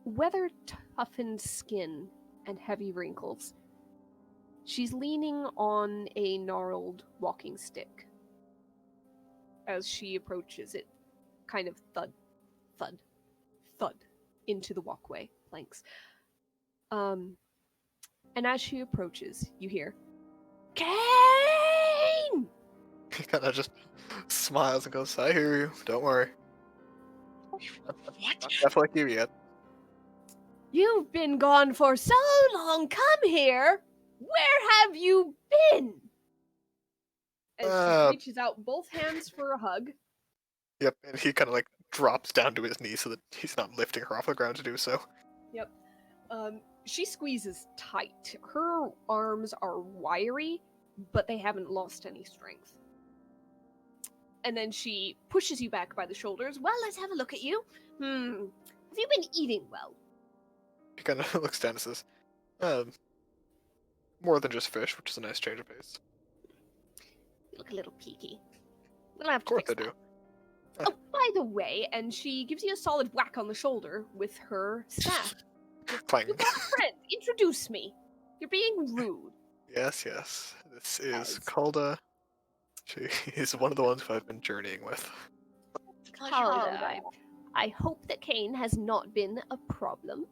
weather toughened skin and heavy wrinkles. She's leaning on a gnarled walking stick. As she approaches, it kind of thud, thud, thud into the walkway planks. And as she approaches, you hear, Kane! He kind of just smiles and goes, I hear you. Don't worry. What? Not deaf like you yet. You've been gone for so long. Come here. Where have you been? As she reaches out both hands for a hug. Yep, and he kind of like drops down to his knees so that he's not lifting her off the ground to do so. Yep. She squeezes tight. Her arms are wiry, but they haven't lost any strength. And then she pushes you back by the shoulders. Well, let's have a look at you. Have you been eating well? He kind of looks down and says, more than just fish, which is a nice change of pace. You look a little peaky. We'll have Of to course fix I do. that. Oh, by the way, and she gives you a solid whack on the shoulder with her staff. Clang. You've got a friend. Introduce me. You're being rude. Yes, yes. This is Yes. Calda. She is one of the ones who I've been journeying with. Calda, I hope that Kane has not been a problem.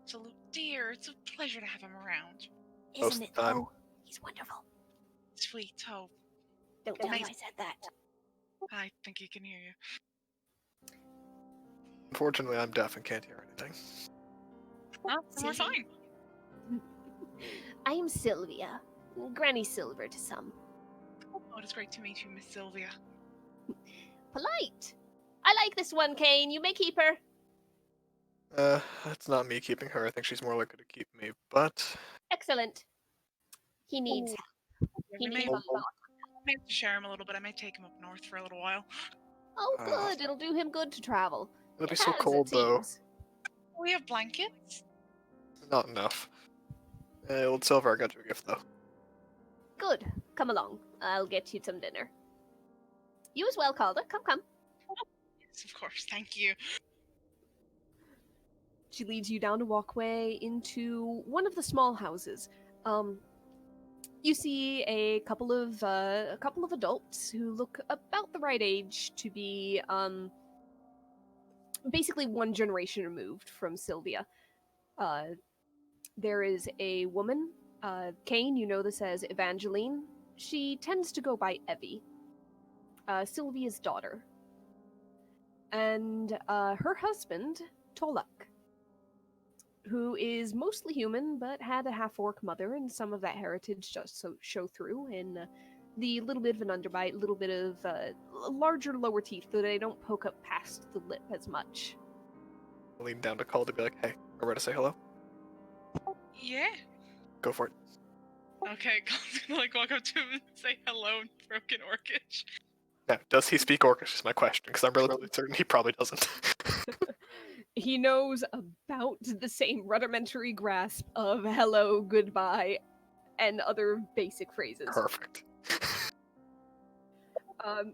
Absolute dear. It's a pleasure to have him around. Most Isn't of it, the time. though? He's wonderful. Sweet. Oh, Don't tell him I Amazing. said that. I think he can hear you. Unfortunately, I'm deaf and can't hear anything. Well, then we're See? fine. I am Sylvia. Granny Silver to some. Oh, it is great to meet you, Miss Sylvia. Polite. I like this one, Kane. You may keep her. That's not me keeping her. I think she's more likely to keep me, but Excellent. He needs help. Yeah, He we needs may, a lot. may have to share him a little bit. I may take him up north for a little while. Oh, Uh, good. It'll do him good to travel. it'll be It so has, it cold though. seems. We have blankets. Not enough. Old Silver, I got you a gift though. Good. Come along. I'll get you some dinner. You as well, Calder. Come, come. Yes, of course. Thank you. She leads you down a walkway into one of the small houses. You see a couple of adults who look about the right age to be basically one generation removed from Sylvia. There is a woman, Kane. You know this as Evangeline. She tends to go by Evie, Sylvia's daughter, and her husband Tolak. who is mostly human but had a half-orc mother, and some of that heritage does show through in the little bit of an underbite, little bit of larger lower teeth, so they don't poke up past the lip as much. Lean down to call to be like, hey, remember to say hello? Yeah. Go for it. Okay, Colin's gonna like walk up to him and say hello in broken Orcish. Now, does he speak Orcish is my question, because I'm relatively certain he probably doesn't. He knows about the same rudimentary grasp of hello, goodbye, and other basic phrases. Perfect.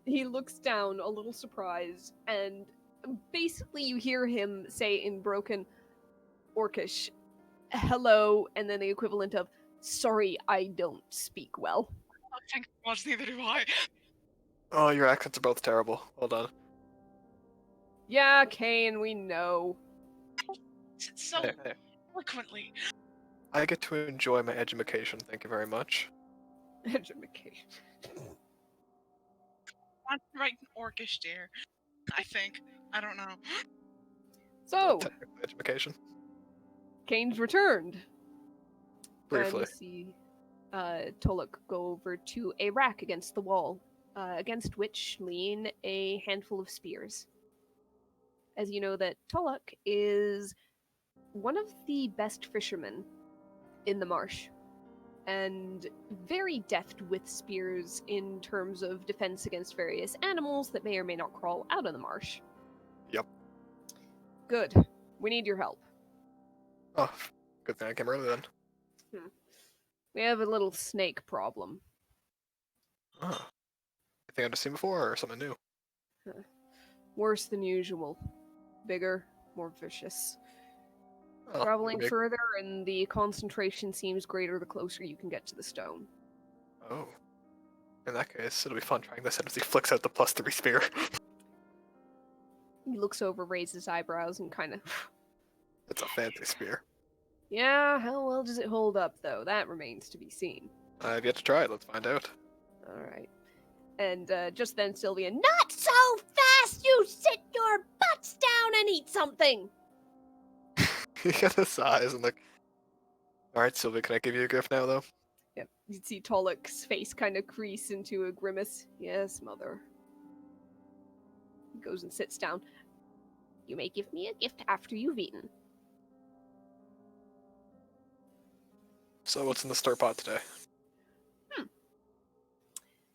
He looks down, a little surprised, and basically you hear him say in broken Orcish, hello, and then the equivalent of, sorry, I don't speak well. Oh, thank God, neither do I. Oh, your accents are both terrible. Well done. Yeah, Kane, we know. So Hey, hey. eloquently. I get to enjoy my edumacation, thank you very much. Education. I'm writing Orcish, dear. I think. I don't know. So, Technical education. Kane's returned. Briefly. And you see Tolok go over to a rack against the wall, against which lean a handful of spears. As you know that Tolok is one of the best fishermen in the marsh, and very deft with spears in terms of defense against various animals that may or may not crawl out of the marsh. Yep. Good. We need your help. Oh, good thing I came early then. We have a little snake problem. Oh. Anything I've seen before, or something new? Worse than usual. Bigger, more vicious. Oh, Traveling big. further, and the concentration seems greater the closer you can get to the stone. Oh. In that case, it'll be fun trying this out as he flicks out the +3 spear. He looks over, raises his eyebrows, and kind of... It's a fancy spear. Yeah, how well does it hold up, though? That remains to be seen. I've yet to try it, let's find out. Alright. And just then, Sylvia, not so fast! You sit your butts down and eat something! He got the size and like, alright, Sylvia, can I give you a gift now, though? Yep. You see Tolok's face kind of crease into a grimace. Yes, mother. He goes and sits down. You may give me a gift after you've eaten. So what's in the stir pot today?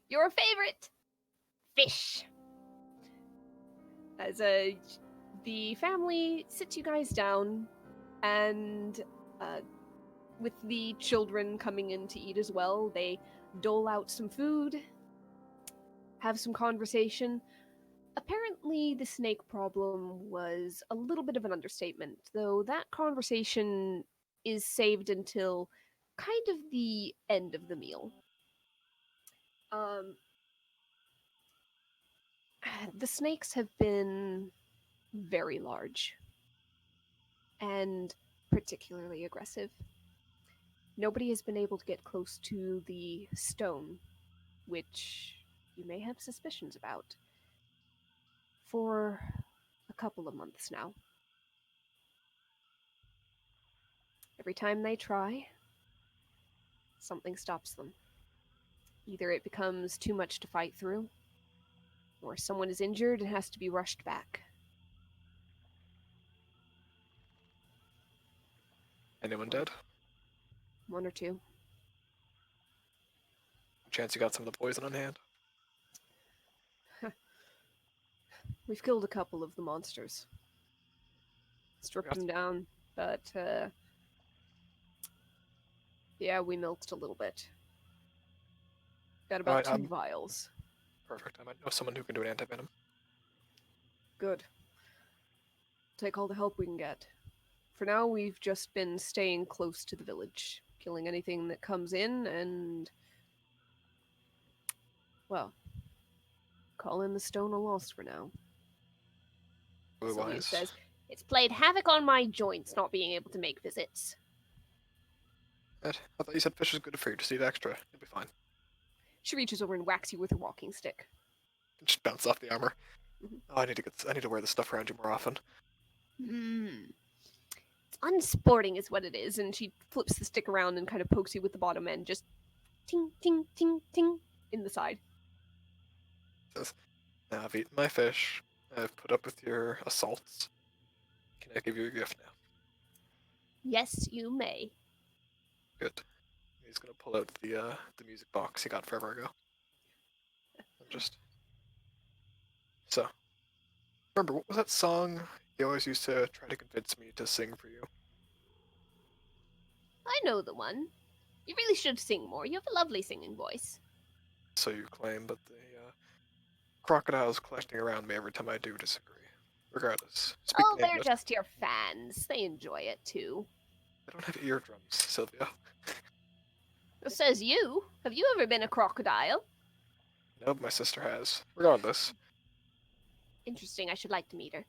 Your favorite fish. As the family sits you guys down, and with the children coming in to eat as well, they dole out some food, have some conversation. Apparently, the snake problem was a little bit of an understatement, though that conversation is saved until kind of the end of the meal. The snakes have been very large and particularly aggressive. Nobody has been able to get close to the stone, which you may have suspicions about, for a couple of months now. Every time they try, something stops them. Either it becomes too much to fight through, or someone is injured and has to be rushed back. Anyone dead? One or two. Chance you got some of the poison on hand? We've killed a couple of the monsters. Stripped them down, but yeah, we milked a little bit. Got about Alright, 2 vials. Perfect. I might know someone who can do an antivenom. Good. Take all the help we can get. For now, we've just been staying close to the village, killing anything that comes in, and... well, calling the stone a loss for now. Sylvia Otherwise, says, it's played havoc on my joints not being able to make visits. I thought you said fish is good for you. Just eat extra. You'll be fine. She reaches over and whacks you with her walking stick. Just bounce off the armor. Mhm. Oh, I need to wear this stuff around you more often. It's unsporting is what it is. And she flips the stick around and kind of pokes you with the bottom end, just ting, ting, ting, ting in the side. Says, now I've eaten my fish. I've put up with your assaults. Can I give you a gift now? Yes, you may. Good. He's gonna pull out the music box he got forever ago. And just so. Remember, what was that song you always used to try to convince me to sing for you? I know the one. You really should sing more. You have a lovely singing voice. So you claim, but the crocodiles collecting around me every time I do disagree. Regardless, speak Oh, the they're name. just your fans. They enjoy it too. I don't have eardrums, Sylvia. Says you. Have you ever been a crocodile? No, my sister has. Regardless. Interesting. I should like to meet her.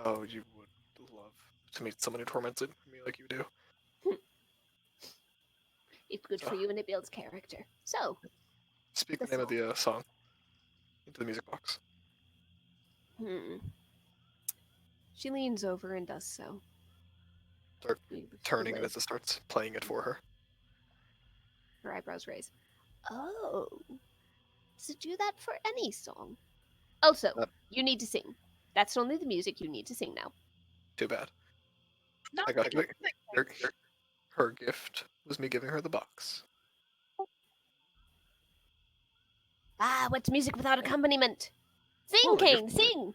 Oh, you would love to meet someone who torments me like you do. It's good for you and it builds character. So, Speak the name of the song into the music box. She leans over and does so. Start turning it as it starts playing it for her. Her eyebrows raise. Oh. Does it do that for any song? Also, you need to sing. That's only the music. You need to sing now. Too bad. No, I got her gift was me giving her the box. Ah, what's music without accompaniment? Sing, Kane, sing!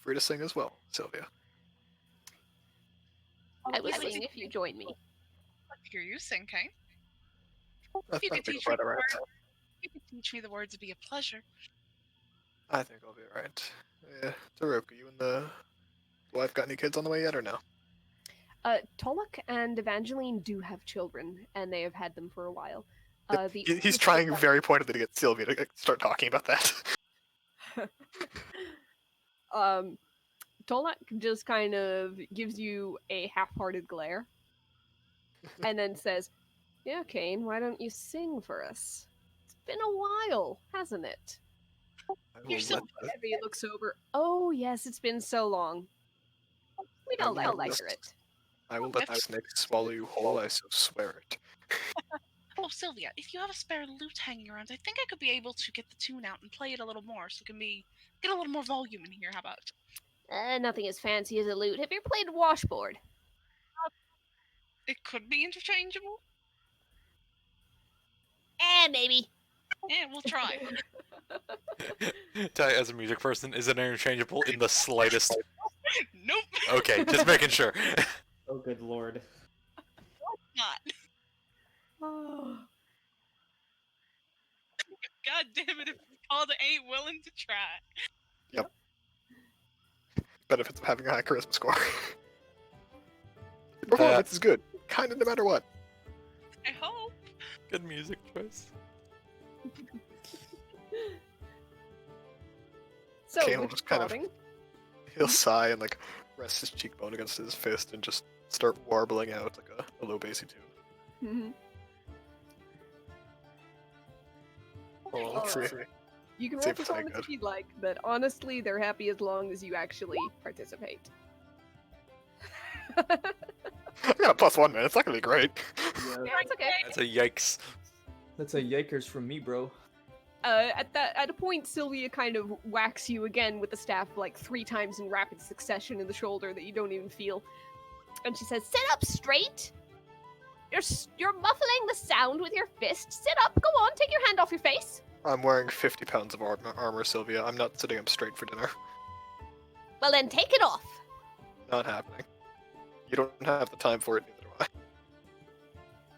Free to sing as well, Sylvia. I will sing if you join me. I'd hear you sing, Kane. If you could teach me the words, it'd be a pleasure. I think I'll be alright. Yeah, Taroka, you and the wife got any kids on the way yet or no? Tolok and Evangeline do have children, and they have had them for a while. He's trying very pointedly to get Sylvia to start talking about that. Tolok just kind of gives you a half-hearted glare, and then says, "Yeah, Kane, why don't you sing for us? It's been a while, hasn't it?" You're so Evie looks over. Oh yes, it's been so long. We don't like it. I will let the snake swallow you whole, I so swear it. Oh, Sylvia, if you have a spare lute hanging around, I think I could be able to get the tune out and play it a little more, so it can get a little more volume in here. How about it? Nothing as fancy as a lute. Have you ever played a washboard? It could be interchangeable. Maybe. Yeah, we'll try. Ty, as a music person, is it interchangeable in the slightest? Nope. Okay, just making sure. Oh, good lord. Not. Oh. God damn it, if Calder ain't willing to try. Yep. Benefits of having a high charisma score. Your performance is good, kind of no matter what. I hope. Good music choice. So, Kane will just kind of, he'll sigh and like rest his cheekbone against his fist and just start warbling out like a low bassy tune. Oh, let's see. You can roll performance if you'd like, but honestly, they're happy as long as you actually participate. I got a +1, man. It's not gonna be great. Yeah, It's okay. That's a yikes. that's a yikers from me, bro. At a point, Sylvia kind of whacks you again with the staff like 3 times in rapid succession in the shoulder that you don't even feel, and she says, "Sit up straight. You're muffling the sound with your fist. Sit up. Go on. Take your hand off your face." I'm wearing 50 pounds of armor, Sylvia. I'm not sitting up straight for dinner. Well, then take it off. Not happening. You don't have the time for it, neither do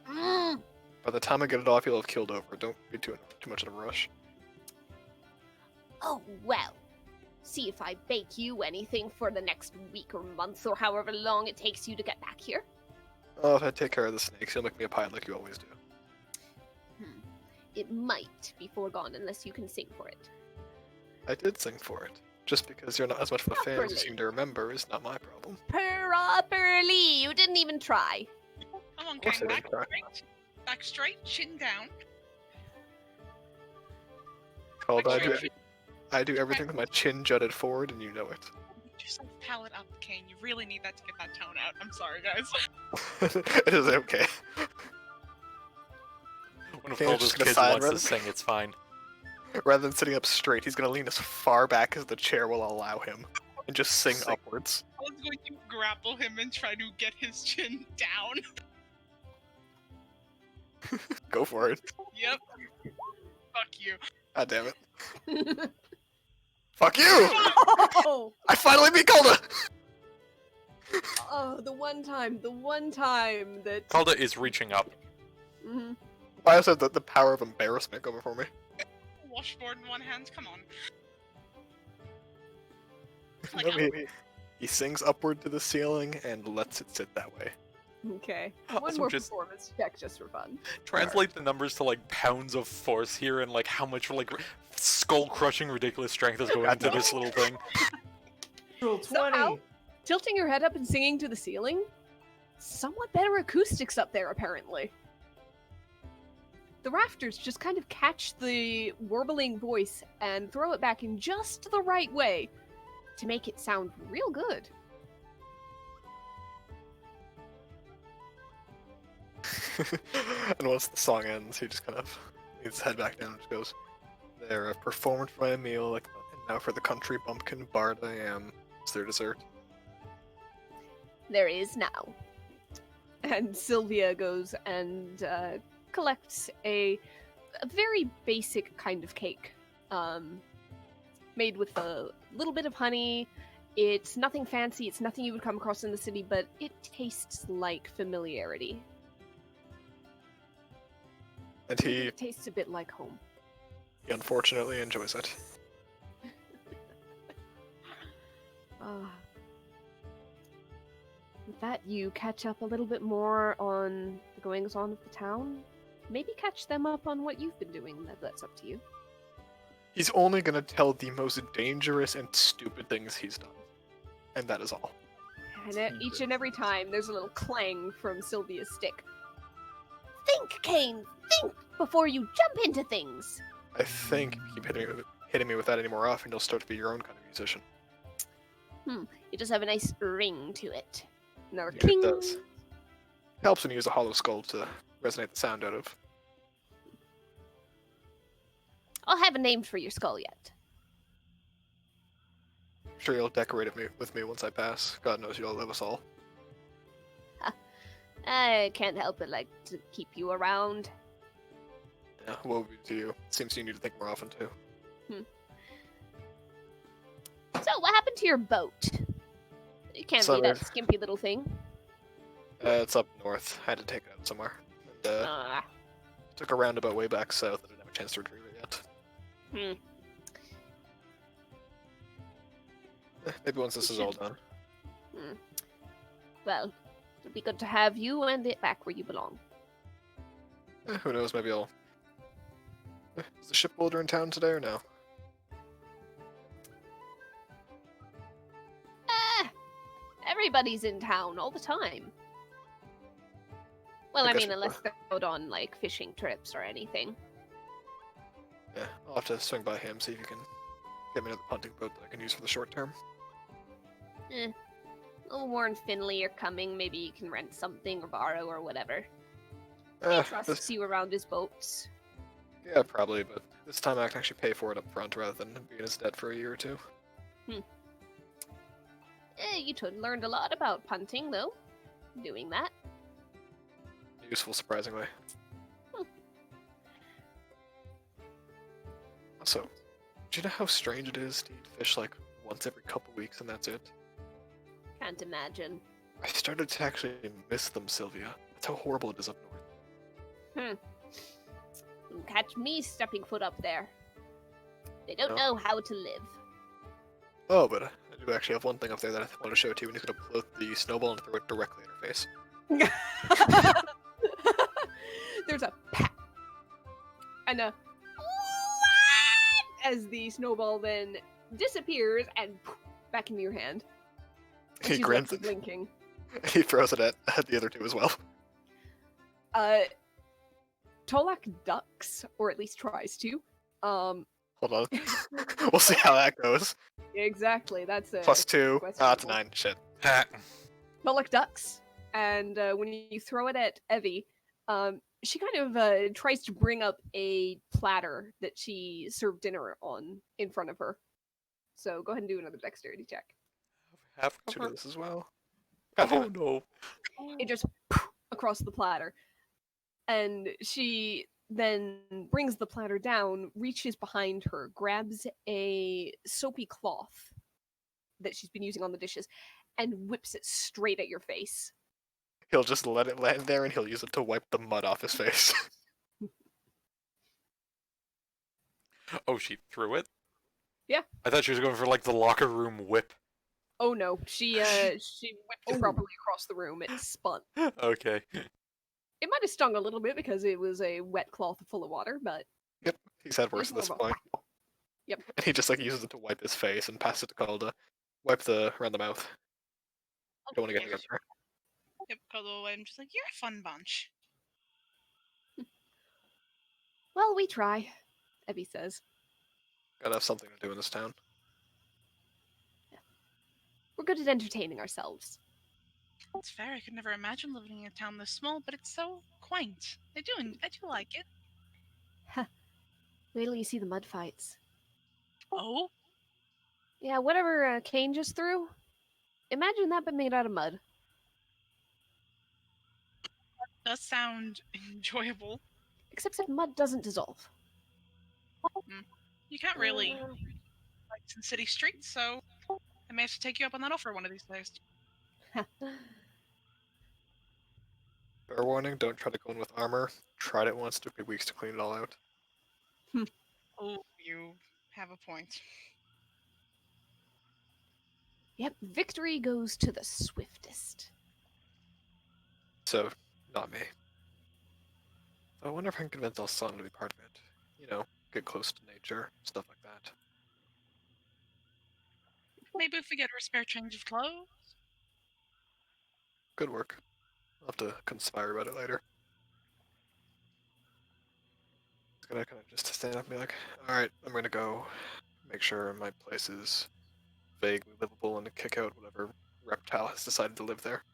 I. By the time I get it off, you'll have killed over. Don't be too much in a rush. Oh, well. See if I bake you anything for the next week or month or however long it takes you to get back here. Oh, if I take care of the snakes, you'll make me a pie like you always do. It might be foregone unless you can sing for it. I did sing for it. Just because you're not as much of a fan as you Properly. seem to remember is not my problem. Properly! You didn't even try. Come on, Of course Kane. I didn't try. Back straight, chin down. Called I do everything with my chin jutted forward, and you know it. Get yourself palate up, Kane. You really need that to get that tone out. I'm sorry, guys. It is okay. One of Kane's Calder's just gonna kids sigh wants to rather- sing, it's fine. Rather than sitting up straight, he's gonna lean as far back as the chair will allow him, and just sing Sing. upwards. I was going to grapple him and try to get his chin down. Go for it. Yep. Fuck you. God damn it. Fuck you! Oh, I finally beat Calder! oh, the one time that. Calder is reaching up. Mhm. I also have the power of embarrassment going for me. Washboard in one hand, come on. No, he sings upward to the ceiling and lets it sit that way. Okay. One Also more just- performance check just for fun. Translate the numbers to like pounds of force here and like how much like skull-crushing ridiculous strength is going into this little thing. Natural 20. Somehow, tilting your head up and singing to the ceiling, somewhat better acoustics up there, apparently. The rafters just kind of catch the warbling voice and throw it back in just the right way to make it sound real good. And once the song ends, he just kind of leans his head back down and just goes, "There, I've performed for my meal, like, and now for the country bumpkin bard I am. Is there dessert?" There is now. And Sylvia goes and collects a very basic kind of cake, made with a little bit of honey. It's nothing fancy, it's nothing you would come across in the city, but it tastes like familiarity. And he It tastes a bit like home. unfortunately enjoys it. With that, you catch up a little bit more on the goings on of the town. Maybe catch them up on what you've been doing. That's up to you. He's only gonna tell the most dangerous and stupid things he's done. And that is all. And each and every time, there's a little clang from Sylvia's stick. Think, Kane! Think before you jump into things! I think if you keep hitting me with that any more often, you'll start to be your own kind of musician. It does have a nice ring to it. Another Yeah, it cling. does. Helps when you use a hollow skull to resonate the sound out of. I'll have a name for your skull yet. I'm sure you'll decorate it with me once I pass. God knows you'll love us all. I can't help but like to keep you around. Yeah, woe be to you. Seems you need to think more often too. So, what happened to your boat? It can't be that skimpy little thing. It's up north. I had to take it out somewhere. And, Ah, took a roundabout way back south. I didn't have a chance to retrieve it yet. Maybe once this is all done. well, it'll be good to have you and it back where you belong. Who knows? Maybe I'll. Is the shipbuilder in town today or no? Everybody's in town all the time. Well, I I guess mean, we- unless they're out on, like, fishing trips or anything. Yeah, I'll have to swing by him, see if he can get me another punting boat that I can use for the short term. Oh, Warren Finley are coming. Maybe you can rent something or borrow or whatever. He Eh, trusts you around his boats. yeah, probably, but this time I can actually pay for it up front rather than be in his debt for a year or two. You learned a lot about punting, though, doing that. Useful, surprisingly. Also, do you know how strange it is to eat fish like once every couple weeks and that's it? Can't imagine. I started to actually miss them, Sylvia. That's how horrible it is up north. You catch me stepping foot up there. They don't No. know how to live. Oh, but I do actually have one thing up there that I want to show to you, and he's going to float the snowball and throw it directly at her face. There's a pat and a as the snowball then disappears and back into your hand. And He she's grins left it. blinking. He throws it at the other two as well. Tolak ducks, or at least tries to. Hold on. We'll see how that goes. Exactly, that's a +2. That's questionable. 9. Shit. Ha. But like ducks, and when you throw it at Evie, she kind of tries to bring up a platter that she served dinner on in front of her. So go ahead and do another dexterity check. Half 2 to cover. this as well. God damn Oh it. no. It just across the platter, and she then brings the platter down, reaches behind her, grabs a soapy cloth that she's been using on the dishes, and whips it straight at your face. He'll just let it land there and he'll use it to wipe the mud off his face. Oh, she threw it? Yeah. I thought she was going for like the locker room whip. Oh no, she whipped it Oh. properly across the room. It spun. Okay. It might have stung a little bit because it was a wet cloth full of water, but Yep, he's had worse It's at this more of a- point. Yep. And he just like uses it to wipe his face and pass it to Calda. Wipe the around the mouth. Don't want to get Yeah, it there. Yep, Cuddle, I'm just like, you're a fun bunch. well, we try. Evie says, Gotta have something to do in this town. "We're good at entertaining ourselves." It's fair. I could never imagine living in a town this small, but it's so quaint. I do like it. Wait till you see the mud fights. Oh, Yeah, whatever Kane just threw. Imagine that, but made out of mud. does sound enjoyable. Except that mud doesn't dissolve. You can't really fight in city streets, so I may have to take you up on that offer one of these days. Fair warning, don't try to go in with armor. Tried it once, took me weeks to clean it all out. Oh, you have a point. Yep, victory goes to the swiftest. So, not me. So I wonder if I can convince Alsana to be part of it. You know, get close to nature, stuff like that. Maybe if we get her a spare change of clothes. Good work. I'll have to conspire about it later. It's gonna kind of just stand up and be like, alright, I'm gonna go make sure my place is vaguely livable and kick out whatever reptile has decided to live there.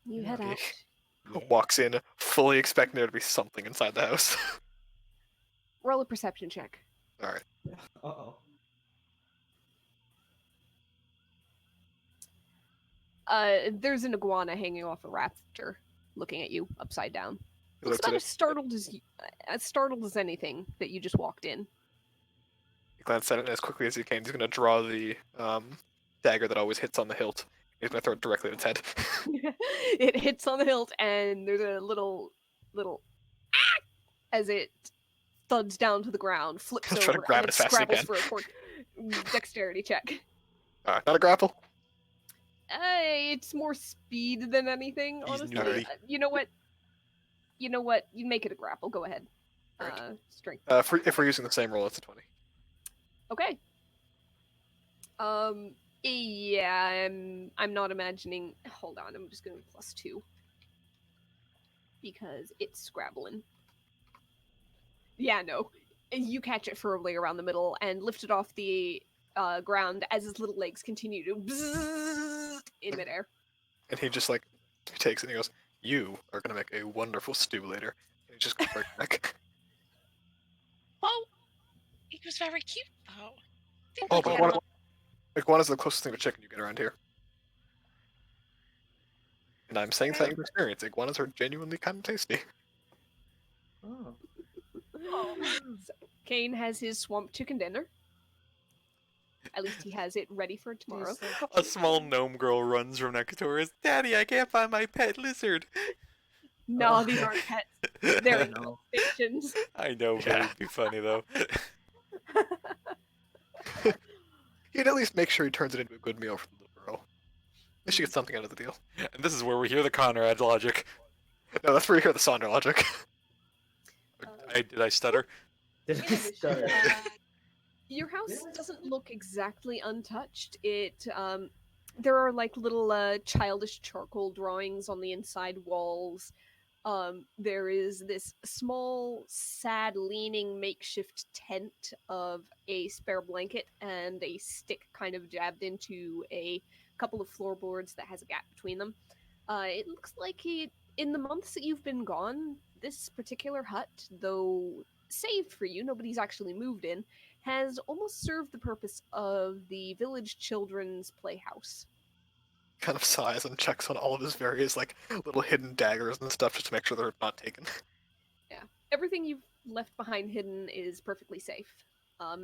You Yeah. head out. Yeah. Walks in, fully expecting there to be something inside the house. Roll a perception check. Alright. Uh-oh. There's an iguana hanging off a rafter, looking at you upside down. He Looks looks at about it, as startled as anything that you just walked in. he glances at it, and as quickly as he can, he's gonna draw the dagger that always hits on the hilt. He's gonna throw it directly at its head. It hits on the hilt, and there's a little ah! As it thuds down to the ground, flips Try to over, grab and it then as fast as he scrabbles for a corner. Dexterity check. Alright, not a grapple. It's more speed than anything, He's honestly. nerdy. You know what? You make it a grapple. Go ahead. Right. Strength. If we're using the same roll, it's a 20. Okay. Yeah, I'm not imagining. Hold on, I'm just gonna +2 because it's scrabbling. Yeah, no, you catch it firmly around the middle and lift it off the ground as its little legs continue to bzzz in midair. And he just like takes it and he goes, "You are gonna make a wonderful stew later." And he just goes right back. Oh, he was very cute though. Seems Oh, like he but had a lot- iguana's the closest thing to chicken you get around here. And I'm saying that from experience. Iguanas are genuinely kind of tasty. Oh. So, Kane has his swamp chicken dinner. At least he has it ready for tomorrow. A small gnome girl runs from next door. Is Daddy, I can't find my pet lizard. No, Oh. these aren't pets. They're No. stations. I know, but Yeah. it'd be funny though. He'd at least make sure he turns it into a good meal for the little girl. At least she gets something out of the deal. And this is where we hear the Conrad logic. No, that's where you hear the Sonder logic. Did I stutter? Did In I addition, stutter? your house doesn't look exactly untouched. There are like little childish charcoal drawings on the inside walls. There is this small, sad leaning makeshift tent of a spare blanket and a stick kind of jabbed into a couple of floorboards that has a gap between them. It looks like in the months that you've been gone, this particular hut, though saved for you, nobody's actually moved in, has almost served the purpose of the village children's playhouse. Kind of sighs and checks on all of his various like little hidden daggers and stuff just to make sure they're not taken. Yeah. Everything you've left behind hidden is perfectly safe.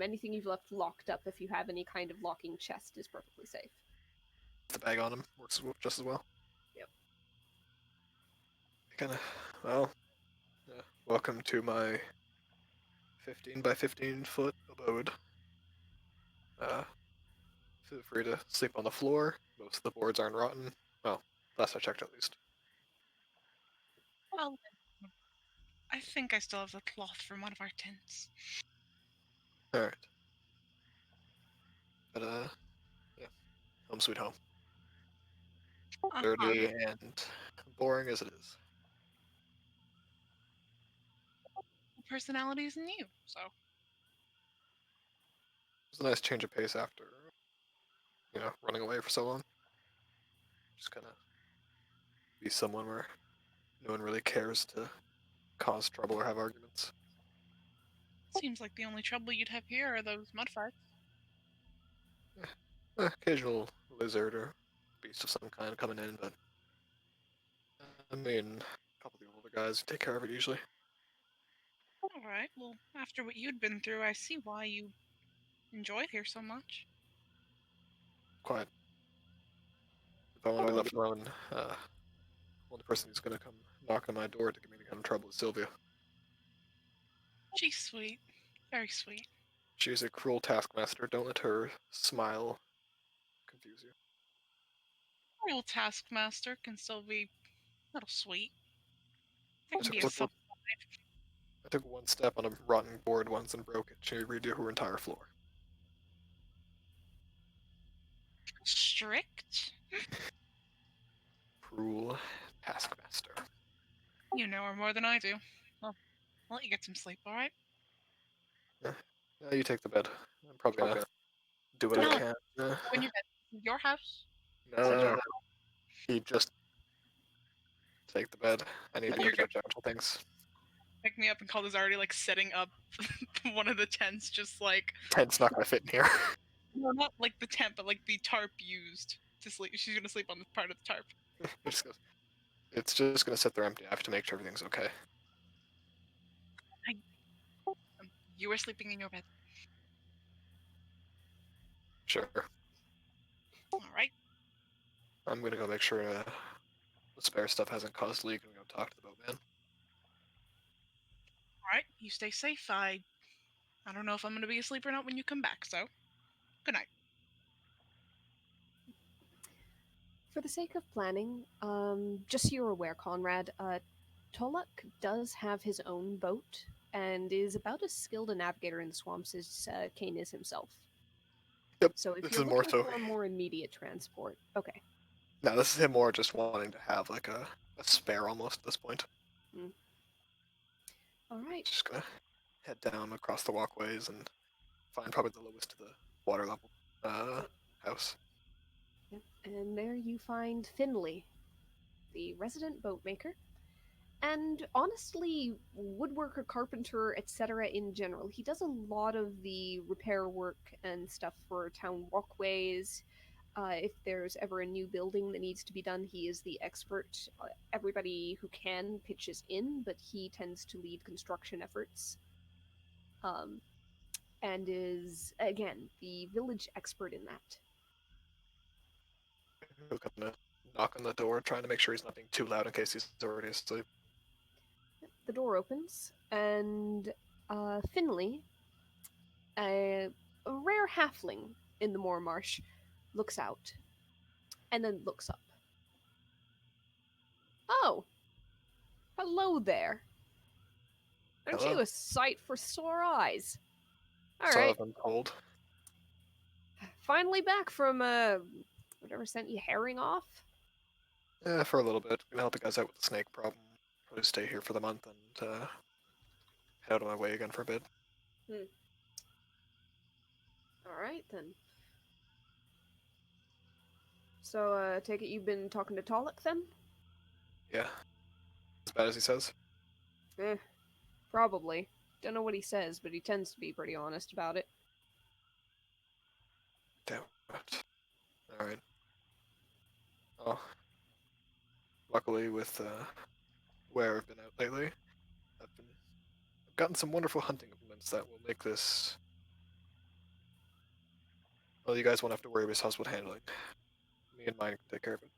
Anything you've left locked up, if you have any kind of locking chest, is perfectly safe. The bag on him works just as well. Yep. Kind of, well, yeah. Welcome to my 15 by 15 foot abode. Feel free to sleep on the floor. Most of the boards aren't rotten. Well, last I checked at least. Well, I think I still have the cloth from one of our tents. Alright. But, yeah. Home sweet home. Dirty and boring as it is. Personalities in you, so. It's a nice change of pace after, running away for so long. Just kind of be someone where no one really cares to cause trouble or have arguments. Seems like the only trouble you'd have here are those mud fights. Occasional lizard or beast of some kind coming in, but I mean, a couple of the older guys take care of it usually. Alright, well, after what you'd been through, I see why you enjoy it here so much. Quiet. If I want to be left alone, only person who's gonna come knock on my door to get me to get in trouble is Sylvia. She's sweet. Very sweet. She's a cruel taskmaster. Don't let her smile confuse you. Real taskmaster can still be a little sweet. There can be a Look, sub. I took one step on a rotten board once and broke it. She redo her entire floor. Strict? Cruel taskmaster. You know her more than I do. Well, I'll let you get some sleep, alright? Yeah, you take the bed. I'm probably gonna do what I No. can. When you're at your house? No. You just take the bed. I need to You're do gentle things. Pick me up and Calder's already like setting up one of the tents, just like Tent's not gonna fit in here. no, not like the tent, but like the tarp used to sleep. She's gonna sleep on this part of the tarp. It's just gonna sit there empty. I have to make sure everything's okay. You were sleeping in your bed. Sure. All right. I'm gonna go make sure the spare stuff hasn't caused leak and go talk to the boatman. All right. You stay safe. I don't know if I'm gonna be asleep or not when you come back. So, good night. For the sake of planning, just so you're aware, Conrad, Toluk does have his own boat and is about as skilled a navigator in the swamps as Kane is himself. Yep. So if this you're is more looking so. for a more immediate transport, okay. No, this is him more just wanting to have like a spare almost at this point. All right. Just gonna head down across the walkways and find probably the lowest to the water level house. Yep. And there you find Finley, the resident boatmaker, and honestly, woodworker, carpenter, etc. in general. He does a lot of the repair work and stuff for town walkways. If there's ever a new building that needs to be done, he is the expert. Everybody who can pitches in, but he tends to lead construction efforts. And is, again, the village expert in that. He'll kind of knock on the door, trying to make sure he's not being too loud in case he's already asleep. The door opens, and Finley, a rare halfling in the Moor Marsh, looks out and then looks up. Oh, hello there. Aren't Hello? you a sight for sore eyes? All So right, I've been told. finally back from whatever sent you herring off. Yeah, for a little bit. Gonna help the guys out with the snake problem. probably stay here for the month and head out on my way again for a bit. Alright, then. So, take it you've been talking to Talik, then? Yeah. As bad as he says? Probably. Don't know what he says, but he tends to be pretty honest about it. Damn it. Alright. Oh. Luckily, with where I've been out lately, I've gotten some wonderful hunting implements that will make this. Well, you guys won't have to worry about household handling. Me and mine can take care of it.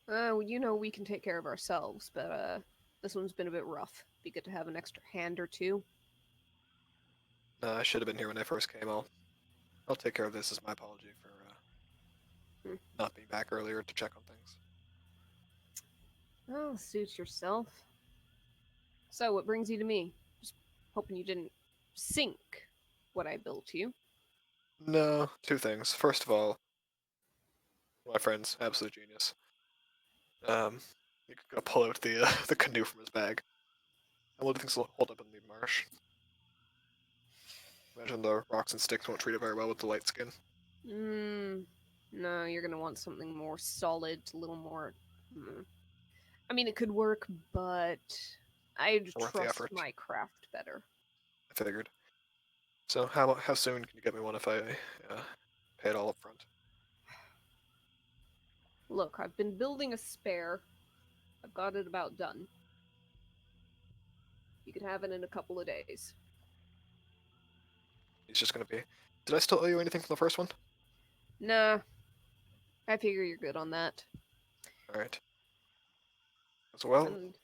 Well, you know we can take care of ourselves, but, this one's been a bit rough. Be good to have an extra hand or two. I should have been here when I first came. I'll take care of this as my apology for not being back earlier to check on things. Well, suit yourself. So, what brings you to me? Just hoping you didn't sink what I built you. No, two things. First of all, my friend's absolute genius. You could pull out the the canoe from his bag. And what do you think's will hold up in the marsh? Imagine the rocks and sticks won't treat it very well with the light skin. No, you're gonna want something more solid, a little more. I mean, it could work, but I'd Worth the trust effort. my craft better. I figured. So how soon can you get me one if I pay it all up front? Look, I've been building a spare. I've got it about done. You can have it in a couple of days. It's just gonna be. Did I still owe you anything from the first one? Nah, I figure you're good on that. All right. As well, And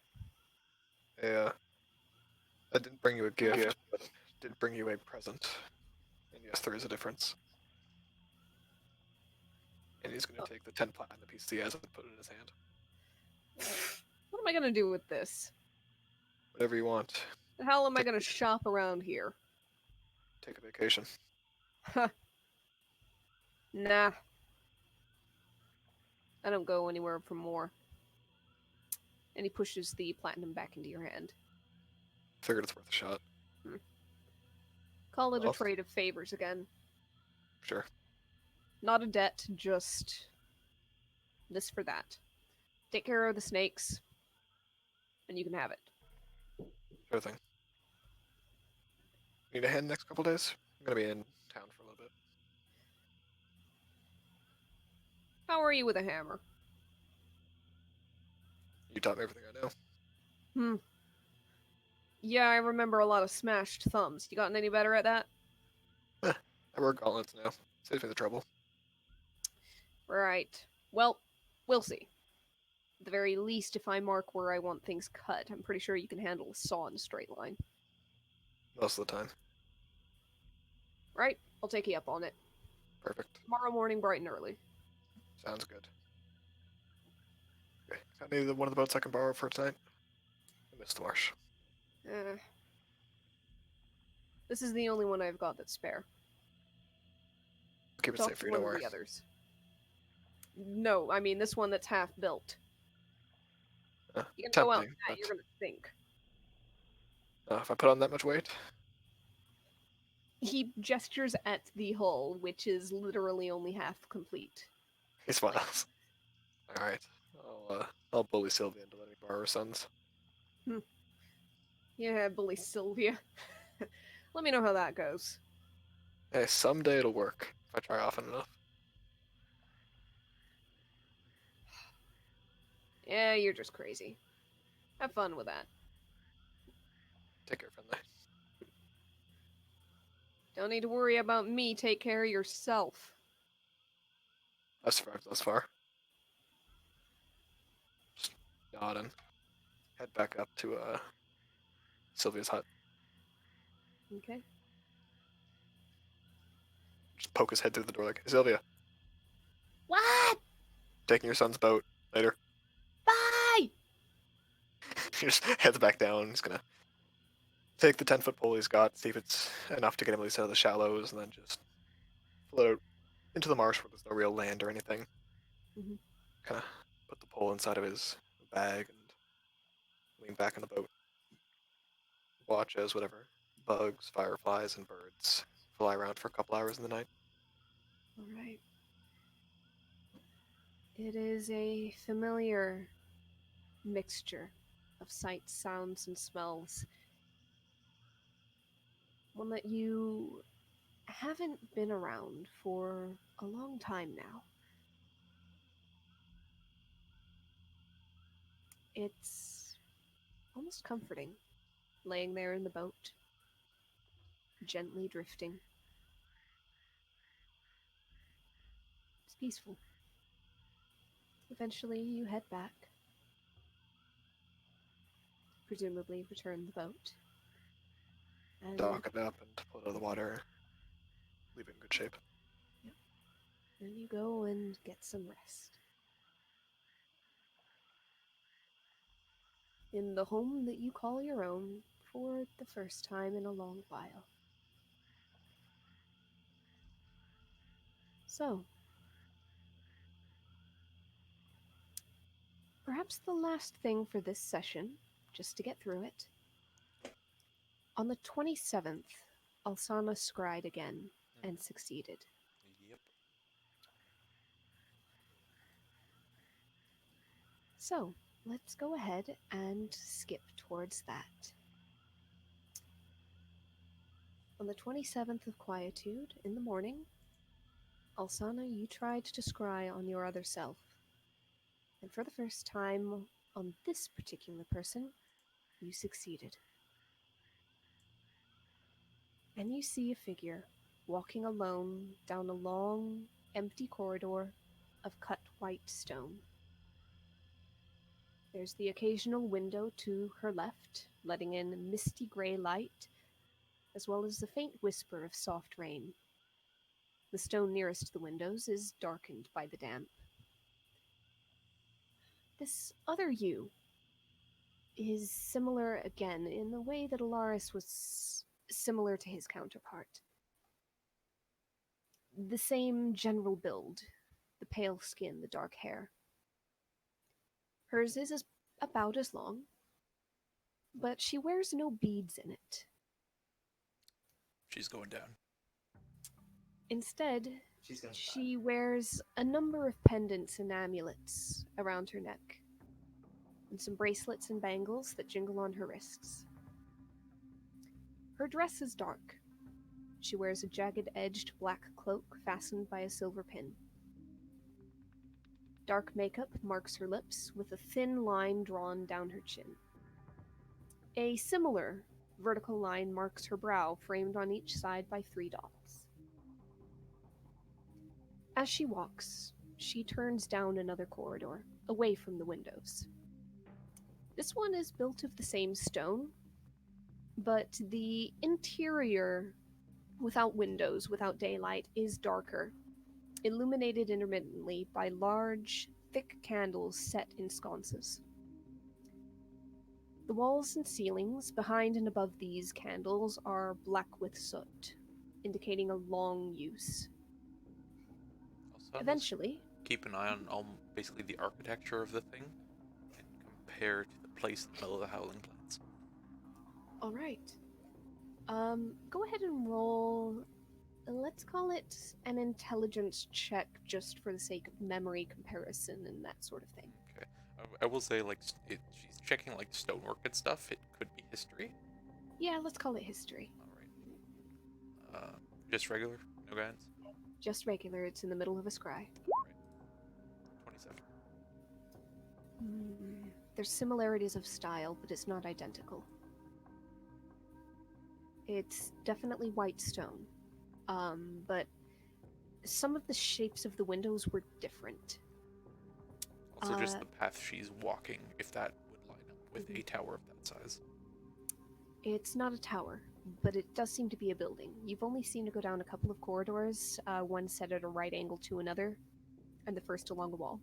I didn't bring you a gift, but I did bring you a present. And yes, there is a difference. And he's gonna take the 10 platinum pieces he has and put it in his hand. what am I gonna do with this? Whatever you want. The hell am I gonna shop around here? Take a vacation. Nah. I don't go anywhere for more. And he pushes the platinum back into your hand. Figured it's worth a shot. Call it a Well, trade of favors again. Sure. Not a debt, just this for that. Take care of the snakes, and you can have it. Sure thing. Need a hand next couple days? I'm gonna be in town for a little bit. How are you with a hammer? You taught me everything I know. Yeah, I remember a lot of smashed thumbs. You gotten any better at that? I wear gauntlets now. Saves me the trouble. Right. Well, we'll see. At the very least, if I mark where I want things cut, I'm pretty sure you can handle a saw in a straight line. Most of the time. Right? I'll take you up on it. Perfect. Tomorrow morning, bright and early. Sounds good. Okay. Got any of one of the boats I can borrow for tonight? I missed the marsh. This is the only one I've got that's spare. Keep it Talk safe to for you, one don't of worry. the others. No, I mean this one that's half built. You can go out in Tempting, that, you're gonna sink. if I put on that much weight, He gestures at the hull, which is literally only half complete. he smiles. Alright. I'll bully Sylvia into letting me borrow her sons. Yeah, bully Sylvia. Let me know how that goes. Hey, someday it'll work, if I try often enough. Yeah, you're just crazy. Have fun with that. Take care, friendly. Don't need to worry about me. Take care of yourself. I've survived thus far. Just nod and head back up to Sylvia's hut. Okay. Just poke his head through the door like, hey, Sylvia, What? taking your son's boat later. Bye! He just heads back down. He's gonna take the 10-foot pole he's got, see if it's enough to get him at least out of the shallows, and then just float into the marsh where there's no real land or anything. Mhm. Kind of put the pole hole inside of his bag and lean back in the boat. Watch as whatever bugs, fireflies, and birds fly around for a couple hours in the night. All right. It is a familiar mixture of sights, sounds, and smells. One that you haven't been around for a long time now. It's almost comforting, laying there in the boat, gently drifting. It's peaceful. Eventually, you head back, presumably return the boat, and Dock it up and pull it out of the water. Leave it in good shape. then you go and get some rest. In the home that you call your own for the first time in a long while. So, perhaps the last thing for this session, just to get through it. On the 27th, Alsana scryed again and succeeded. Yep. So, let's go ahead and skip towards that. On the 27th of Quietude, in the morning, Alsana, you tried to scry on your other self. And for the first time on this particular person, you succeeded. And you see a figure walking alone down a long, empty corridor of cut white stone. There's the occasional window to her left, letting in misty gray light, as well as the faint whisper of soft rain. The stone nearest the windows is darkened by the damp. This other you is similar again in the way that Alaris was similar to his counterpart. The same general build, the pale skin, the dark hair. Hers is about as long, but she wears no beads in it. She's going down. Instead, She's gonna she wears a number of pendants and amulets around her neck, and some bracelets and bangles that jingle on her wrists. Her dress is dark. She wears a jagged-edged black cloak fastened by a silver pin. Dark makeup marks her lips, with a thin line drawn down her chin. A similar vertical line marks her brow, framed on each side by 3 dots. As she walks, she turns down another corridor, away from the windows. This one is built of the same stone, but the interior, without windows, without daylight, is darker, illuminated intermittently by large, thick candles set in sconces. The walls and ceilings behind and above these candles are black with soot, indicating a long use. Also, Eventually, keep an eye on basically the architecture of the thing and compare to the place in the middle of the Howling Plains. all right. Go ahead and roll. Let's call it an intelligence check, just for the sake of memory comparison and that sort of thing. Okay. I will say, like, she's checking, like, stonework and stuff. It could be history. Yeah, let's call it history. Alright. Just regular? No guidance? Just regular, it's in the middle of a scry. 27. There's similarities of style, but it's not identical. It's definitely white stone, but some of the shapes of the windows were different. Also, just the path she's walking, if that would line up with a tower of that size. It's not a tower, but it does seem to be a building. You've only seen it go down a couple of corridors, one set at a right angle to another, and the first along a wall.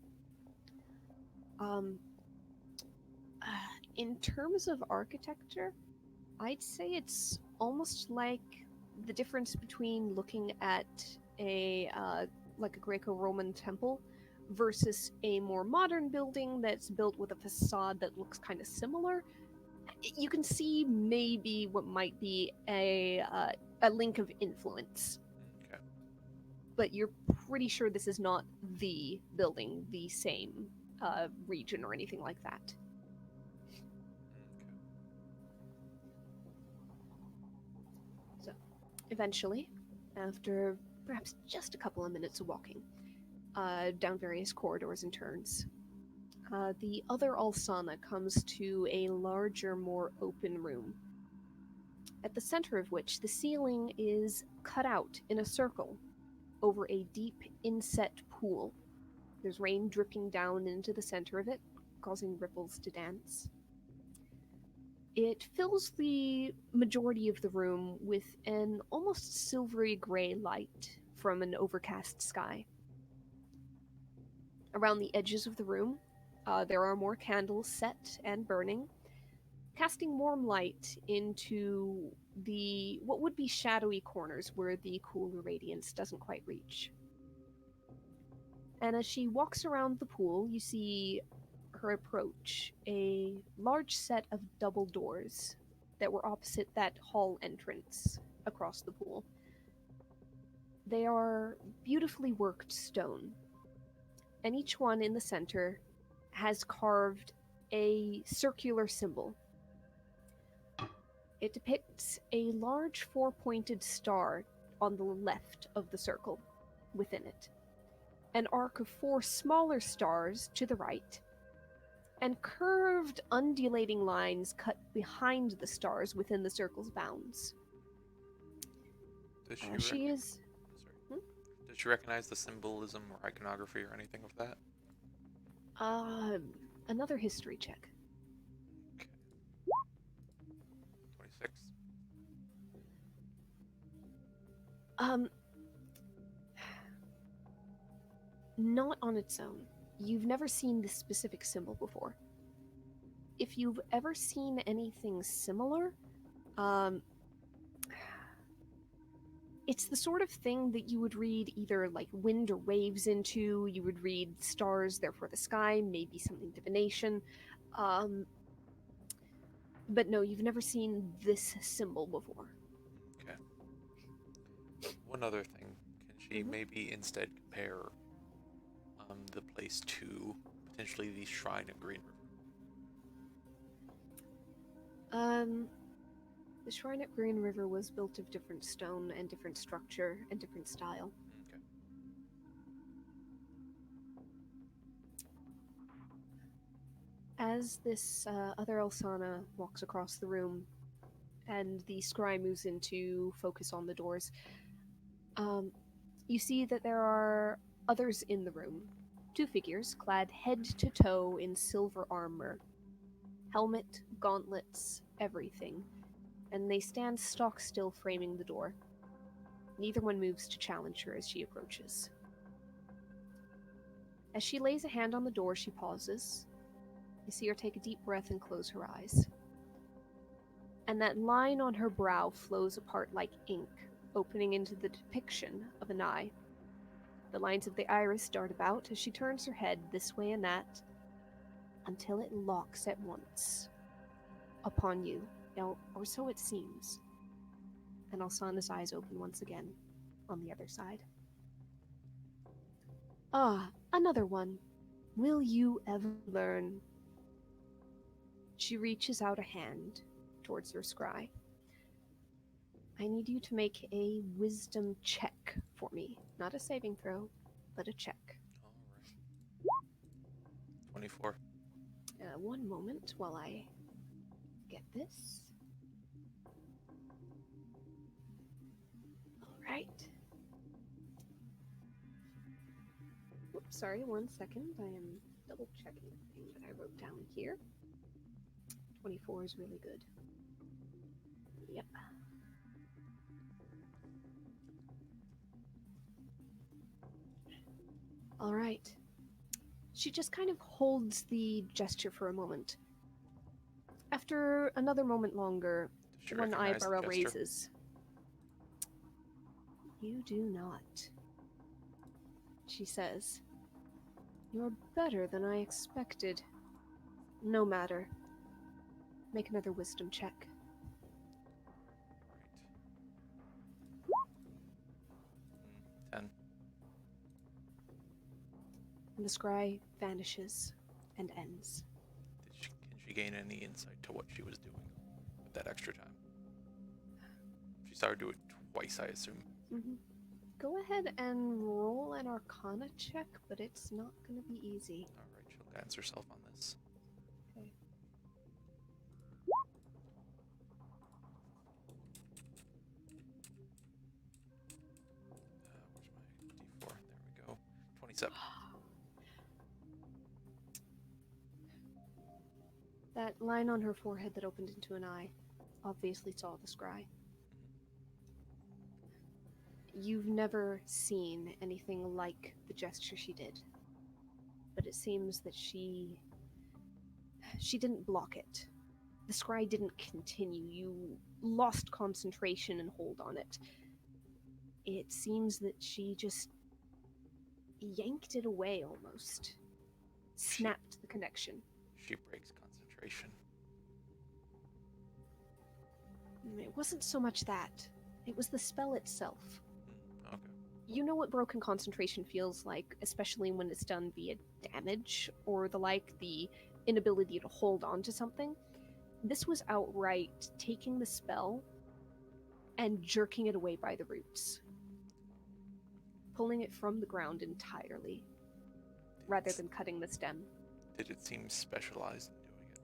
In terms of architecture, I'd say it's almost like the difference between looking at a like a Greco-Roman temple versus a more modern building that's built with a facade that looks kind of similar, you can see maybe what might be a link of influence. Okay. But you're pretty sure this is not the building, the same region or anything like that. So, eventually, after perhaps just a couple of minutes of walking down various corridors and turns, the other Alsana comes to a larger, more open room, at the center of which the ceiling is cut out in a circle over a deep inset pool. There's rain dripping down into the center of it, causing ripples to dance. It fills the majority of the room with an almost silvery gray light from an overcast sky. Around the edges of the room, there are more candles set and burning, casting warm light into the what would be shadowy corners where the cooler radiance doesn't quite reach. And as she walks around the pool, you see her approach a large set of double doors that were opposite that hall entrance across the pool. They are beautifully worked stone, and each one in the center has carved a circular symbol. It depicts a large four-pointed star on the left of the circle within it, an arc of four smaller stars to the right, and curved, undulating lines cut behind the stars within the circle's bounds. Does She is... Does she recognize the symbolism or iconography or anything of that? Another history check. Okay. 26. Not on its own. You've never seen this specific symbol before. If you've ever seen anything similar, it's the sort of thing that you would read either like wind or waves into. You would read stars, therefore the sky, maybe something divination. But no, you've never seen this symbol before. Okay. One other thing, can she maybe instead compare the place to potentially the shrine at Green River? The shrine at Green River was built of different stone and different structure and different style. Okay. As this other Elsana walks across the room and the scry moves into focus on the doors, you see that there are others in the room. Two figures clad head to toe in silver armor. Helmet, gauntlets, everything. And they stand stock still framing the door. Neither one moves to challenge her as she approaches. As she lays a hand on the door, she pauses. You see her take a deep breath and close her eyes. And that line on her brow flows apart like ink, opening into the depiction of an eye. The lines of the iris dart about as she turns her head this way and that, until it locks at once upon you. Or so it seems. And Alsana's eyes open once again on the other side. Ah, another one. Will you ever learn? She reaches out a hand towards her scry. I need you to make a wisdom check for me. Not a saving throw, but a check. All right. 24. One moment while I get this. Alright. Oops, sorry, 1 second. I am double checking the thing that I wrote down here. 24 is really good. Yep. Alright. She just kind of holds the gesture for a moment. After another moment longer, one eyebrow raises. You do not, she says. You're better than I expected. No matter. Make another wisdom check. Right. 10. And the scry vanishes and ends. Can she gain any insight to what she was doing with that extra time? She saw her do it twice, I assume. Mm-hmm. Go ahead and roll an Arcana check, but it's not going to be easy. Alright, she'll guidance herself on this. Okay. Where's my D4? There we go. 27. That line on her forehead that opened into an eye obviously saw the scry. You've never seen anything like the gesture she did. But it seems that she didn't block it. The scry didn't continue. You lost concentration and hold on it. It seems that she just yanked it away almost. Snapped the connection. She breaks concentration. It wasn't so much that. It was the spell itself. Okay. You know what broken concentration feels like, especially when it's done via damage or the like, the inability to hold on to something. This was outright taking the spell and jerking it away by the roots. Pulling it from the ground entirely, rather than cutting the stem. Did it seem specialized in doing it?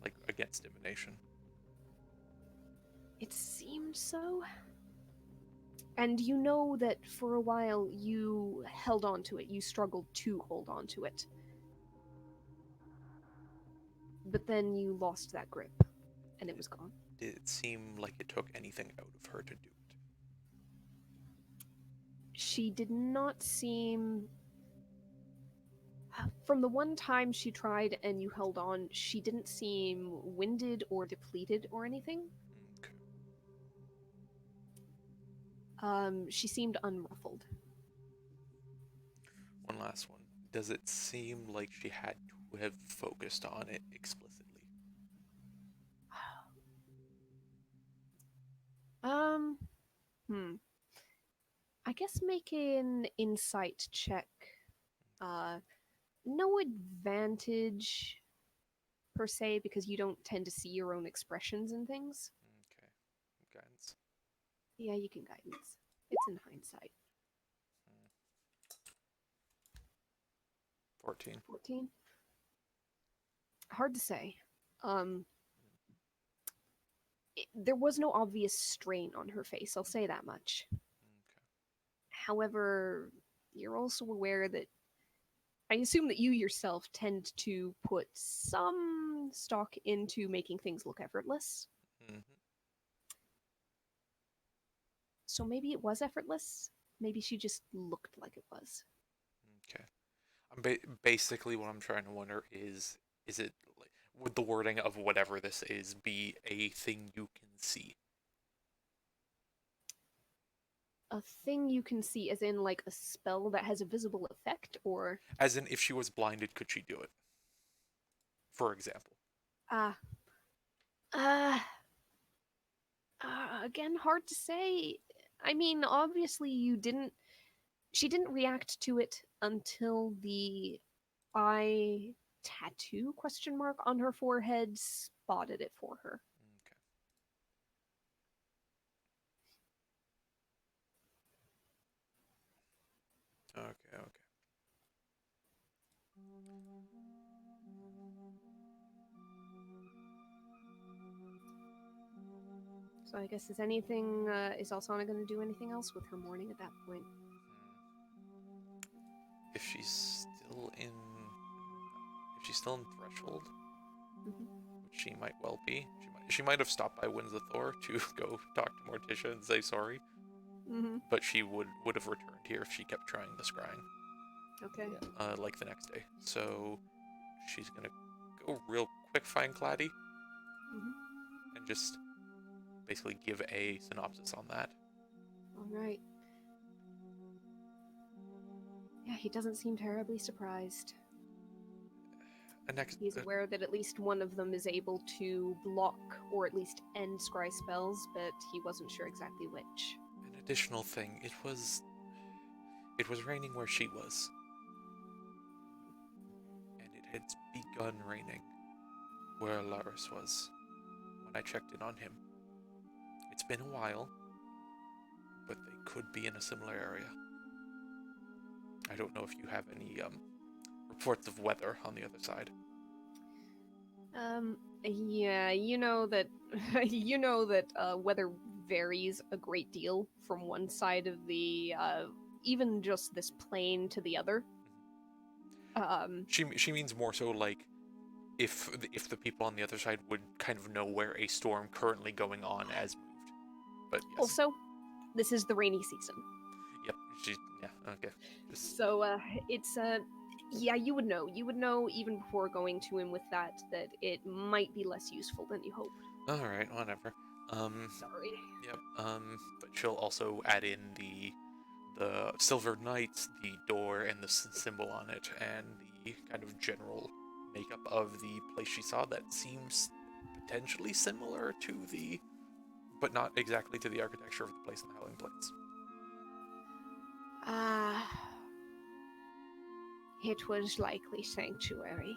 Like, against divination? It seemed so. And you know that for a while you held on to it, you struggled to hold on to it. But then you lost that grip, and it was gone. Did it seem like it took anything out of her to do it? She did not seem... From the one time she tried and you held on, she didn't seem winded or depleted or anything. Okay. She seemed unruffled. One last one. Does it seem like she had to have focused on it explicitly? I guess make an insight check. No advantage per se, because you don't tend to see your own expressions and things. Okay. Guidance. Yeah, you can guidance. It's in hindsight. 14. 14? Hard to say. There was no obvious strain on her face, I'll say that much. Okay. However, you're also aware that I assume that you yourself tend to put some stock into making things look effortless. Mm-hmm. So maybe it was effortless. Maybe she just looked like it was. Okay. Basically, what I'm trying to wonder is it, like, would the wording of whatever this is be a thing you can see? A thing you can see, as in like a spell that has a visible effect, or As in, if she was blinded, could she do it? For example. Again, hard to say. I mean, obviously she didn't react to it until the eye tattoo question mark on her forehead spotted it for her. Okay. Okay. So I guess is Alsana going to do anything else with her morning at that point? If she's still in Threshold, which she might well be, she might have stopped by Winds of Thor to go talk to Morticia and say sorry. But she would have returned here if she kept trying the scrying. Okay. Like the next day. So she's gonna go real quick find Claddy and just basically give a synopsis on that. All right. Yeah, he doesn't seem terribly surprised. Next, He's aware that at least one of them is able to block or at least end scry spells, but he wasn't sure exactly which. an additional thing. It was raining where she was, and it had begun raining where Laris was when I checked in on him. It's been a while, but they could be in a similar area. I don't know if you have any reports of weather on the other side. Yeah, you know that weather varies a great deal from one side of the even just this plane to the other. She means more so like if the people on the other side would kind of know where a storm currently going on has moved. But yes. Also, this is the rainy season. Yep. Okay. So it's yeah, you would know even before going to him with that it might be less useful than you hoped. All right, whatever. Sorry. Yep. But she'll also add in the silver knight, the door, and the symbol on it, and the kind of general makeup of the place she saw that seems potentially similar to the, but not exactly to the architecture of the place in the Howling Plains. It was likely sanctuary.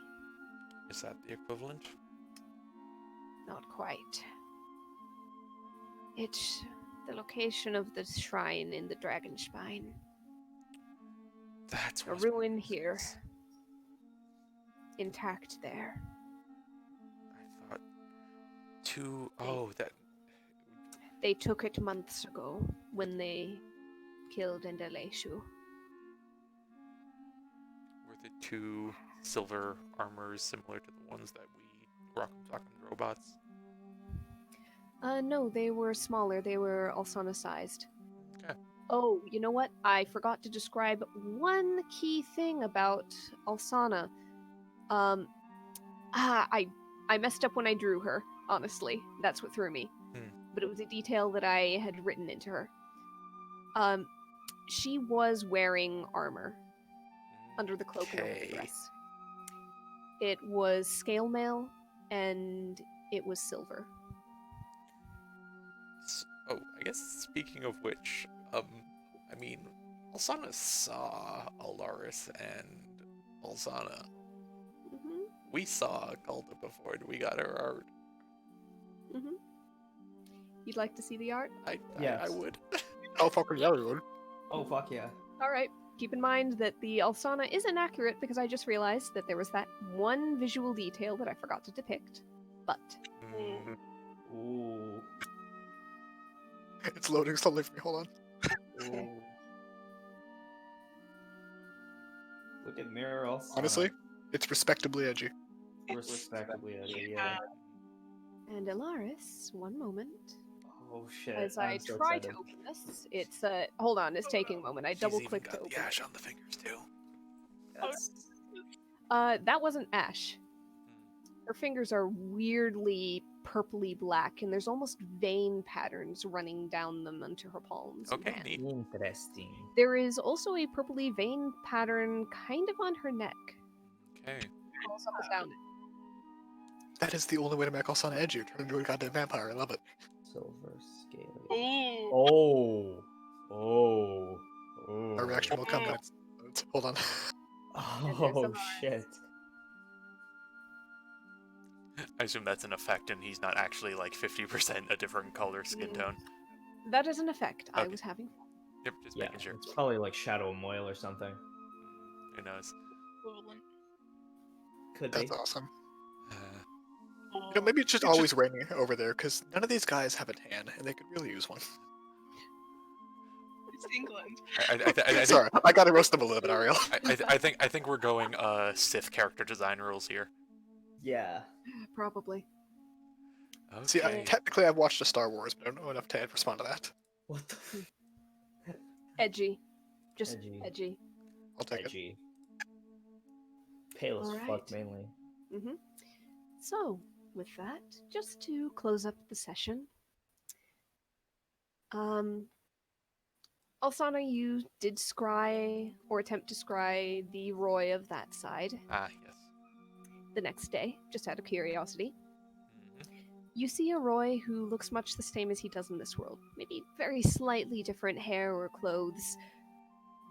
Is that the equivalent? Not quite. It's the location of the shrine in the Dragon Spine. That's a ruin here. Intact there. I thought that they took it months ago when they killed Endeleshu. Were the two silver armors similar to the ones that we Rock'em Sock'em robots? No, they were smaller. They were Alsana sized. Okay. Oh, you know what? I forgot to describe one key thing about Alsana. I messed up when I drew her, honestly. That's what threw me. But it was a detail that I had written into her. She was wearing armor under the cloak and over the dress. It was scale mail, and it was silver. Oh, I guess speaking of which, I mean, Alsana saw Alaris and Alsana. Mm-hmm. We saw Calda before we got her art. Mm-hmm. You'd like to see the art? I would. Oh, fucking yeah, we would. Oh, fuck yeah. Alright. Keep in mind that the Alsana is inaccurate because I just realized that there was that one visual detail that I forgot to depict. But... Ooh. It's loading slowly for me, hold on. Okay. Look at Mirror Alsana. Honestly, it's respectably edgy. Respectably edgy, yeah. And Alaris, one moment. Oh shit. As I so try excited. to open this, it's hold on, it's taking a moment. I double clicked to open the ash on the fingers too. That wasn't ash. Her fingers are weirdly purpley black, and there's almost vein patterns running down them onto her palms. Okay, neat. Interesting. There is also a purpley vein pattern kind of on her neck. Okay. Almost up and down it. That is the only way to make Alsana edgy. Turn into a goddamn vampire. I love it. Silver scale. Ooh. Oh. Our reaction will come when it's... Hold on. Oh shit. I assume that's an effect and he's not actually like 50% a different color skin tone. That is an effect. Okay. I was having fun. Yep, just making sure. It's probably like Shadow Moil or something. Who knows? Equivalent. Could be. That's awesome. You know, maybe it's just always raining over there, because none of these guys have a tan, and they could really use one. It's England. I think, Sorry, I gotta roast them a little bit, Ariel. I think we're going Sith character design rules here. Yeah. Probably. Okay. See, technically I've watched the Star Wars, but I don't know enough to respond to that. What the Edgy. Just edgy. I'll take it. edgy. Pale as Alright. fuck, mainly. Mm-hmm. So, with that, just to close up the session, Alsana, you did scry or attempt to scry the Roy of that side Ah, yes. the next day, just out of curiosity. Mhm. You see a Roy who looks much the same as he does in this world. Maybe very slightly different hair or clothes.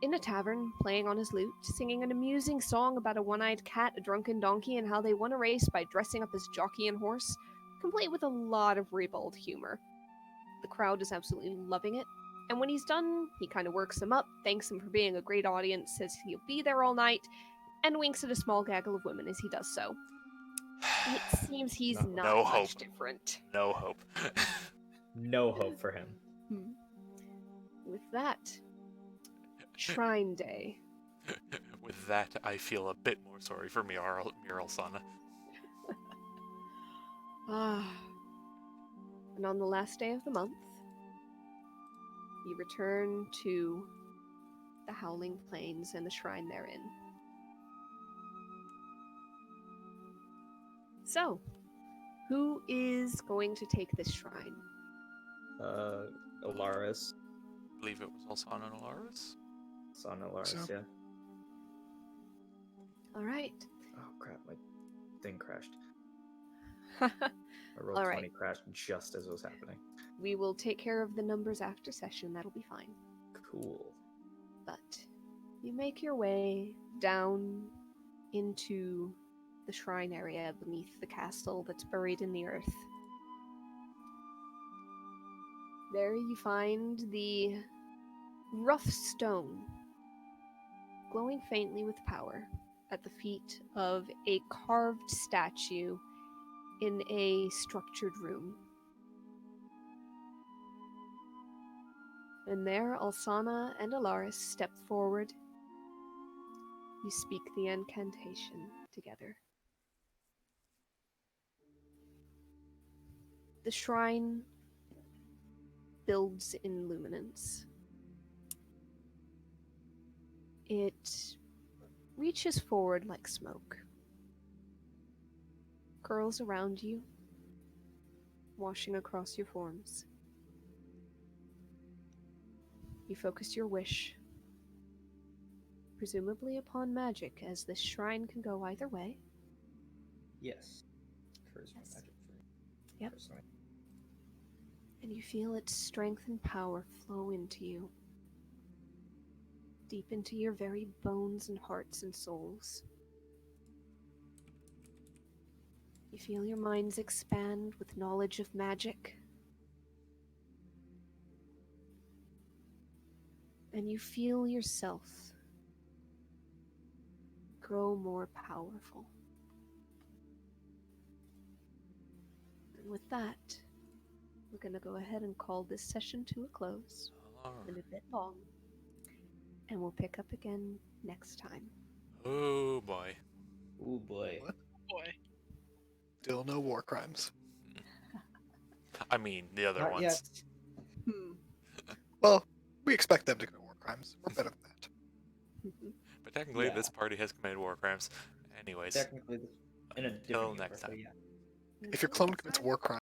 In a tavern, playing on his lute, singing an amusing song about a one-eyed cat, a drunken donkey, and how they won a race by dressing up as jockey and horse, complete with a lot of ribald humor. The crowd is absolutely loving it, and when he's done, he kind of works them up, thanks them for being a great audience, says he'll be there all night, and winks at a small gaggle of women as he does so. It seems he's No not No much hope. different. No hope. No hope for him. With that, Shrine Day. With that, I feel a bit more sorry for Alsana. And on the last day of the month, you return to the Howling Plains and the shrine therein. So, who is going to take this shrine? Alaris. I believe it was Alsana and Alaris. Son Alaris, So- yeah. All right. Oh crap, my thing crashed. All My roll All 20 right. crashed just as it was happening. We will take care of the numbers after session. That'll be fine. Cool. But you make your way down into the shrine area beneath the castle that's buried in the earth. There you find the rough stone glowing faintly with power at the feet of a carved statue in a structured room. And there, Alsana and Alaris step forward. You speak the incantation together. The shrine builds in luminance. It reaches forward like smoke, curls around you, washing across your forms. You focus your wish, presumably upon magic, as this shrine can go either way. Yes. Charisma Yes. magic for Yep. personally. And you feel its strength and power flow into you, deep into your very bones and hearts and souls. You feel your minds expand with knowledge of magic. And you feel yourself grow more powerful. And with that, we're going to go ahead and call this session to a close. And a bit long. And we'll pick up again next time. Oh boy. Oh boy. What? Boy. Still no war crimes. I mean, the other Not ones. yet. Well, we expect them to commit war crimes. We're better than that. But technically, Yeah. this party has committed war crimes. Anyways, Technically, in a until different next universe, but time. yeah. If your clone commits war crimes,